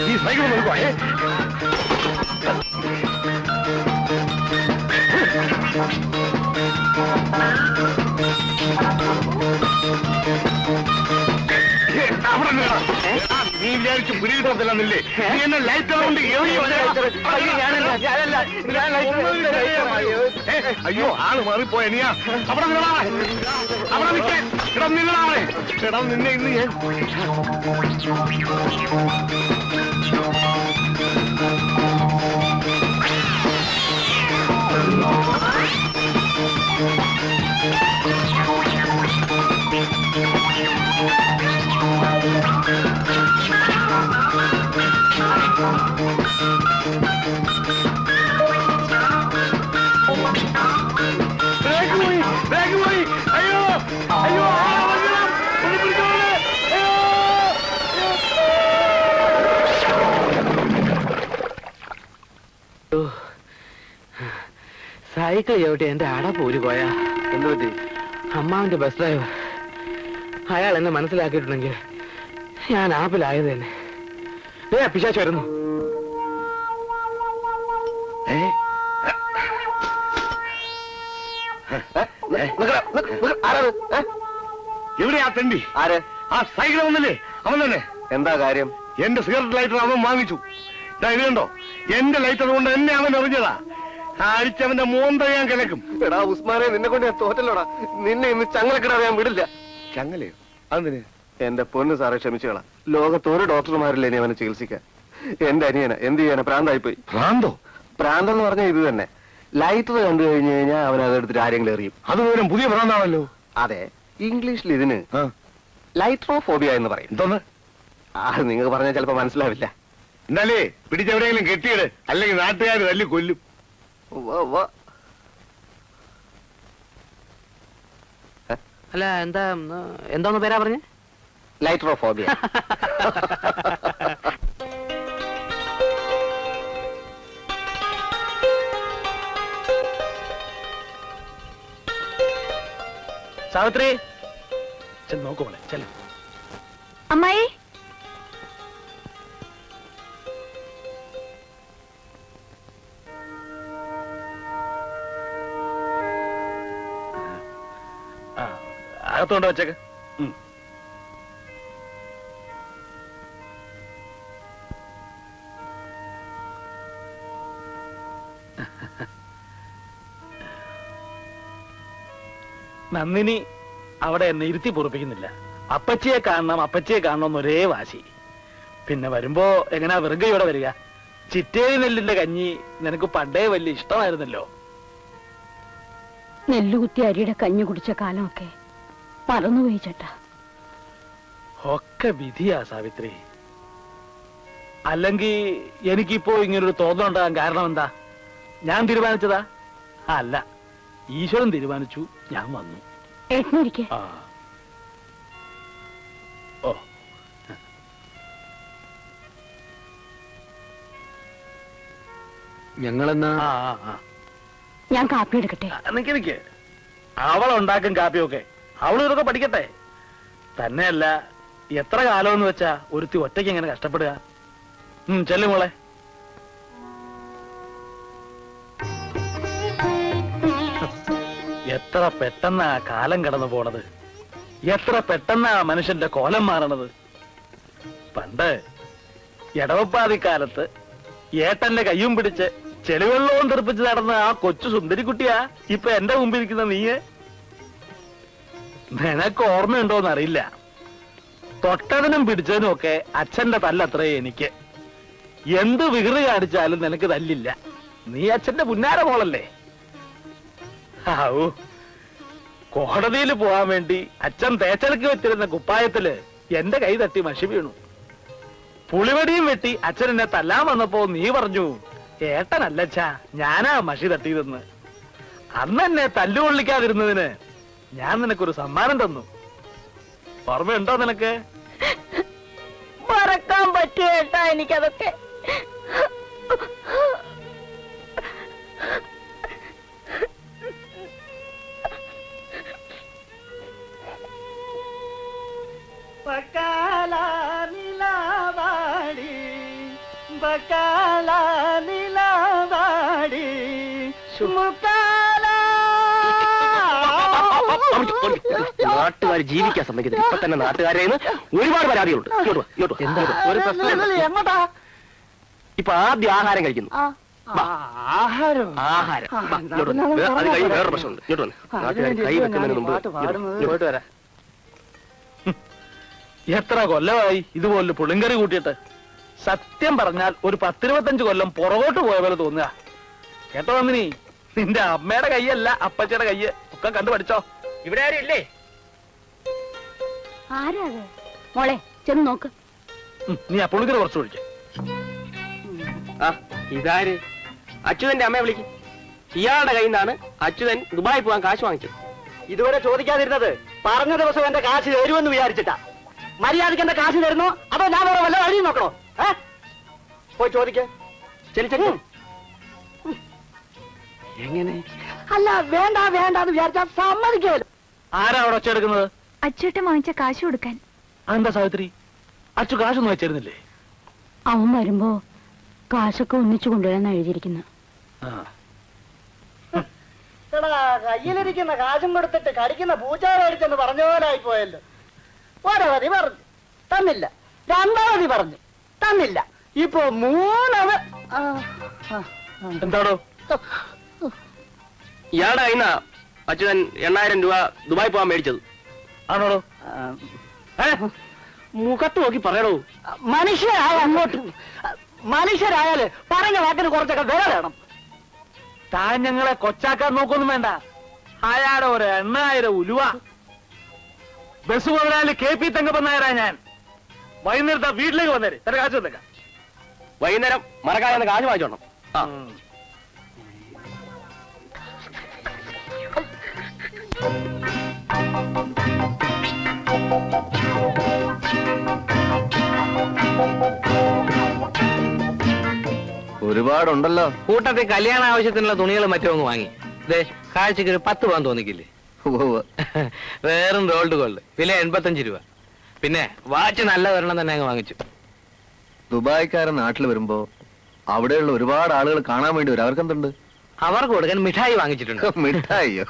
ഈ സൈക്കിൾ നോക്കുവാ. നീ വിചാരിച്ചു പിടികിട്ടത്തില്ലെന്നില്ലേ? നീ എന്നെ ലൈറ്റ് കൊണ്ട് അയ്യോ ആള് മാറിപ്പോയ നീയാ. അവിടെ നിങ്ങളാവേ, അവിടെ നിൽക്കാൻ ഇടം നിങ്ങളാവേ. ഇടം നിന്നെ ഇന്ന് ഞാൻ ബാഗ് പോയി. അയ്യോ അയ്യോ ഒന്ന് പിടിച്ചോളെ. സൈക്കിൾ ചവിട്ടി എന്റെ അട പോരി പോയാ എന്ത് പറ്റി? അമ്മാവിന്റെ ബസ് ഡ്രൈവർ അയാൾ എന്നെ മനസ്സിലാക്കിയിട്ടുണ്ടെങ്കിൽ ഞാൻ ആപ്പിലായത് തന്നെ. പിശാച് വരുന്നു. എവിടെയാ തണ്ടി? ആര്? ആ സൈക്കിൾ വന്നില്ലേ? അവൻ തന്നെ. എന്താ കാര്യം? എന്റെ സിഗരറ്റ് ലൈറ്റർ അവൻ വാങ്ങിച്ചു. ഇത് കണ്ടോ, എന്റെ ലൈറ്റർ കൊണ്ട് എന്നെ അവൻ എറിഞ്ഞതാ. അടിച്ചവന്റെ മോന്ത ഞാൻ കിടക്കും. എടാ ഉസ്മാനെ, നിന്നെ കൊണ്ട് ഞാൻ തോറ്റല്ലോടാ. നിന്നെ ഇന്ന് ചങ്ങലക്കിടാൻ ഞാൻ വിടില്ല. ചങ്ങലയോ? അതിന് എന്റെ പൊന്ന് സാറെ ക്ഷമിച്ചുകളാ. ലോകത്തൊരു ഡോക്ടർമാരില്ലേ ഇനി അവനെ ചികിത്സിക്കാൻ. എന്റെ അനിയന എന്ത് ചെയ്യാനാ, പ്രാന്തായിപ്പോയി. ഭ്രാന്തോ? പ്രാന്തെന്ന് പറഞ്ഞാൽ ഇത് തന്നെ. ലൈറ്റർ കണ്ടു കഴിഞ്ഞു കഴിഞ്ഞാൽ അവൻ അതെടുത്തിട്ട് ആരെങ്കിലും എറിയും. അതുപോലെ പുതിയ ഭ്രാന്താണല്ലോ. അതെ, ഇംഗ്ലീഷിൽ ഇതിന് ലൈട്രോഫോബിയ എന്ന് പറയും. എന്തോന്ന്? അത് നിങ്ങൾക്ക് പറഞ്ഞാൽ ചിലപ്പോ മനസ്സിലാവില്ല. എന്നാലേ പിടിച്ചെവിടെയെങ്കിലും കെട്ടിയിട്, അല്ലെങ്കിൽ നാട്ടുകാർ തല്ലി കൊല്ലും. അല്ല എന്താന്ന് പേരാ പറഞ്ഞേ? ലൈട്രോഫോബിയ. സാവിത്രി, നോക്കുമോളെ ചെല്ല. അമ്മായി, അകത്തോണ്ട് വെച്ചേക്ക്. നന്ദിനി അവിടെ എന്നെ ഇരുത്തി പൊറുപ്പിക്കുന്നില്ല. അപ്പച്ചിയെ കാണണം എന്നൊരേ വാശി. പിന്നെ വരുമ്പോ എങ്ങനെയാ വെറുകയോടെ വരിക? ചിറ്റേരി നെല്ലിന്റെ കഞ്ഞി നിനക്ക് പണ്ടേ വലിയ ഇഷ്ടമായിരുന്നല്ലോ. നെല്ലുകുത്തി അരിയുടെ കഞ്ഞി കുടിച്ച കാലമൊക്കെ മറന്നുപോയി ചേട്ടാ. ഒക്കെ വിധിയാ സാവിത്രി. അല്ലെങ്കിൽ എനിക്കിപ്പോ ഇങ്ങനൊരു തോന്നലുണ്ടാകാൻ കാരണം എന്താ? ഞാൻ തീരുമാനിച്ചതാ? അല്ല, ഈശ്വരൻ തീരുമാനിച്ചു, ഞാൻ വന്നു. ആ ഓ, ഞങ്ങളെന്നാ ഞാൻ കാപ്പി എടുക്കട്ടെ? നിക്ക്, അവളുണ്ടാക്കും കാപ്പിയൊക്കെ. അവളും ഇതൊക്കെ പഠിക്കട്ടെ. തന്നെയല്ല, എത്ര കാലമെന്ന് വെച്ചാ ഒരുത്തി ഒറ്റയ്ക്ക് എങ്ങനെ കഷ്ടപ്പെടുക? ചെല്ലു മോളെ. എത്ര പെട്ടെന്നാ കാലം കടന്നു പോണത്. എത്ര പെട്ടെന്നാ മനുഷ്യന്റെ കോലം മാറണത്. പണ്ട് എടവപ്പാതിക്കാലത്ത് ഏട്ടന്റെ കയ്യും പിടിച്ച് ചെളിവെള്ളവും തെറിപ്പിച്ച് നടന്ന ആ കൊച്ചു സുന്ദരിക്കുട്ടിയാ ഇപ്പൊ എന്റെ മുമ്പിൽ ഇരിക്കുന്ന നീയെ. നിനക്ക് ഓർമ്മയുണ്ടോന്നറിയില്ല, തൊട്ടതിനും പിടിച്ചതിനും ഒക്കെ അച്ഛന്റെ തല്ലത്രേ എനിക്ക്. എന്ത് വികൃതി കാണിച്ചാലും നിനക്ക് തല്ലില്ല. നീ അച്ഛന്റെ പുന്നാര മോളല്ലേ. ആവൂ, കോടതിയിൽ പോവാൻ വേണ്ടി അച്ഛൻ തേച്ചലക്ക് വെച്ചിരുന്ന കുപ്പായത്തില് എന്റെ കൈ തട്ടി മഷി വീണു. പുളിവടിയും വെട്ടി അച്ഛൻ എന്നെ തല്ലാൻ വന്നപ്പോ നീ പറഞ്ഞു, ഏട്ടനല്ലച്ചാ ഞാനാ മഷി തട്ടിയതെന്ന്. അന്ന് എന്നെ തല്ലുകൊള്ളിക്കാതിരുന്നതിന് ഞാൻ നിനക്കൊരു സമ്മാനം തന്നു. ഓർമ്മയുണ്ടോ നിനക്ക്? മറക്കാൻ പറ്റും ഏട്ടാ എനിക്കതൊക്കെ. ബക്കാല നിലവാടി, ബക്കാല നിലവാടി, മുക്കാല നാട്ടുകാർ ജീവിക്കാൻ സമ്മതിക്കത്തില്ല. ഇപ്പൊ തന്നെ നാട്ടുകാരെ ഒരുപാട് പരാതികളുണ്ട്. ഒരു പ്രശ്നം. എങ്ങോട്ടാ? ഇപ്പൊ ആദ്യം ആഹാരം കഴിക്കുന്നു. ആഹാരം ആഹാരം അത് കൈ വേറെ പ്രശ്നമുണ്ട്. ഇങ്ങോട്ട് വന്ന് നാട്ടുകാർ കൈ വെക്കുന്നതിന് മുമ്പ് പോയിട്ട് വരാം. എത്ര കൊല്ലമായി ഇതുപോലെ പുളിങ്കറി കൂട്ടിയിട്ട്? സത്യം പറഞ്ഞാൽ ഒരു 10-25 കൊല്ലം പുറകോട്ട് പോയ പോലെ തോന്നുക. കേട്ടോ നന്ദിനി, നിന്റെ അമ്മയുടെ കൈയല്ല അപ്പച്ചയുടെ കയ്യ് ഒക്കെ കണ്ടു പഠിച്ചോ. ഇവിടെ ആരും ഇല്ലേ? ആരാ മോളെ ചെന്ന് നോക്ക്. നീ ആ പുളിങ്കറി കുറച്ച് ഒഴിക്ക. ആ ഇതാര്? അച്യുതന്റെ അമ്മയെ വിളിക്കും. ഇയാളുടെ കയ്യിൽ നിന്നാണ് അച്യുതൻ ദുബായി പോകാൻ കാശ് വാങ്ങിച്ചത്. ഇതുവരെ ചോദിക്കാതിരുന്നത് പറഞ്ഞ ദിവസം എന്റെ കാശ് തരുമെന്ന് വിചാരിച്ചിട്ടാ. മര്യാദയ്ക്ക് എന്റെ കാശ് തരുന്നോ അതോ ഞാൻ വേറെ വല്ല വഴി നോക്കണോ? പോയി ചോദിക്കേ. എങ്ങനെ? അല്ല വേണ്ട വേണ്ട എന്ന് വിചാരിച്ചാൽ സമ്മതിക്കല്ലോ. ആരാ അവിടെ ഒച്ചെടുക്കുന്നത്? അച്ചൂട്ടൻ വാങ്ങിച്ച കാശ് കൊടുക്കാൻ. അതെന്താ സാവിത്രി, അച്ചു കാശൊന്നും വെച്ചിരുന്നില്ലേ? അവൻ വരുമ്പോ കാശൊക്കെ ഒന്നിച്ചു കൊണ്ടുവരാൻ എഴുതിയിരിക്കുന്നു. കയ്യിലിരിക്കുന്ന കാശും കൊടുത്തിട്ട് കടിക്കുന്ന പൂച്ചാരടിച്ചെന്ന് പറഞ്ഞ പോലെ ആയിപ്പോയല്ലോ. ഒരവധി പറഞ്ഞു തന്നില്ല, രണ്ടാവധി പറഞ്ഞു തന്നില്ല, ഇപ്പൊ മൂന്നവ. എന്താണോ? ഇയാളുടെ കയ്യിൽ നിന്നാ അച്യുതൻ 8000 രൂപ ദുബായി പോകാൻ മേടിച്ചത്. ആണോടോ? മുഖത്ത് നോക്കി പറയണോ? മനുഷ്യരായ അങ്ങോട്ട് മനുഷ്യരായാല് പറഞ്ഞ വാക്കിന് കുറച്ചൊക്കെ വില വേണം. താൻ ഞങ്ങളെ കൊച്ചാക്കാൻ നോക്കൊന്നും വേണ്ട. അയാളുടെ ഒരു 8000 ഉലുവ. ബസ് മുതലാളി KP തങ്കപ്പനായരാ ഞാൻ. വൈകുന്നേരത്തെ വീട്ടിലേക്ക് വന്നേര്, തന്റെ കാശ് വന്നേക്കാം. വൈകുന്നേരം മറക്കാതെ കാശ് വാങ്ങിച്ചോണം. ഒരുപാടുണ്ടല്ലോ. കൂട്ടത്തിൽ കല്യാണ ആവശ്യത്തിനുള്ള തുണികൾ മറ്റൊന്ന് വാങ്ങി. കാഴ്ചക്ക് ഒരു 10 പോകാൻ തോന്നിക്കില്ലേ? വേറും റോൾഡ് ഗോൾഡ് വില 85 രൂപ. പിന്നെ വാച്ച് നല്ല ഒരെണ്ണം തന്നെ അങ്ങ് വാങ്ങിച്ചു. ദുബായ്ക്കാരൻ നാട്ടിൽ വരുമ്പോ അവിടെയുള്ള ഒരുപാട് ആളുകൾ കാണാൻ വേണ്ടി വരും. അവർക്കെന്തുണ്ട്? അവർക്ക് കൊടുക്കാൻ മിഠായി വാങ്ങിച്ചിട്ടുണ്ട്. മിഠായിയോ?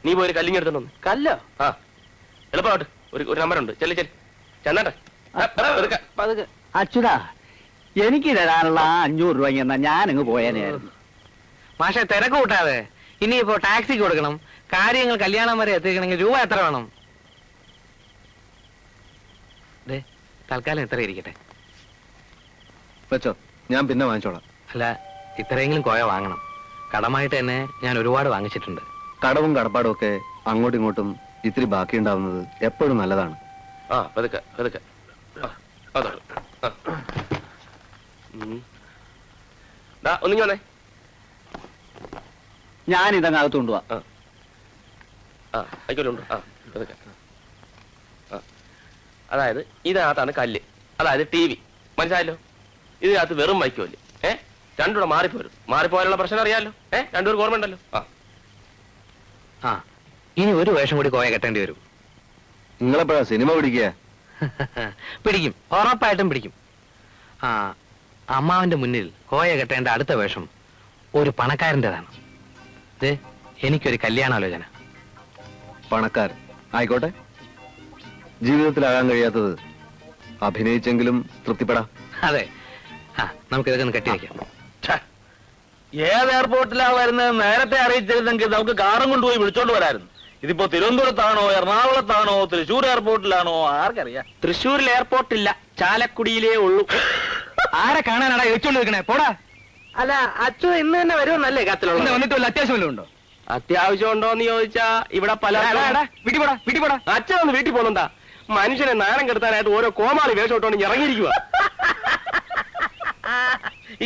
നീ പോയി ഒരു കല്ലിങ് എടുത്തോണ്ട്. കല്ലോ? ആ എളുപ്പമായിട്ട് ഒരു നമ്പറുണ്ട്. ചെല്ലി ചെന്നട്ടെ. അച്യുതാ, എനിക്ക് തരാനുള്ള 500 രൂപ എന്നാ ഞാനങ്ങ് പോയേനെയായിരുന്നു. മാഷെ തിരക്ക് കൂട്ടാതെ. ഇനിയിപ്പോ ടാക്സിക്ക് കൊടുക്കണം. കാര്യങ്ങൾ കല്യാണം വരെ എത്തിക്കണമെങ്കിൽ രൂപ എത്ര വേണം? തൽക്കാലം എത്ര ഇരിക്കട്ടെ. വെച്ചോ, ഞാൻ പിന്നെ വാങ്ങിച്ചോളാം. അല്ല, ഇത്രയെങ്കിലും കോയ വാങ്ങണം. കടമായിട്ട് തന്നെ ഞാൻ ഒരുപാട് വാങ്ങിച്ചിട്ടുണ്ട്. കടവും കടപ്പാടും ഒക്കെ അങ്ങോട്ടും ഇങ്ങോട്ടും ഇത്തിരി ബാക്കിയുണ്ടാവുന്നത് എപ്പോഴും നല്ലതാണ്. ഒന്നിങ്ങി വന്നേ. ഞാൻ ഇതങ്ങകത്ത് കൊണ്ടുപോവാ. ആയിക്കോട്ടുണ്ട്. അതായത് ഇതിനകത്താണ് കല്ല്, അതായത് TV. മനസ്സിലായല്ലോ? ഇതിനകത്ത് വെറും വൈക്കോല്. രണ്ടുകൂടെ മാറിപ്പോരും. മാറിപ്പോയാലുള്ള പ്രശ്നം അറിയാലോ. രണ്ടുപേർക്ക് ഓർമ്മ ഉണ്ടല്ലോ. ഇനി ഒരു വേഷം കൂടി കോയ കെട്ടേണ്ടി വരും. നിങ്ങളെപ്പോഴാ സിനിമ പിടിക്കുക? പിടിക്കും, ഉറപ്പായിട്ടും പിടിക്കും. അമ്മാവന്റെ മുന്നിൽ കോയ കെട്ടേണ്ട അടുത്ത വേഷം ഒരു പണക്കാരൻ്റെതാണ്. എനിക്കൊരു കല്യാണാലോചന. പണക്കാരൻ ആയിക്കോട്ടെ. ജീവിതത്തിലാകാൻ കഴിയാത്തത് അഭിനയിച്ചെങ്കിലും തൃപ്തിപ്പെടാം. അതെ, നമുക്കിതൊക്കെ ഒന്ന് കെട്ടിവെക്കാം. ഏത് എയർപോർട്ടിലാ വരുന്നത് നേരത്തെ അറിയിച്ചിരുന്നെങ്കിൽ നമുക്ക് കാറും കൊണ്ടുപോയി വിളിച്ചോണ്ട് വരായിരുന്നു. ഇതിപ്പോ തിരുവനന്തപുരത്താണോ, എറണാകുളത്താണോ, തൃശ്ശൂർ എയർപോർട്ടിലാണോ, ആർക്കറിയാം. തൃശ്ശൂരിൽ എയർപോർട്ടില്ല, ചാലക്കുടിയിലേ ഉള്ളൂ. ആരെ കാണാനാടാ ചോദിച്ചോണ്ട് വെക്കണേ? പോടാ. അല്ല, അച്ഛൻ ഇന്ന് തന്നെ വരുമെന്നല്ലേ കത്തിലുള്ള? വന്നിട്ട് വല്ല അത്യാവശ്യം വല്ലതും ഉണ്ടോ? അത്യാവശ്യം ഉണ്ടോന്ന് ചോദിച്ചാ ഇവിടെ പല വീട്ടിൽ പോടാ. അച്ഛൻ ഒന്ന് വീട്ടിൽ പോകുന്നുണ്ടാ? മനുഷ്യനെ നാണം കെടുത്താനായിട്ട് ഓരോ കോമാളി വേഷം ഇട്ടോണ്ട് ഇറങ്ങിയിരിക്കുക.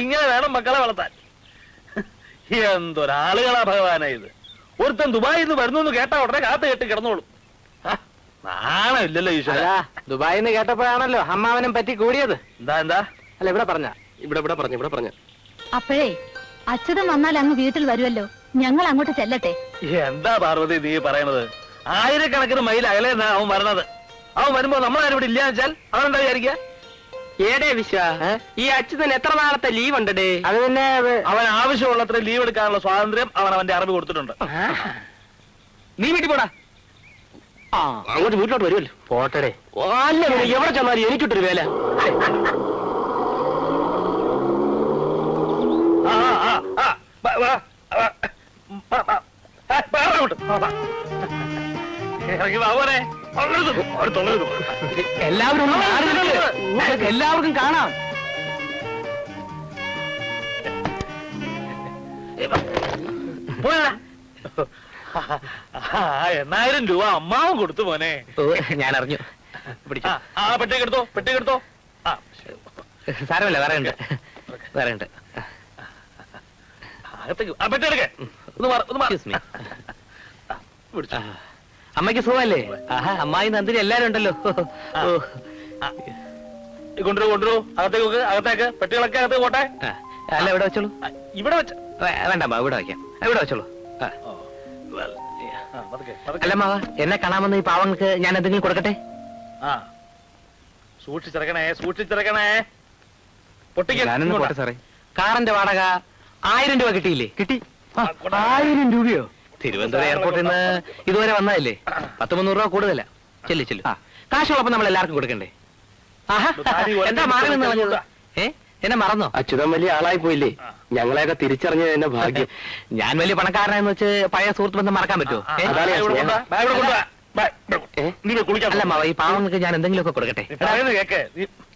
ഇങ്ങനെ വേണം മക്കളെ വളർത്താൻ. എന്തൊരാളുകളാ ഭഗവാനാ ഇത്. ഒരുത്തൻ ദുബായിൽ നിന്ന് വരുന്നു കേട്ടാ ഉടനെ കാത്തു കെട്ടി കിടന്നോളും. നാണമില്ലല്ലോ ഈശ്വര. ദുബായിൽ നിന്ന് കേട്ടപ്പോഴാണല്ലോ അമ്മാവനും പറ്റി കൂടിയത്. എന്താ അല്ല, ഇവിടെ പറഞ്ഞ അപ്പോഴേ അച്യുതൻ വന്നാൽ അങ്ങ് വീട്ടിൽ വരുമല്ലോ, ഞങ്ങൾ അങ്ങോട്ട് ചെല്ലട്ടെ. എന്താ പാർവതി നീ പറയണത്? ആയിരക്കണക്കിന് മൈൽ അകലെ അവൻ വരണത്. അവൻ വരുമ്പോ നമ്മളാരും ഇവിടെ ഇല്ലാന്ന് വെച്ചാൽ അവനെന്താ വിചാരിക്കുക? ഏടേ വിശ്വ ഈ അച്യുതൻ എത്ര നാളത്തെ ലീവ് ഉണ്ട് ഡേ? അത് പിന്നെ അവൻ ആവശ്യമുള്ളത്ര ലീവ് എടുക്കാനുള്ള സ്വാതന്ത്ര്യം അവൻ അവന്റെ അറിവ് കൊടുത്തിട്ടുണ്ട്. നീ വീട്ടിൽ പോടാ. അങ്ങോട്ട് വീട്ടിലോട്ട് വരുമല്ലോ. പോട്ടടേ. അല്ല എവിടെ ചെന്നാലും എനിക്കിട്ടൊരു വേല. എല്ലാവരും എല്ലാവർക്കും കാണാം. 8,000 രൂപ അമ്മാവും കൊടുത്തു മോനെ. ഞാൻ അറിഞ്ഞു. പെട്ടിക്കെടുത്തോ പെട്ടിക്കെടുത്തോ. സാരമല്ല, വേറെ ഉണ്ട്, വേറെ ഉണ്ട്. പെട്ടിയെടുക്കേ. അമ്മയ്ക്ക് സുഖമല്ലേ? അമ്മായി നന്ദിനി എല്ലാരും ഉണ്ടല്ലോ. കൊണ്ടുവരൂ കൊണ്ടുവരൂ. അകത്തേക്ക് വെക്ക്, അകത്തേക്ക്. പെട്ടികളൊക്കെ അകത്തേക്ക് പോട്ടെ. അല്ല, ഇവിടെ വെച്ചോളൂ. ഇവിടെ വെച്ച വേണ്ട അമ്മ, ഇവിടെ വയ്ക്കാം. ഇവിടെ വെച്ചോളൂ. അല്ല മാവ, എന്നെ കാണാമെന്ന് ഈ പാവങ്ങൾക്ക് ഞാൻ എന്തെങ്കിലും കൊടുക്കട്ടെ? സൂക്ഷിച്ചിറക്കണേ സൂക്ഷിച്ചിറക്കണേ. പൊട്ടിക്കാൻ സാറേ, കാറിന്റെ വാടക 1000 രൂപ കിട്ടിയില്ലേ? കിട്ടി. 1000 രൂപയോ? തിരുവനന്തപുരം എയർപോർട്ടിൽ നിന്ന് ഇതുവരെ വന്നതല്ലേ? 100-300 രൂപ കൂടുതല. ചെല്ലു ചെല്ലു. കാശുള്ളപ്പോ നമ്മൾ എല്ലാവർക്കും കൊടുക്കണ്ടേ? എന്താ മാറി നിന്ന് പറഞ്ഞത്? എന്നെ മറന്നോ? അച്യുതൻ വലിയ ആളായി പോയില്ലേ? ഞങ്ങളെയൊക്കെ തിരിച്ചറിഞ്ഞത് എന്നെ ഭാഗ്യം. ഞാൻ വലിയ പണക്കാരനെന്ന് വെച്ച് പഴയ സുഹൃത്ത് ബന്ധം മറക്കാൻ പറ്റുമോ? അല്ല മാവ, ഈ പാവങ്ങൾക്ക് ഞാൻ എന്തെങ്കിലുമൊക്കെ കൊടുക്കട്ടെ? കേക്ക്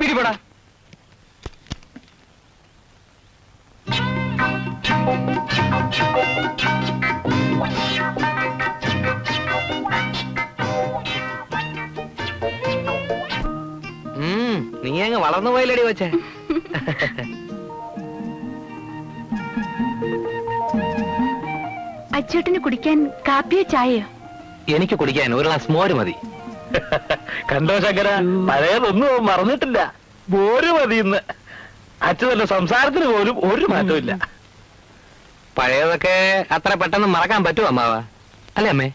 പിടിപെടാ. നീ അങ്ങ് വളർന്നു പോയില്ലടി വെച്ചേ. അച്ചേട്ടന് കുടിക്കാൻ കാപ്പിയോ ചായയോ? എനിക്ക് കുടിക്കാൻ ഒരു ഗ്ലാസ് മോര് മതി. കണ്ടോ ശങ്കര, പഴയതൊന്നും മറന്നിട്ടില്ല. മോര് മതി ഇന്ന്. അച്ഛനല്ല, സംസാരത്തിന് പോലും ഒരു മാറ്റവും ഇല്ല. പഴയതൊക്കെ അത്ര പെട്ടെന്ന് മറക്കാൻ പറ്റുമോ അമ്മാവ? അല്ലേ അമ്മേ?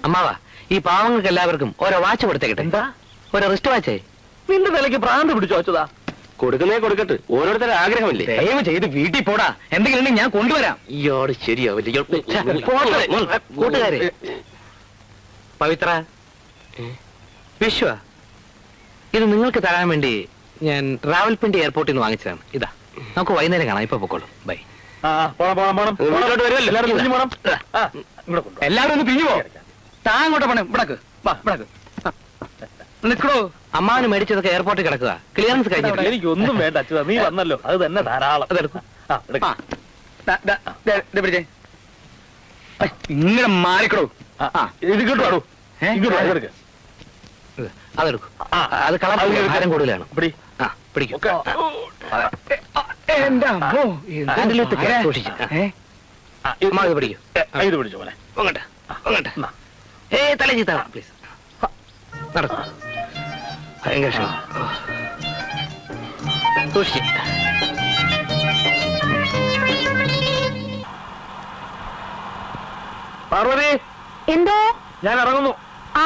അമ്മാവ, ഈ പാവങ്ങൾക്ക് എല്ലാവർക്കും ഓരോ വാച്ച് കൊടുത്തേക്കട്ടെ. എന്താ? ഓരോ റിസ്റ്റ് വാച്ചേ. നിന്റെ നിലയ്ക്ക് ഭ്രാന്ത് പിടിച്ചോ അച്യുതാ? കൊടുക്കുന്നേ കൊടുക്കട്ടെ, ഓരോരുത്തരുടെ ആഗ്രഹമില്ലേ? ദയവ് ചെയ്ത് വീട്ടിൽ പോടാ. എന്തെങ്കിലും ഉണ്ടെങ്കിൽ ഞാൻ കൊണ്ടുവരാം. ഇയാള് ശരിയാവില്ല. കൂട്ടുകാരെ, പവിത്ര, വിശ്വ, ഇത് നിങ്ങൾക്ക് തരാൻ വേണ്ടി ഞാൻ റാവൽപിണ്ടി എയർപോർട്ടിൽ നിന്ന് വാങ്ങിച്ചതാണ്. ഇതാ, നമുക്ക് വൈകുന്നേരം കാണാം. ഇപ്പൊ പൊക്കോളൂ. ബൈ. എല്ലാവരും ഒന്ന് പിരിഞ്ഞു പോ. താൻ അങ്ങോട്ട് പോണേ. ഇവിടക്ക് വാ, ഇവിടക്ക് നിൽക്കണോ. അമ്മാവന് മേടിച്ചതൊക്കെ എയർപോർട്ടിൽ കിടക്കുക. ക്ലിയറൻസ് കഴിഞ്ഞിട്ട് എനിക്കൊന്നും വേണ്ട അച്യുതാ, നീ വന്നല്ലോ, അത് തന്നെ ധാരാളം. അതെടുക്കും. ഇങ്ങനെ മാറിക്കടോ. ഇത് കിട്ടുവാടോ. അതെടുക്കും. അത് കളർ ഭാരം കൂടുതലാണ്. പിടിക്കും. എന്റെ അമ്മോ, സൂക്ഷിച്ചു. ഇത് പിടിക്കും. ഇത് പിടിച്ചോ പോലെ. അങ്ങോട്ട് അങ്ങോട്ട്. തല ചീത്ത പ്ലീസ്. നടക്കും. ഭയങ്കര ക്ഷീണം. സൂക്ഷിച്ച്. പാർവതി, എന്തോ? ഞാൻ ഇറങ്ങുന്നു. ആ,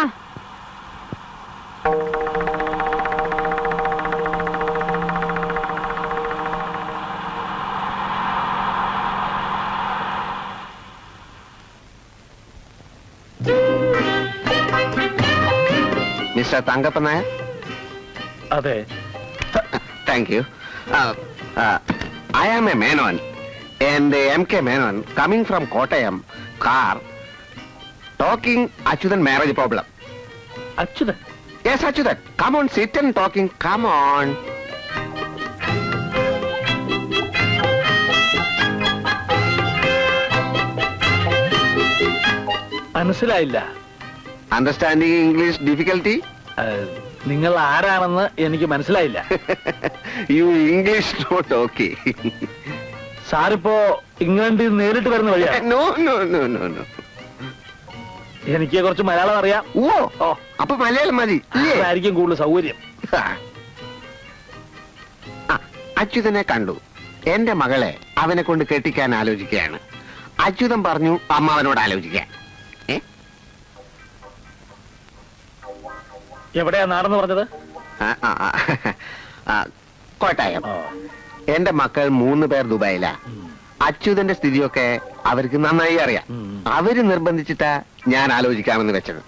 മിസ്റ്റർ തങ്കപ്പൻ നായർ. അതെ. Thank you. I am a Menon, and M.K. Menon coming from Kottayam, car, talking Achyutan marriage problem. Achuthan? Yes, Achyutan. Come on, sit and talking. Come on. മനസ്സിലായില്ല. Understanding English difficulty? നിങ്ങൾ ആരാണെന്ന് എനിക്ക് മനസ്സിലായില്ല. You English not okay. സാറിപ്പോ ഇംഗ്ലണ്ടിൽ നിന്ന് നേരിട്ട് വരുന്ന വഴിയാ? No, no, no, no, no. എനിക്ക് കുറച്ച് മലയാളം അറിയാം. ഓ, അപ്പൊ മലയാളം മതി. അതായിരിക്കും കൂടുതൽ സൗകര്യം. അച്യുതനെ കണ്ടു. എന്റെ മകളെ അവനെ കൊണ്ട് കെട്ടിക്കാൻ ആലോചിക്കുകയാണ്. അച്യുതൻ പറഞ്ഞു അമ്മാവനോട് ആലോചിക്കാൻ. എവിടെയാ നാടെന്ന് പറഞ്ഞത്? കോട്ടയം. എന്റെ മക്കൾ 3 പേർ ദുബായിലാ. അച്യുതന്റെ സ്ഥിതിയൊക്കെ അവർക്ക് നന്നായി അറിയാം. അവര് നിർബന്ധിച്ചിട്ടാ ഞാൻ ആലോചിക്കാമെന്ന് വെച്ചത്.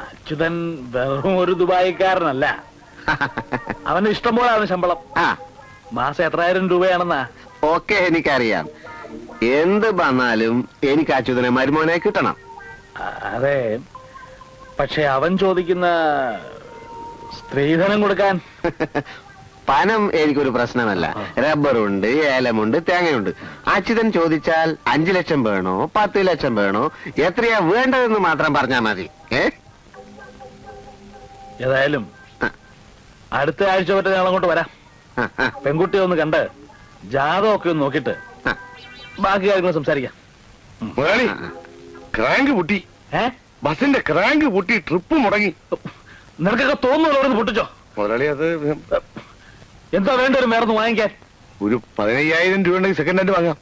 അച്യുതൻ വെറും ഒരു ദുബായിക്കാരനല്ല. അവന് ഇഷ്ടം പോലെ അവന് ശമ്പളം. മാസം 8,000 രൂപയാണെന്നാ. ഓക്കെ, എനിക്കറിയാം. എന്ത് വന്നാലും എനിക്ക് അച്യുതനെ മരുമോനായി കിട്ടണം. അതെ, പക്ഷെ അവൻ ചോദിക്കുന്ന സ്ത്രീധനം കൊടുക്കാൻ പണം എനിക്കൊരു പ്രശ്നമല്ല. റബ്ബറുണ്ട്, ഏലമുണ്ട്, തേങ്ങയുണ്ട്. അച്യുതൻ ചോദിച്ചാൽ 5 ലക്ഷം വേണോ 10 ലക്ഷം വേണോ, എത്രയാ വേണ്ടതെന്ന് മാത്രം പറഞ്ഞാൽ മതി. ഏതായാലും അടുത്ത ആഴ്ച പറ്റ ഞങ്ങൾ അങ്ങോട്ട് വരാം. പെൺകുട്ടിയെ ഒന്ന് കണ്ട് ജാതകമൊക്കെ ഒന്ന് നോക്കിട്ട് ബാക്കി കാര്യങ്ങൾ സംസാരിക്കാം. ക്രാങ്ക് പൊട്ടി, ബസിന്റെ ക്രാങ്ക് പൊട്ടി, ട്രിപ്പ് മുടങ്ങി. നിനക്കൊക്കെ തോന്നുന്നു പൊട്ടിച്ചോ മുതലാളി? അത് എന്താ വേണ്ട ഒരു മേർന്ന് വാങ്ങിക്കാൻ? ഒരു 15,000 രൂപ ഉണ്ടെങ്കിൽ സെക്കൻഡ് ഹാൻഡ് വാങ്ങാം.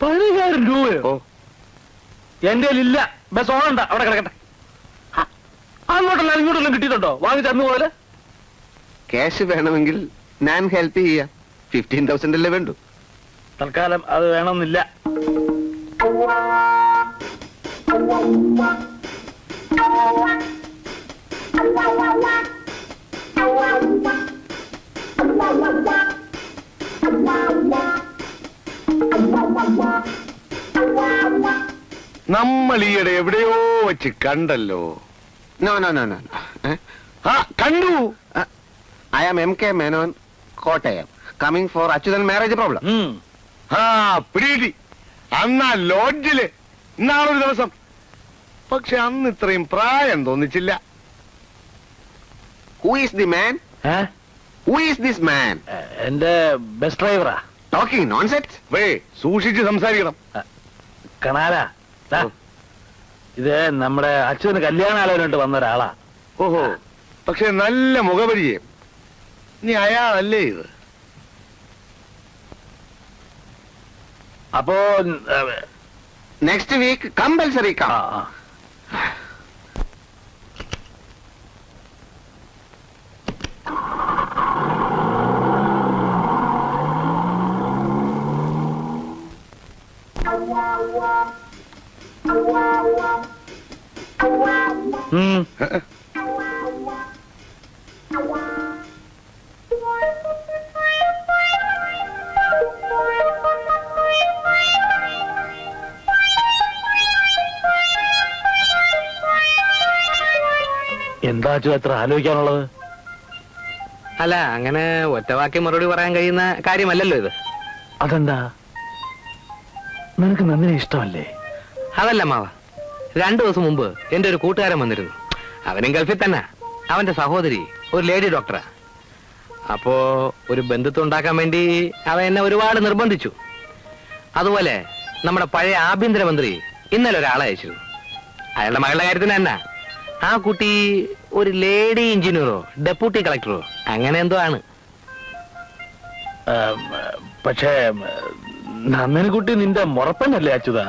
15,000 രൂപയോ? എന്റെ ഇല്ല. ബസ് ഓണണ്ട, അവിടെ കിടക്കട്ടെ. അങ്ങോട്ടല്ല ഇങ്ങോട്ടെല്ലാം കിട്ടിയിട്ടുണ്ടോ വാങ്ങിച്ചന്നു പോലെ? ക്യാഷ് വേണമെങ്കിൽ ഞാൻ ഹെൽപ്പ് ചെയ്യാം. 15,000 അല്ലേ വേണ്ടു. തൽക്കാലം അത് വേണമെന്നില്ല. നമ്മൾ ഈയിടെ എവിടെയോ വെച്ച് കണ്ടല്ലോ. No no no no. കണ്ടു. I am MK Menon, Kottayam, coming for Achuthan marriage problem. പിടി. അന്നാ ലോഡ്ജില് ഇന്നാളൊരു ദിവസം. പക്ഷെ അന്ന് ഇത്രയും പ്രായം തോന്നിച്ചില്ല. Who is the man? Who is this man? എന്റെ ബസ് ഡ്രൈവറാ. Talking nonsense. സൂക്ഷിച്ച് സംസാരിക്കണം. കണാലാ, ഇത് നമ്മുടെ അച്ഛന് കല്യാണാലോചനയായിട്ട് വന്ന ഒരാളാ. ഓഹോ, പക്ഷെ നല്ല മുഖപരിചയം. നീ അയാളല്ലേ ഇത്? അപ്പോ നെക്സ്റ്റ് വീക്ക് കമ്പൽസറി കം. എന്താ എത്ര ആലോചിക്കാനുള്ളത്? അല്ല, അങ്ങനെ ഒറ്റവാക്കി മറുപടി പറയാൻ കഴിയുന്ന കാര്യമല്ലല്ലോ ഇത്. അതെന്താ, നിനക്ക് നന്ദിനെ ഇഷ്ടമല്ലേ? അതല്ല മാവ, 2 ദിവസം മുമ്പ് എന്റെ ഒരു കൂട്ടുകാരൻ വന്നിരുന്നു. അവനും ഗൾഫിൽ തന്നെ. അവന്റെ സഹോദരി ഒരു ലേഡി ഡോക്ടറാ. അപ്പോ ഒരു ബന്ധുത്വം ഉണ്ടാക്കാൻ വേണ്ടി അവൻ എന്നെ ഒരുപാട് നിർബന്ധിച്ചു. അതുപോലെ നമ്മുടെ പഴയ ആഭ്യന്തരമന്ത്രി ഇന്നലെ ഒരാളെ അയച്ചിരുന്നു. അയാളുടെ മകളുടെ കാര്യത്തിന് തന്നെ. ആ കുട്ടി ഒരു ലേഡി എഞ്ചിനീയറോ ഡെപ്യൂട്ടി കളക്ടറോ അങ്ങനെ എന്തോ ആണ്. പക്ഷേ നന്ദിനിക്കുട്ടി നിന്റെ മുറപ്പനല്ലേ അച്യുത?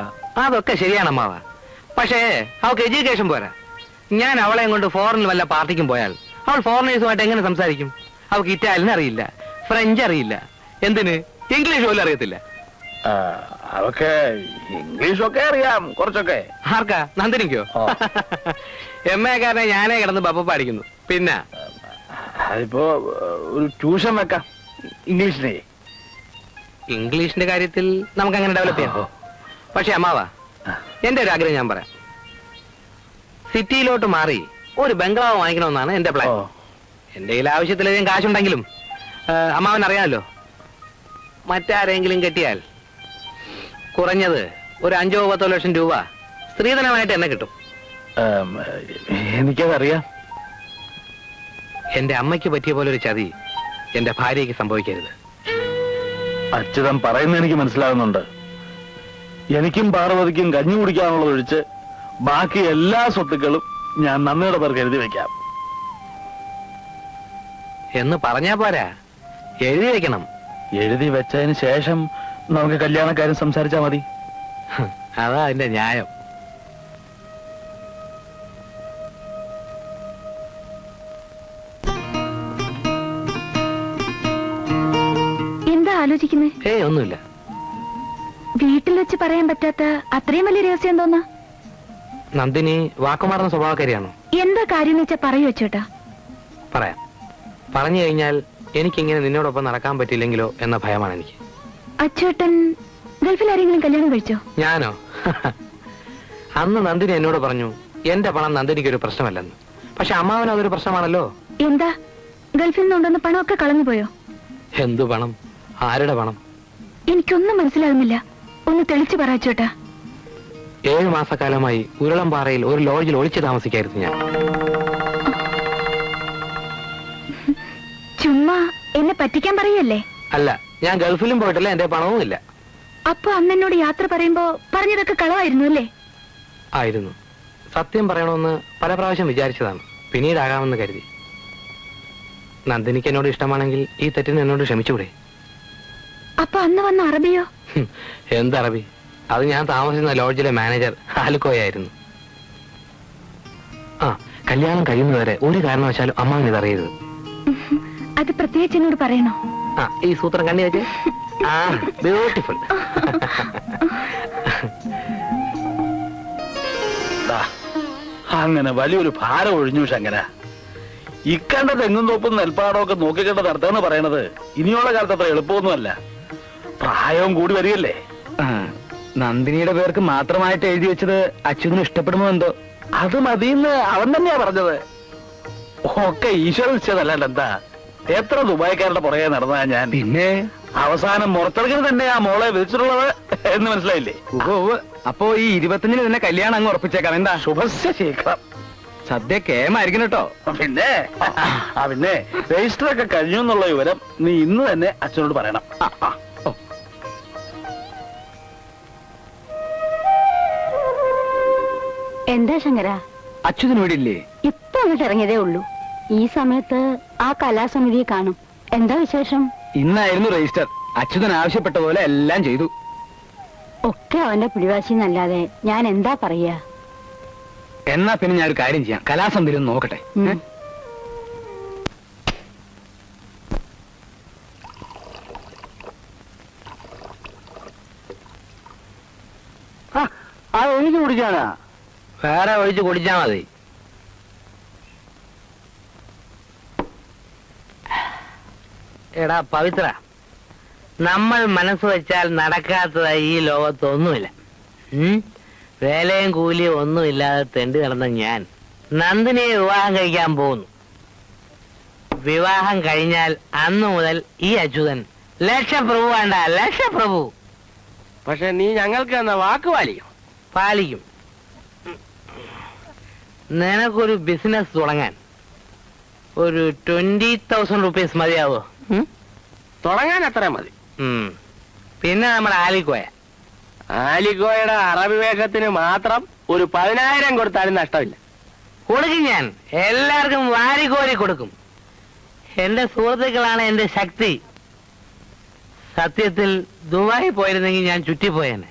അതൊക്കെ ശരിയാണ് അമ്മാവ. പക്ഷേ അവൾക്ക് എഡ്യൂക്കേഷൻ പോരാ. ഞാൻ അവളെ കൊണ്ട് ഫോറിനിൽ വല്ല പാർട്ടിക്കും പോയാൽ അവൾ ഫോറിനേഴ്സുമായിട്ട് എങ്ങനെ സംസാരിക്കും? അവൾക്ക് ഇറ്റാലിയൻ അറിയില്ല, ഫ്രഞ്ച് അറിയില്ല, എന്തിന് ഇംഗ്ലീഷ് പോലും അറിയത്തില്ല. അവക്ക് ഇംഗ്ലീഷൊക്കെ അറിയാം കുറച്ചൊക്കെ. ആർക്കാ? നന്ദിനിക്കോ? MA കാരനെ ഞാനേ കിടന്ന് ബപ്പ പാടിക്കുന്നു. പിന്നെ അതിപ്പോ ഒരു ട്യൂഷൻ വെക്കാം ഇംഗ്ലീഷിനെ. ഇംഗ്ലീഷിന്റെ കാര്യത്തിൽ നമുക്ക് അങ്ങനെ ഡെവലപ്പ് ചെയ്യാം. പക്ഷെ അമ്മാവ, എന്റെ ഒരു ആഗ്രഹം ഞാൻ പറയാം. സിറ്റിയിലോട്ട് മാറി ഒരു ബംഗ്ലാവ് വാങ്ങിക്കണമെന്നാണ് എന്റെ പ്ലാൻ. എന്റെ കയ്യിൽ ആവശ്യത്തിലധികം കാശുണ്ടെങ്കിലും അമ്മാവൻ അറിയാമല്ലോ, മറ്റാരെങ്കിലും കെട്ടിയാൽ കുറഞ്ഞത് ഒരു 5-10 ലക്ഷം രൂപ സ്ത്രീധനമായിട്ട് എന്നെ കിട്ടും. എനിക്കതറിയാം. എന്റെ അമ്മയ്ക്ക് പറ്റിയ പോലെ ഒരു ചതി എന്റെ ഭാര്യയ്ക്ക് സംഭവിക്കരുത്. അച്യുതൻ പറയുന്നത് എനിക്ക് മനസ്സിലാകുന്നുണ്ട്. എനിക്കും പാർവതിക്കും കഞ്ഞി കുടിക്കാനുള്ളത് ഒഴിച്ച് ബാക്കി എല്ലാ സ്വത്തുക്കളും ഞാൻ നന്ദിയുടെ പേർക്ക് എഴുതി വെക്കാം. എന്ന് പറഞ്ഞാ പോരാ, എഴുതി വെക്കണം. എഴുതി വെച്ചതിന് ശേഷം നമുക്ക് കല്യാണക്കാരും സംസാരിച്ചാ മതി. അതാ അതിന്റെ ന്യായം. ആലോചിക്കുന്നേ? ഏയ് ഒന്നുമില്ല. വീട്ടിൽ വെച്ച് പറയാൻ പറ്റാത്ത അത്രയും വലിയ രഹസ്യം തോന്നാ? നന്ദിനി വാക്കുമാറുന്ന സ്വഭാവക്കാരിയാണോ? എന്താ കാര്യം വെച്ചാ പറയൂ ചേട്ടാ. പറയാം. പറഞ്ഞു കഴിഞ്ഞാൽ എനിക്കിങ്ങനെ നിന്നോടൊപ്പം നടക്കാൻ പറ്റില്ലെങ്കിലോ എന്ന ഭയമാണ് എനിക്ക്. അച്ചേട്ടൻ ഗൾഫിൽ ആരെങ്കിലും കല്യാണം കഴിച്ചോ? ഞാനോ? അന്ന് നന്ദിനി എന്നോട് പറഞ്ഞു എന്റെ പണം നന്ദിനിക്കൊരു പ്രശ്നമല്ലെന്ന്. പക്ഷെ അമ്മാവന് അതൊരു പ്രശ്നമാണല്ലോ. എന്താ ഗൾഫിൽ നിന്നുണ്ടെന്ന് പണമൊക്കെ കളഞ്ഞു പോയോ? എന്തു പണം? ആരുടെ പണം? എനിക്കൊന്നും മനസ്സിലാകുന്നില്ല. ഒന്ന് തെളിച്ചു പറ ചേട്ടാ. 7 മാസക്കാലമായി ഉരുളംപാറയിൽ ഒരു ലോഡ്ജിൽ ഒളിച്ചു താമസിക്കായിരുന്നു ഞാൻ. ചുമ്മാ എന്നെ പറ്റിക്കാൻ പറയല്ലേ? അല്ല, ഞാൻ ഗൾഫിലും പോയിട്ടില്ല, എന്റെ പണവും ഇല്ല. അപ്പൊ അന്ന് എന്നോട് യാത്ര പറയുമ്പോ പറഞ്ഞതൊക്കെ കളവായിരുന്നു അല്ലേ? ആയിരുന്നു. സത്യം പറയണമെന്ന് പല പ്രാവശ്യം വിചാരിച്ചതാണ്, പിന്നീടാകാമെന്ന് കരുതി. നന്ദിനിക്ക് എന്നോട് ഇഷ്ടമാണെങ്കിൽ ഈ തെറ്റിന് എന്നോട് ക്ഷമിച്ചുകൂടെ? അപ്പൊ അന്ന് വന്ന അറബിയോ? എന്തറബി? അത് ഞാൻ താമസിക്കുന്ന ലോഡ്ജിലെ മാനേജർ ആലുക്കോയായിരുന്നു. ആ, കല്യാണം കഴിയുന്നവരെ ഒരു കാരണവശാലും അമ്മാവൻ ഇതറിയരുത്. അത് പ്രത്യേകിച്ച് എന്നോട് പറയണോ? ആ, ഈ സൂത്രം കണ്ണി വെച്ച്. ആ, ബ്യൂട്ടിഫുൾ. അങ്ങനെ വലിയൊരു ഭാരം ഒഴിഞ്ഞു ശങ്കര. ഇക്കണ്ട തെങ്ങും തോപ്പും നെൽപ്പാടമൊക്കെ നോക്കിക്കണ്ട നടത്തുക പറയണത് ഇനിയുള്ള കാലത്ത് അത്ര എളുപ്പമൊന്നുമല്ല. പ്രായവും കൂടി വരികയല്ലേ. നന്ദിനിയുടെ പേർക്ക് മാത്രമായിട്ട് എഴുതി വെച്ചത് അച്യുതന് ഇഷ്ടപ്പെടുമോ എന്തോ? അത് മതിയെന്ന് അവൻ തന്നെയാ പറഞ്ഞത്. ഒക്കെ ഈശ്വരൻ നിശ്ചയതല്ലാണ്ട് എന്താ? എത്ര ദുബായിക്കാരുടെ പുറകെ നടന്നാ ഞാൻ. പിന്നെ അവസാനം മുറത്തിറങ്ങിന് തന്നെ ആ മോളെ വിളിച്ചിട്ടുള്ളത് എന്ന് മനസ്സിലായില്ലേ? അപ്പോ ഈ 25-ന് തന്നെ കല്യാണം അങ്ങ് ഉറപ്പിച്ചേക്കാം. എന്താ? ശുഭസ്യ ശീഘ്രം. സദ്യ കേമായിരിക്കും കേട്ടോ. പിന്നെ പിന്നെ രജിസ്റ്റർ ഒക്കെ കഴിഞ്ഞു എന്നുള്ള വിവരം നീ ഇന്ന് തന്നെ അച്ഛനോട് പറയണം. എന്താ ശങ്കര? അച്യുതൻ ഇവിടെ ഇല്ലേ? ഇപ്പൊ അങ്ങോട്ട് ഇറങ്ങിയതേ ഉള്ളൂ. ഈ സമയത്ത് ആ കലാസമിതിയെ കാണും. എന്താ വിശേഷം? ഇന്നായിരുന്നു രജിസ്റ്റർ. അച്യുതൻ ആവശ്യപ്പെട്ട പോലെ എല്ലാം ചെയ്തു. ഒക്കെ അവന്റെ പിടിവാശി എന്നല്ലാതെ ഞാൻ എന്താ പറയാ? എന്നാ പിന്നെ ഞാൻ ഒരു കാര്യം ചെയ്യാം, കലാസമിതിയിൽ ഒന്ന് നോക്കട്ടെ. ആ, എനിക്ക് കുടിക്കാനാ? വേറെ ഒഴിച്ച് കുടിച്ചാ മതി. എടാ പവിത്ര, നമ്മൾ മനസ്സ് വെച്ചാൽ നടക്കാത്തതായി ഈ ലോകത്തൊന്നുമില്ല. വേലയും കൂലിയും ഒന്നുമില്ലാതെ തെണ്ടി നടന്ന ഞാൻ നന്ദിനിയെ വിവാഹം കഴിക്കാൻ പോകുന്നു. വിവാഹം കഴിഞ്ഞാൽ അന്നു മുതൽ ഈ അച്യുതൻ ലക്ഷപ്രഭു വേണ്ട, ലക്ഷപ്രഭു. പക്ഷെ നീ ഞങ്ങൾക്ക് തന്ന വാക്ക് പാലിക്കും. പാലിക്കും. നിനക്കൊരു ബിസിനസ് തുടങ്ങാൻ ഒരു 20,000 റുപ്പീസ് മതിയാവോ? തുടങ്ങാൻ അത്ര മതി. പിന്നെ നമ്മുടെ ആലിക്കോയുടെ അറബിവേഗത്തിന് മാത്രം ഒരു 10,000 കൊടുത്താലും നഷ്ടമില്ല. കൊടുക്കും. ഞാൻ എല്ലാവർക്കും വാരിക്കോരി കൊടുക്കും. എന്റെ സുഹൃത്തുക്കളാണ് എന്റെ ശക്തി. സത്യത്തിൽ ദുബായി പോയിരുന്നെങ്കിൽ ഞാൻ ചുറ്റിപ്പോയേനെ.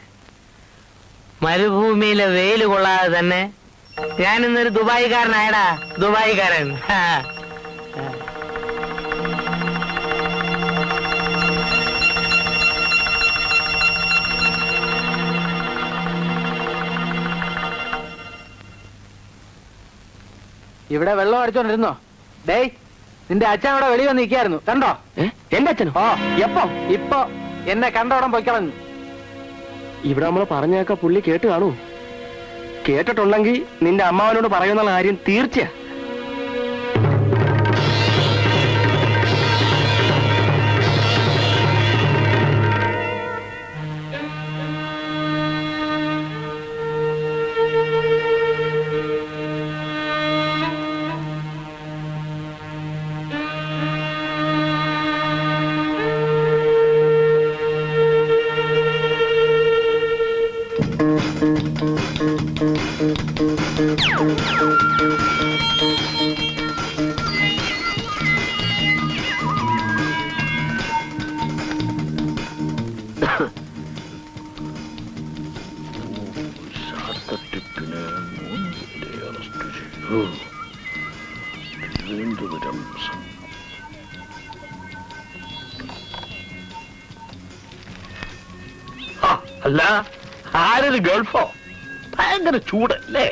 മരുഭൂമിയിലെ വെയിൽ കൊള്ളാതെ തന്നെ ഞാൻ ഇന്നൊരു ദുബായിക്കാരനായടാ, ദുബായിക്കാരൻ. ഇവിടെ വെള്ളം അടിച്ചോണ്ടിരുന്നോ? ഡേയ്, നിന്റെ അച്ഛൻ അവിടെ വെളി വന്ന് നിൽക്കായിരുന്നു, കണ്ടോ? എന്റെ അച്ഛനോ? ഓ, എപ്പോ? ഇപ്പൊ എന്നെ കണ്ടോടം പൊയ്ക്കളഞ്ഞു. ഇവിടെ നമ്മൾ പറഞ്ഞൊക്കെ പുള്ളി കേട്ട് കാണൂ. കേട്ടിട്ടുണ്ടെങ്കിൽ നിന്റെ അമ്മാവനോട് പറയുന്ന കാര്യം തീർച്ചയാ. അല്ല, ആരൊരു ഗൾഫോ? ഭയങ്കര ചൂട് അല്ലേ?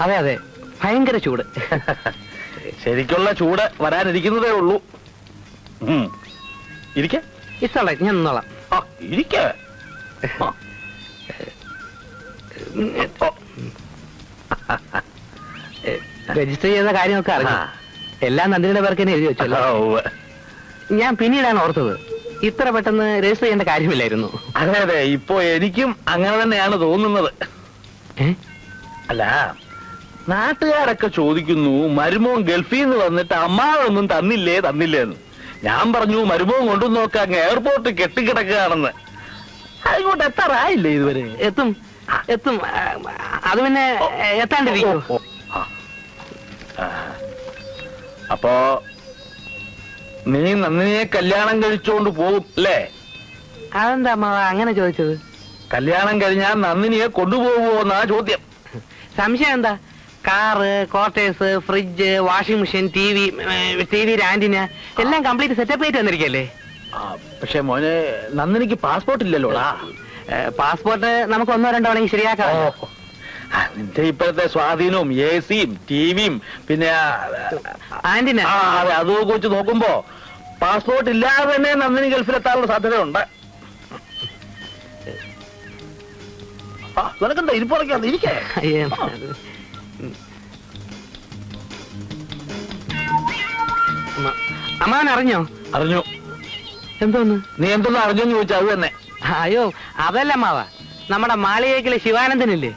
അതെ അതെ, ഭയങ്കര ചൂട്. ശരിക്കുള്ള ചൂട് വരാനിരിക്കുന്നതേ ഉള്ളൂ. ഇരിക്കെ. ഇഷ്ടമല്ല, ഞാൻ നിന്നോളാം. ഇരിക്കെ. രജിസ്റ്റർ ചെയ്ത കാര്യമൊക്കെ അറിയാം. എല്ലാം നന്ദിനിയുടെ പേർക്ക് തന്നെ എഴുതി വെച്ചല്ലോ. ഞാൻ പിന്നീടാണ് ഓർത്തത്, ഇത്ര പെട്ടെന്ന് രജിസ്റ്റർ ചെയ്യേണ്ട കാര്യമില്ലായിരുന്നു. അതെ അതെ, ഇപ്പൊ എനിക്കും അങ്ങനെ തന്നെയാണ് തോന്നുന്നത്. അല്ല, നാട്ടുകാരൊക്കെ ചോദിക്കുന്നു മരുമോൻ ഗൾഫിൽ നിന്ന് വന്നിട്ട് അമ്മാവൊന്നും തന്നില്ലേന്ന്. ഞാൻ പറഞ്ഞു മരുമോൻ കൊണ്ടു നോക്കാൻ എയർപോർട്ട് കെട്ടിക്കിടക്കുകയാണെന്ന്. അതുകൊണ്ട് എത്താറായില്ലേ ഇതുവരെ? എത്തും. അത് പിന്നെ എത്താണ്ടിരിക്കും. അപ്പോ നീ നന്ദിനിയെ കല്യാണം കഴിച്ചോണ്ട് പോകും അല്ലേ? അതെന്താ അമ്മാവ അങ്ങനെ ചോദിച്ചത്? കല്യാണം കഴിഞ്ഞാൽ നന്ദിനിയെ കൊണ്ടുപോകുമോ എന്നാ ചോദ്യം. സംശയം എന്താ? Car, quarters, fridge, washing machine, T V antenna എല്ലാം കംപ്ലീറ്റ് സെറ്റപ്പ് ആയിട്ട് വന്നിരിക്കല്ലേ? പക്ഷെ മോനെ, നന്ദിനിക്ക് പാസ്പോർട്ട് ഇല്ലല്ലോടാ. പാസ്പോർട്ട് നമുക്ക് 1-2 തവണ ശരിയാക്കാം. നിന്റെ ഇപ്പോഴത്തെ സ്വാധീനവും AC-യും TV-യും പിന്നെ ആന്റിന അതൊക്കെ വെച്ച് നോക്കുമ്പോ പാസ്പോർട്ട് ഇല്ലാതെ തന്നെ നന്ദിനി ഗൾഫിലെത്താനുള്ള സാധ്യതയുണ്ട്. നിനക്കെന്താ ഇരിപ്പുറക്കാന്ന്? ഇരിക്കേ. അമ്മാവൻ അറിഞ്ഞോ? അറിഞ്ഞു. എന്തോന്ന്? നീ എന്തൊന്നും അറിഞ്ഞോന്ന് ചോദിച്ചാ അത് തന്നെ. അയ്യോ, അതല്ല അമ്മാവ, നമ്മുടെ മാളികേക്കിലെ ശിവാനന്ദനില്ലേ,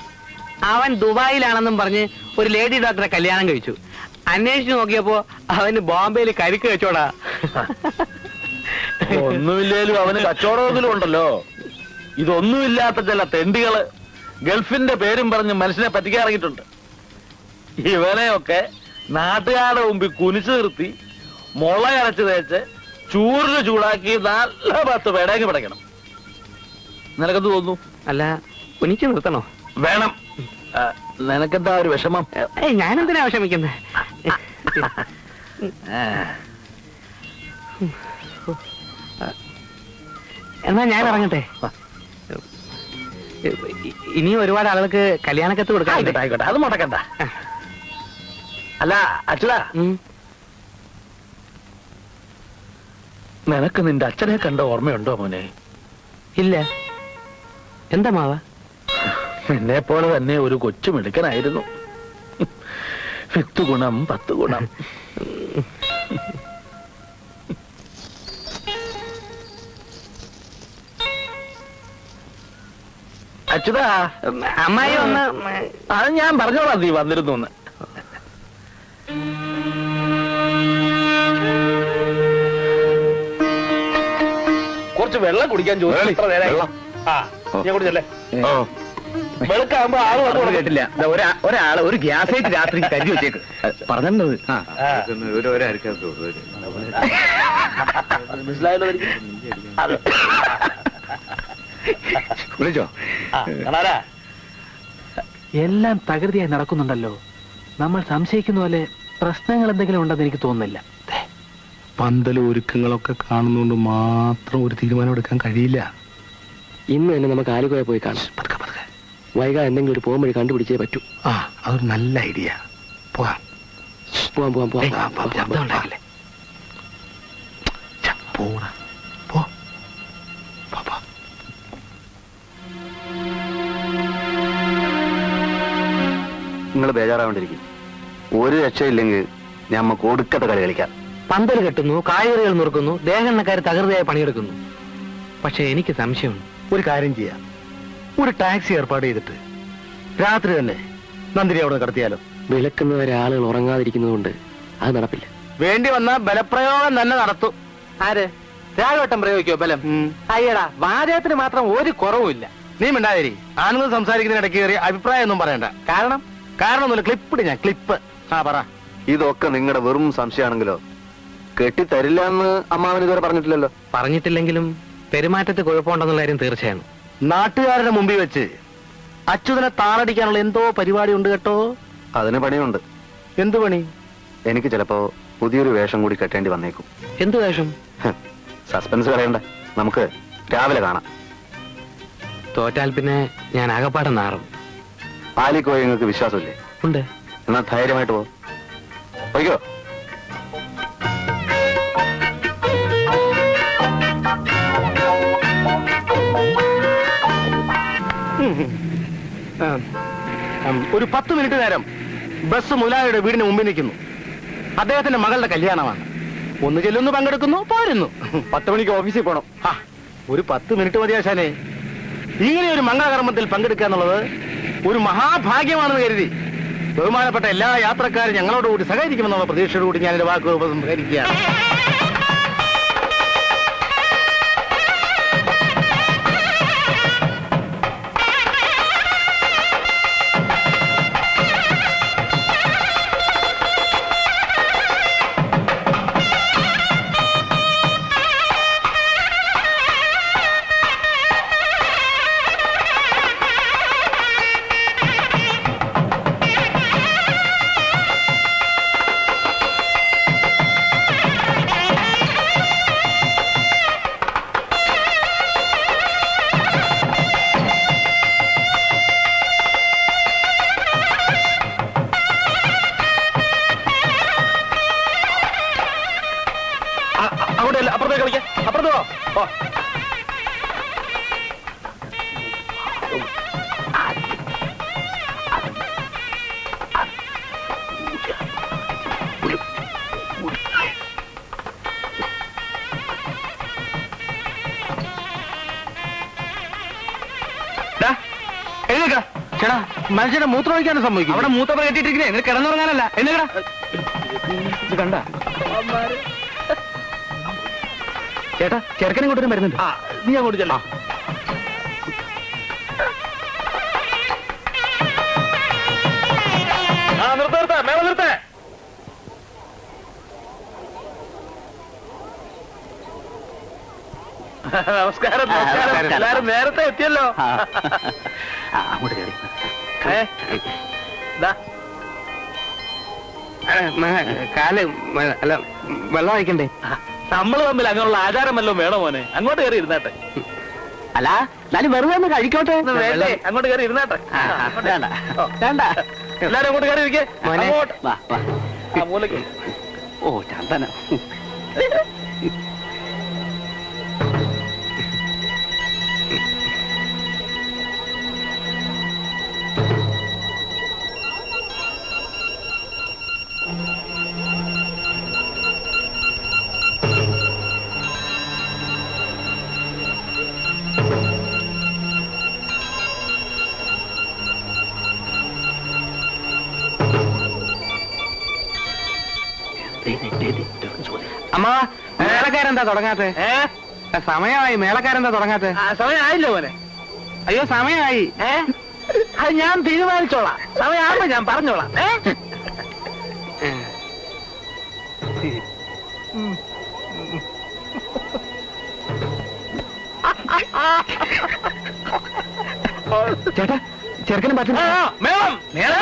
അവൻ ദുബായിലാണെന്നും പറഞ്ഞ് ഒരു ലേഡി ഡോക്ടറെ കല്യാണം കഴിച്ചു. അന്വേഷിച്ചു നോക്കിയപ്പോ അവന് ബോംബെയിൽ കരിക്ക് വെച്ചോടാ. ഒന്നുമില്ലേലും അവന് കച്ചവടമെങ്കിലും ഉണ്ടല്ലോ. ഇതൊന്നുമില്ലാത്ത ചില തെണ്ടികള് ഗൾഫിന്റെ പേരും പറഞ്ഞ് മനുഷ്യനെ പറ്റിക്കാറിയിട്ടുണ്ട്. ഇവനെയൊക്കെ നാട്ടുകാരുടെ മുമ്പിൽ കുനിച്ചു നിർത്തി മുള അരച്ച് തേച്ച് ചൂറിന് ചൂടാക്കി നല്ല 10 പേടേക്ക് പിടയ്ക്കണം. നിനക്കെന്ത് തോന്നുന്നു? അല്ല, കുനിച്ചു നിർത്തണോ? വേണം. നിനക്കെന്താ ഒരു വിഷമം? ഞാനെന്തിനാ വിഷമിക്കുന്നത്? എന്നാ ഞാൻ ഇറങ്ങട്ടെ. ഇനി ഒരുപാട് ആളുകൾക്ക് കല്യാണക്കത്ത് കൊടുക്കാം. ആയിക്കോട്ടെ, അത് മുടക്കണ്ട. അല്ല അച്ഛനാ, നിനക്ക് നിന്റെ അച്ഛനെ കണ്ട ഓർമ്മയുണ്ടോ മോനെ? ഇല്ല. എന്താ മാവ? നിന്നെ പോലെ തന്നെ ഒരു കൊച്ചു മിടുക്കനായിരുന്നു. 10 ഗുണം 10 ഗുണം. അച്യുതാ, അമ്മായി ഒന്ന് അത് ഞാൻ പറഞ്ഞോളാം നീ വന്നിരുന്നു എന്ന്. കുറച്ച് വെള്ളം കുടിക്കാൻ ചോദിച്ചു. ഞാൻ കുടിച്ചല്ലേ? വെളുക്കാകുമ്പോ ആള് കേട്ടില്ല. ഒരാള് ഒരു ഗ്യാസ് ആയിട്ട് രാത്രി കരുതി വെച്ചേക്ക് പറഞ്ഞത്. മനസ്സിലായല്ലോ? വിളിച്ചോ? എല്ലാം തകൃതിയായി നടക്കുന്നുണ്ടല്ലോ. നമ്മൾ സംശയിക്കുന്ന പോലെ പ്രശ്നങ്ങൾ എന്തെങ്കിലും ഉണ്ടെന്ന് എനിക്ക് തോന്നുന്നില്ല. പന്തലും ഒരുക്കങ്ങളൊക്കെ കാണുന്നതുകൊണ്ട് മാത്രം ഒരു തീരുമാനം എടുക്കാൻ കഴിയില്ല. ഇന്ന് തന്നെ നമുക്ക് ആലുവ പോയി കാണാം. വൈകാതെ എന്തെങ്കിലും ഒരു പോകുമ്പോൾ കണ്ടുപിടിച്ചേ പറ്റൂ. അതൊരു നല്ല ഐഡിയ. പോവാം. നിങ്ങൾ ബേജാറാവേണ്ടിരിക്കും. ഒരു രക്ഷയില്ലെങ്കിൽ ഞമ്മക്ക് ഒടുക്കത്തെ കളി കളിക്കാം. പന്തൽ കെട്ടുന്നു, കായകറികൾ നുറുക്കുന്നു, ദേഹണ്ണക്കാർ തകൃതിയായി പണിയെടുക്കുന്നു. പക്ഷെ എനിക്ക് സംശയമുണ്ട്. ഒരു കാര്യം ചെയ്യാം, ഒരു ടാക്സി ഏർപ്പാട് ചെയ്തിട്ട് രാത്രി തന്നെ നന്ദിനി അവിടെ കടത്തിയാലോ? വിളക്കുന്നവരെ ആളുകൾ ഉറങ്ങാതിരിക്കുന്നതുകൊണ്ട് അത് നടപ്പില്ല. വേണ്ടി വന്ന ബലപ്രയോഗം തന്നെ നടത്തും. ആര്? രാഘവട്ടം പ്രയോഗിക്കോ ബലം? അയ്യടാ, വാചകത്തിന് മാത്രം ഒരു കുറവുമില്ല. നീ മിണ്ടാതിരി. ആനന്ദ് സംസാരിക്കുന്നതിനിടയ്ക്ക് കയറി അഭിപ്രായം ഒന്നും പറയണ്ട. കാരണമൊന്നുമില്ല. ക്ലിപ്പിട് ഞാൻ ക്ലിപ്പ്. പറ. ഇതൊക്കെ നിങ്ങളുടെ വെറും സംശയമാണെങ്കിലോ കെട്ടിത്തരില്ല എന്ന് അമ്മാവൻ ഇതുവരെ പറഞ്ഞിട്ടില്ലല്ലോ. പറഞ്ഞിട്ടില്ലെങ്കിലും പെരുമാറ്റത്തിൽ കുഴപ്പമുണ്ടെന്നുള്ള കാര്യം തീർച്ചയാണ്. നാട്ടുകാരുടെ മുമ്പിൽ വെച്ച് അച്യുതനെ താളടിക്കാനുള്ള എന്തോ പരിപാടി ഉണ്ട് കേട്ടോ. അതിന് പണിയുണ്ട്. എന്തു പണി? എനിക്ക് ചിലപ്പോ പുതിയൊരു വേഷം കൂടി കെട്ടേണ്ടി വന്നേക്കും. എന്ത് വേഷം? സസ്പെൻസ് കളയണ്ട, നമുക്ക് രാവിലെ കാണാം. തോറ്റാൽ പിന്നെ ഞാൻ ആകപ്പാടെ നാറും. പാലിക്കോ നിങ്ങൾക്ക് വിശ്വാസമില്ലേ? ഉണ്ട്. എന്നാൽ ധൈര്യമായിട്ട് പോ. പോയിക്കോ. ഒരു 10 മിനിറ്റ് നേരം ബസ് മുതലാളിയുടെ വീടിന് മുമ്പിൽ നിൽക്കുന്നു. അദ്ദേഹത്തിന്റെ മകളുടെ കല്യാണമാണ്. ഒന്ന് ചെല്ലുന്നു, പങ്കെടുക്കുന്നു, പോരുന്നു. 10 മണിക്ക് ഓഫീസിൽ പോണം. ഒരു 10 മിനിറ്റ് മതിയാശാനെ. ഇങ്ങനെ ഒരു മംഗളകർമ്മത്തിൽ പങ്കെടുക്കുക എന്നുള്ളത് ഒരു മഹാഭാഗ്യമാണെന്ന് കരുതി ബഹുമാനപ്പെട്ട എല്ലാ യാത്രക്കാരും ഞങ്ങളോടുകൂടി സഹകരിക്കുമെന്നുള്ള പ്രതീക്ഷയോടുകൂടി ഞാൻ എന്റെ വാക്കുകൾ ഉപസംഹരിക്കുകയാണ്. അപ്പുറത്തേക്ക് കളിക്കാം. അപ്പുറത്തോ? ചേട്ടാ, മനുഷ്യനെ മൂത്രം ഒഴിക്കാനും സമ്മതിക്കും. അവിടെ മൂത്രം കെട്ടിട്ടിരിക്കുന്നേ, നിങ്ങൾ കിടന്നുറങ്ങാനല്ല. എന്നേടാ ഇത് കണ്ട ചേട്ടാ, ചെറുക്കനെ കൊണ്ടുവരും വരുന്നുണ്ട്. നീ അങ്ങോട്ട് ചെല്ലാ. നിർത്ത മേള നിർത്തേ. നമസ്കാരം. നമസ്കാരം. എല്ലാരും നേരത്തെ എത്തിയല്ലോ. അങ്ങോട്ട് കയറി. കാല് അല്ല, വെള്ളം വായിക്കണ്ടേ? നമ്മള് തമ്മിൽ അങ്ങനെയുള്ള ആചാരം വല്ലതും വേണോ മോനെ? അങ്ങോട്ട് കയറി ഇരുന്നാട്ടെ. അല്ല, എന്നാലും വെറുതെ ഒന്ന് കഴിക്കോട്ടെ. വേണ്ടേ? അങ്ങോട്ട് കയറി ഇരുന്നാട്ടെ. വേണ്ട, എല്ലാരും അങ്ങോട്ട് കയറി ഇരിക്കേ. അങ്ങോട്ട് വാ വാ. ആ മൂലയ്ക്ക്. ഓ ചന്ദന. അമ്മ, മേളക്കാരെന്താ തുടങ്ങാത്തെ? സമയമായി. മേളക്കാരെന്താ തുടങ്ങാത്തെ? സമയമായില്ലോ മോനെ. അയ്യോ, സമയമായി. അത് ഞാൻ തീരുമാനിച്ചോളാം. സമയമാകുമ്പോ ഞാൻ പറഞ്ഞോളാം. ചേട്ടാ, ചെറുക്കനും പറ്റുന്ന മേളം മേളം.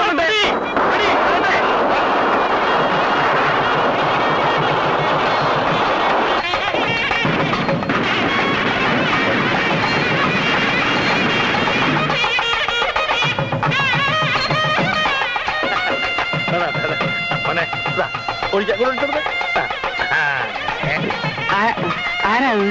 ആരാണ്?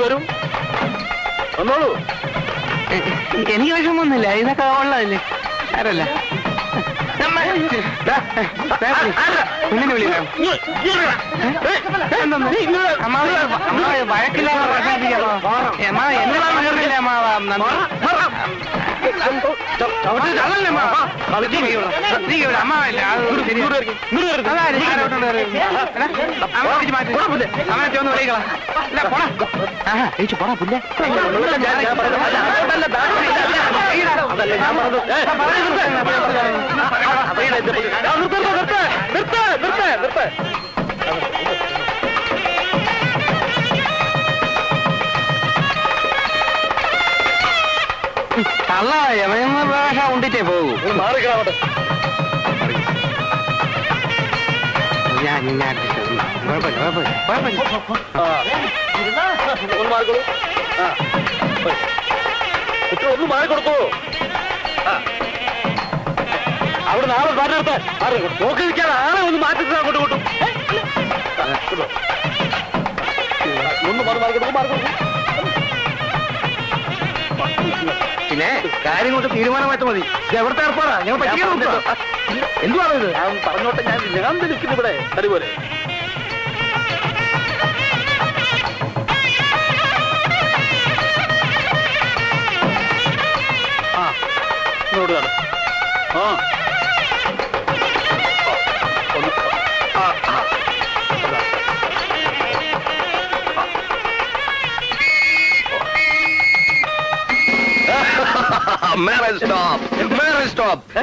വരും വന്നോളൂ. എനിക്ക് വിഷമൊന്നുമില്ല, ഇതൊക്കെ ഉള്ളതല്ലേ. ആരല്ല കുഞ്ഞിനെ വിളിക്കാം. വഴക്കില്ലാതെ പ്രശംസിക്കാമോ? എന്നതാണ് കയറില്ല അമ്മാവ. അമ്മാവല്ലേ ഒന്ന് വിളിക്കളാ. പോടാ പുല്ലേ. കള്ള യമ ഭാഷ ഉണ്ടിട്ടേ പോകൂ. മാറിക്കളാവട്ടെ. ഒന്ന് മാറിക്കൊടുക്കൂ. അവിടെ നാളെ മാറ്റി നിർത്താൻ നോക്കി നിൽക്കാതെ ആളെ ഒന്ന് മാറ്റി അങ്ങോട്ട് കൊണ്ടു. ഒന്ന് മാറിക്കൊടുക്കും. പിന്നെ കാര്യങ്ങൾക്ക് തീരുമാനമായിട്ട് മതി. ഇത് എവിടുത്തെ ഏർപ്പാടാ? ഞങ്ങൾ എന്തുവാണ് ഇത്? ഞാൻ പറഞ്ഞോട്ടെ, ഞാൻ നിൽക്കുന്നു ഇവിടെ അതുപോലെ. ഇങ്ങോട്ട് കാണും.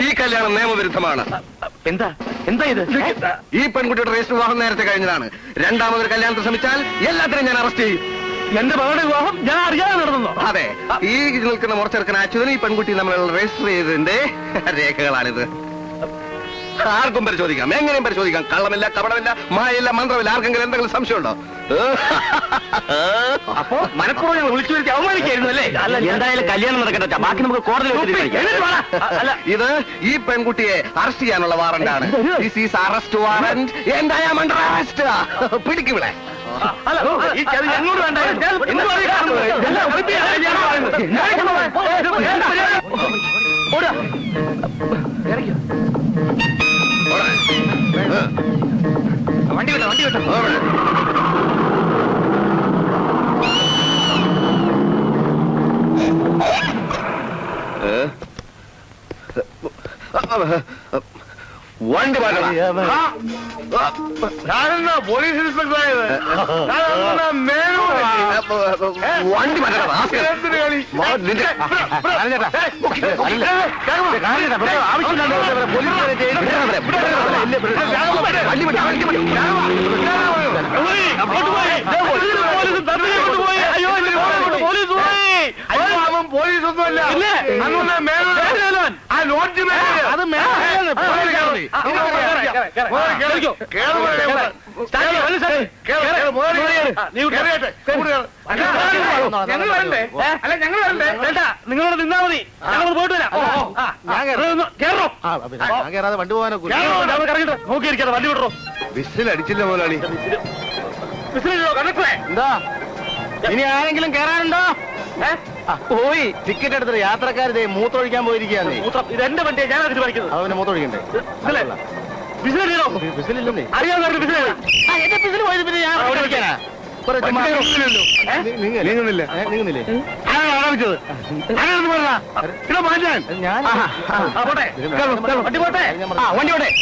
ഈ കല്യാണം നിയമവിരുദ്ധമാണ്. എന്താ ഇത്? ഈ പെൺകുട്ടിയുടെ രജിസ്റ്റർ വിവാഹം നേരത്തെ കഴിഞ്ഞതാണ്. രണ്ടാമതൊരു കല്യാണത്തിന് ശ്രമിച്ചാൽ എല്ലാത്തിനും ഞാൻ അറസ്റ്റ് ചെയ്യും. എന്റെ മകളുടെ വിവാഹം ഞാൻ അറിയാതെ നടന്നോ? അതെ, ഈ നിൽക്കുന്ന മുറച്ചെറുക്കൻ അച്യുതനും ഈ പെൺകുട്ടി തമ്മിലുള്ള രജിസ്റ്റർ ചെയ്തതിന്റെ രേഖകളാണിത്. ആർക്കും പരിശോധിക്കാം, എങ്ങനെയും പരിശോധിക്കാം. കള്ളമില്ല, കപടമില്ല, മായയില്ല, മന്ത്രമില്ല. ആർക്കെങ്കിലും എന്തെങ്കിലും സംശയമുണ്ടോ? അപ്പോ മനഃപൂർവ്വം ഞങ്ങൾ വിളിച്ചു വരുത്തി അവമാനിക്കായിരുന്നു അല്ലേ? എന്തായാലും കല്യാണം നടക്കട്ടെ, ബാക്കി നമുക്ക് കോടതി അല്ല, ഇത് ഈ പെൺകുട്ടിയെ അറസ്റ്റ് ചെയ്യാനുള്ള വാറന്റാണ്. This is arrest warrant and I am under arrest. പിടിക്കുവിടെ. ഞങ്ങളോട് വേണ്ട. വണ്ടി വിട്ടോ. വണ്ടി ഞാനെന്നാ പോലീസ് ഇൻസ്പെക്ടറായത്? വണ്ടി പോലീസൊന്നുമല്ല, ആ ലോഡ്ജ് അത് നിങ്ങളോട് നിന്നാ മതി. ഞങ്ങൾ പോയിട്ട് വരാം. ഞാൻ കയറാതെ വണ്ടി പോകാനോ നോക്കിയിരിക്കാതെ വണ്ടി വിടറോ. വിസിൽ അടിച്ചില്ല മുതലാളി. കണ്ടക്ടറെ എന്താ ഇനി ആരെങ്കിലും കയറാനുണ്ടോ? പോയി ടിക്കറ്റ് എടുത്തിട്ട് യാത്രക്കാരിതേ മൂത്രമൊഴിക്കാൻ പോയിരിക്കുകയാണ്. ഇത് എന്റെ വണ്ടിയെ ഞാൻ തീരുമാനിക്കുന്നത്. അവന് മൂത്രമൊഴിക്കണ്ടേ? വിസിലില്ലെന്നേ അറിയാവുന്ന എന്റെ വിസിൽ പോയത് പിന്നെ ഞാൻ നീങ്ങുന്നില്ല. നീങ്ങുന്നില്ലേ? ആരംഭിച്ചത് മാറ്റാൻ ഞാൻ വണ്ടി പോട്ടെ. വണ്ടി പോട്ടെ.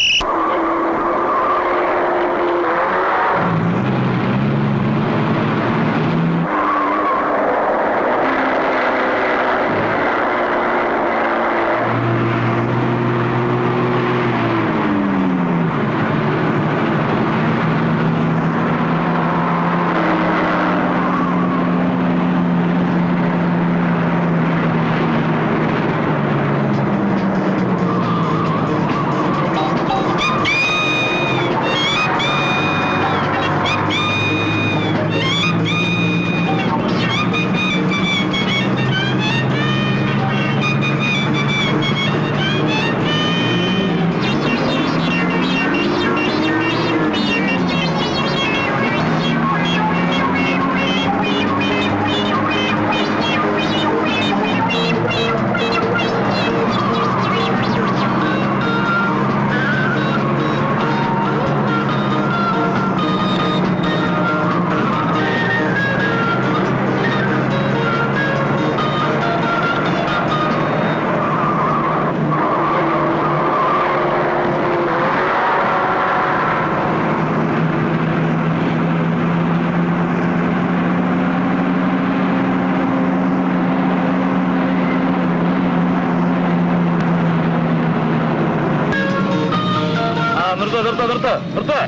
നിർത്ത്.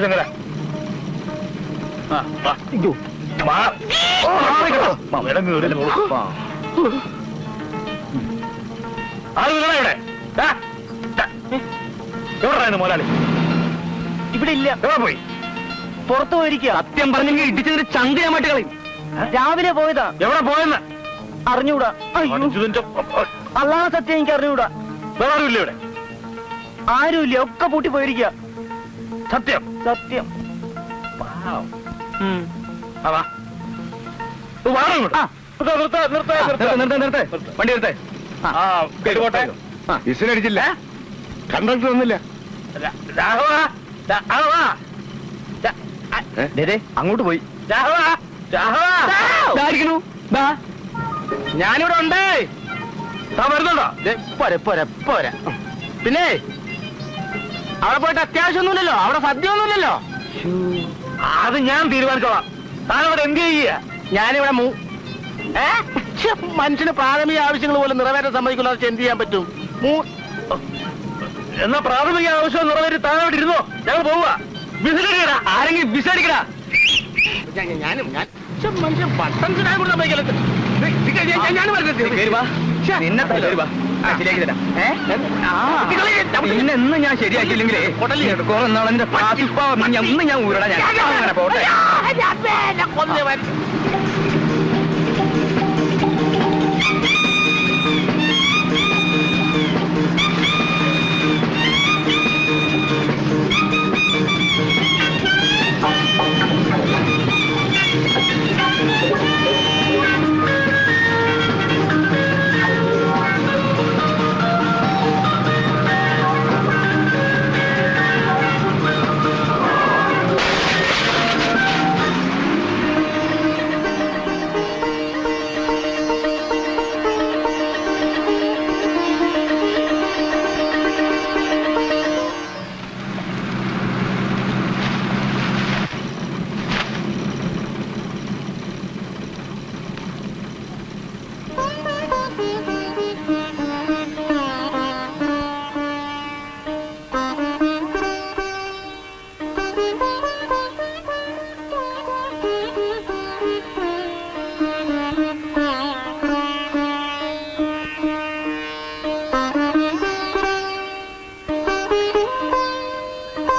ശങ്കര ആരും ഇവിടെ എവിടെയാണ് മുതലാളി? ഇവിടെ ഇല്ല. പോയി പുറത്തു പോയിരിക്കുക. സത്യം പറഞ്ഞെങ്കിൽ ഇടിച്ചതിന് ചന്തയാമായിട്ട് കളയും. രാവിലെ പോയതാ. എവിടെ പോയെന്ന് അറിഞ്ഞൂടാ. അള്ളാഹ് സത്യം എനിക്ക് അറിഞ്ഞൂടാ. വേറെ ആരുമില്ല ഇവിടെ? ആരുമില്ല, ഒക്കെ പൂട്ടി പോയിരിക്കുക. സത്യം സത്യം. അതാ വണ്ടി എടുത്തേ. വിസിലടിച്ചില്ല, കണ്ടക്ടർ ഒന്നില്ല. അങ്ങോട്ട് പോയി. ഞാനിവിടെ ഉണ്ടേ. വരുന്നുണ്ടോ? പോരാ. പിന്നെ അവിടെ പോയിട്ട് അത്യാവശ്യമൊന്നുമില്ലല്ലോ, അവിടെ സദ്യ ഒന്നുമില്ലല്ലോ. അത് ഞാൻ തീരുമാനിച്ചോളാം. താനവിടെ എന്ത് ചെയ്യുക? ഞാനിവിടെ മനുഷ്യന് പ്രാഥമിക ആവശ്യങ്ങൾ പോലും നിറവേറ്റാൻ സമ്മതിക്കില്ല. എന്ത് ചെയ്യാൻ പറ്റും? എന്നാ പ്രാഥമിക ആവശ്യം നിറവേറ്റി താനവിടെ ഇരുന്നോ, ഞങ്ങൾ പോവുക. വിസിലടിക്കടാ, ആരെങ്കിലും വിസിലടിക്കടാ. ഞാനും മനുഷ്യൻ പട്ടം ചുടാൻ കൂടെ സമ്മതിക്കല്ലോ. ഇന്ന് ഞാൻ ശരിയാക്കിയില്ലെങ്കിലേ കുറെ നാളെന്റെ പാസിപ്പാവ ഞാൻ ഊരടാ. ഞാൻ അങ്ങനെ പോട്ടെ.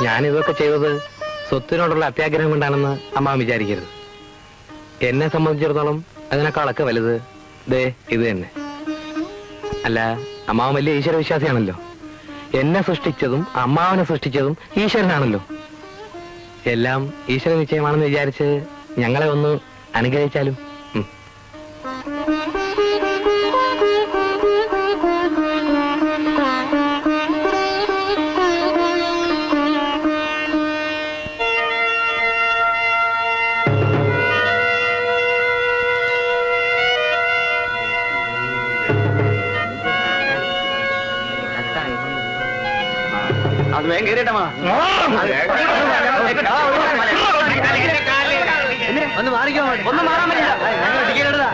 ഞാനിതൊക്കെ ചെയ്തത് സ്വത്തിനോടുള്ള അത്യാഗ്രഹം കൊണ്ടാണെന്ന് അമ്മ വിചാരിക്കരുത്. എന്നെ സംബന്ധിച്ചിടത്തോളം അതിനേക്കാളൊക്കെ വലുത് ദേ ഇത് തന്നെ. അല്ല, അമ്മാവൻ വലിയ ഈശ്വര വിശ്വാസിയാണല്ലോ. എന്നെ സൃഷ്ടിച്ചതും അമ്മാവനെ സൃഷ്ടിച്ചതും ഈശ്വരനാണല്ലോ. എല്ലാം ഈശ്വര നിശ്ചയമാണെന്ന് വിചാരിച്ച് ഞങ്ങളെ ഒന്ന് അനുഗ്രഹിച്ചാലും. അത് വേഗം കയറിയിട്ടമാ. ഒന്ന് മാറിക്കോ. ഒന്നും മാറാൻ പറ്റില്ല. ഞങ്ങൾ ടിക്കറ്റ് എടുത്താ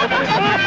ആ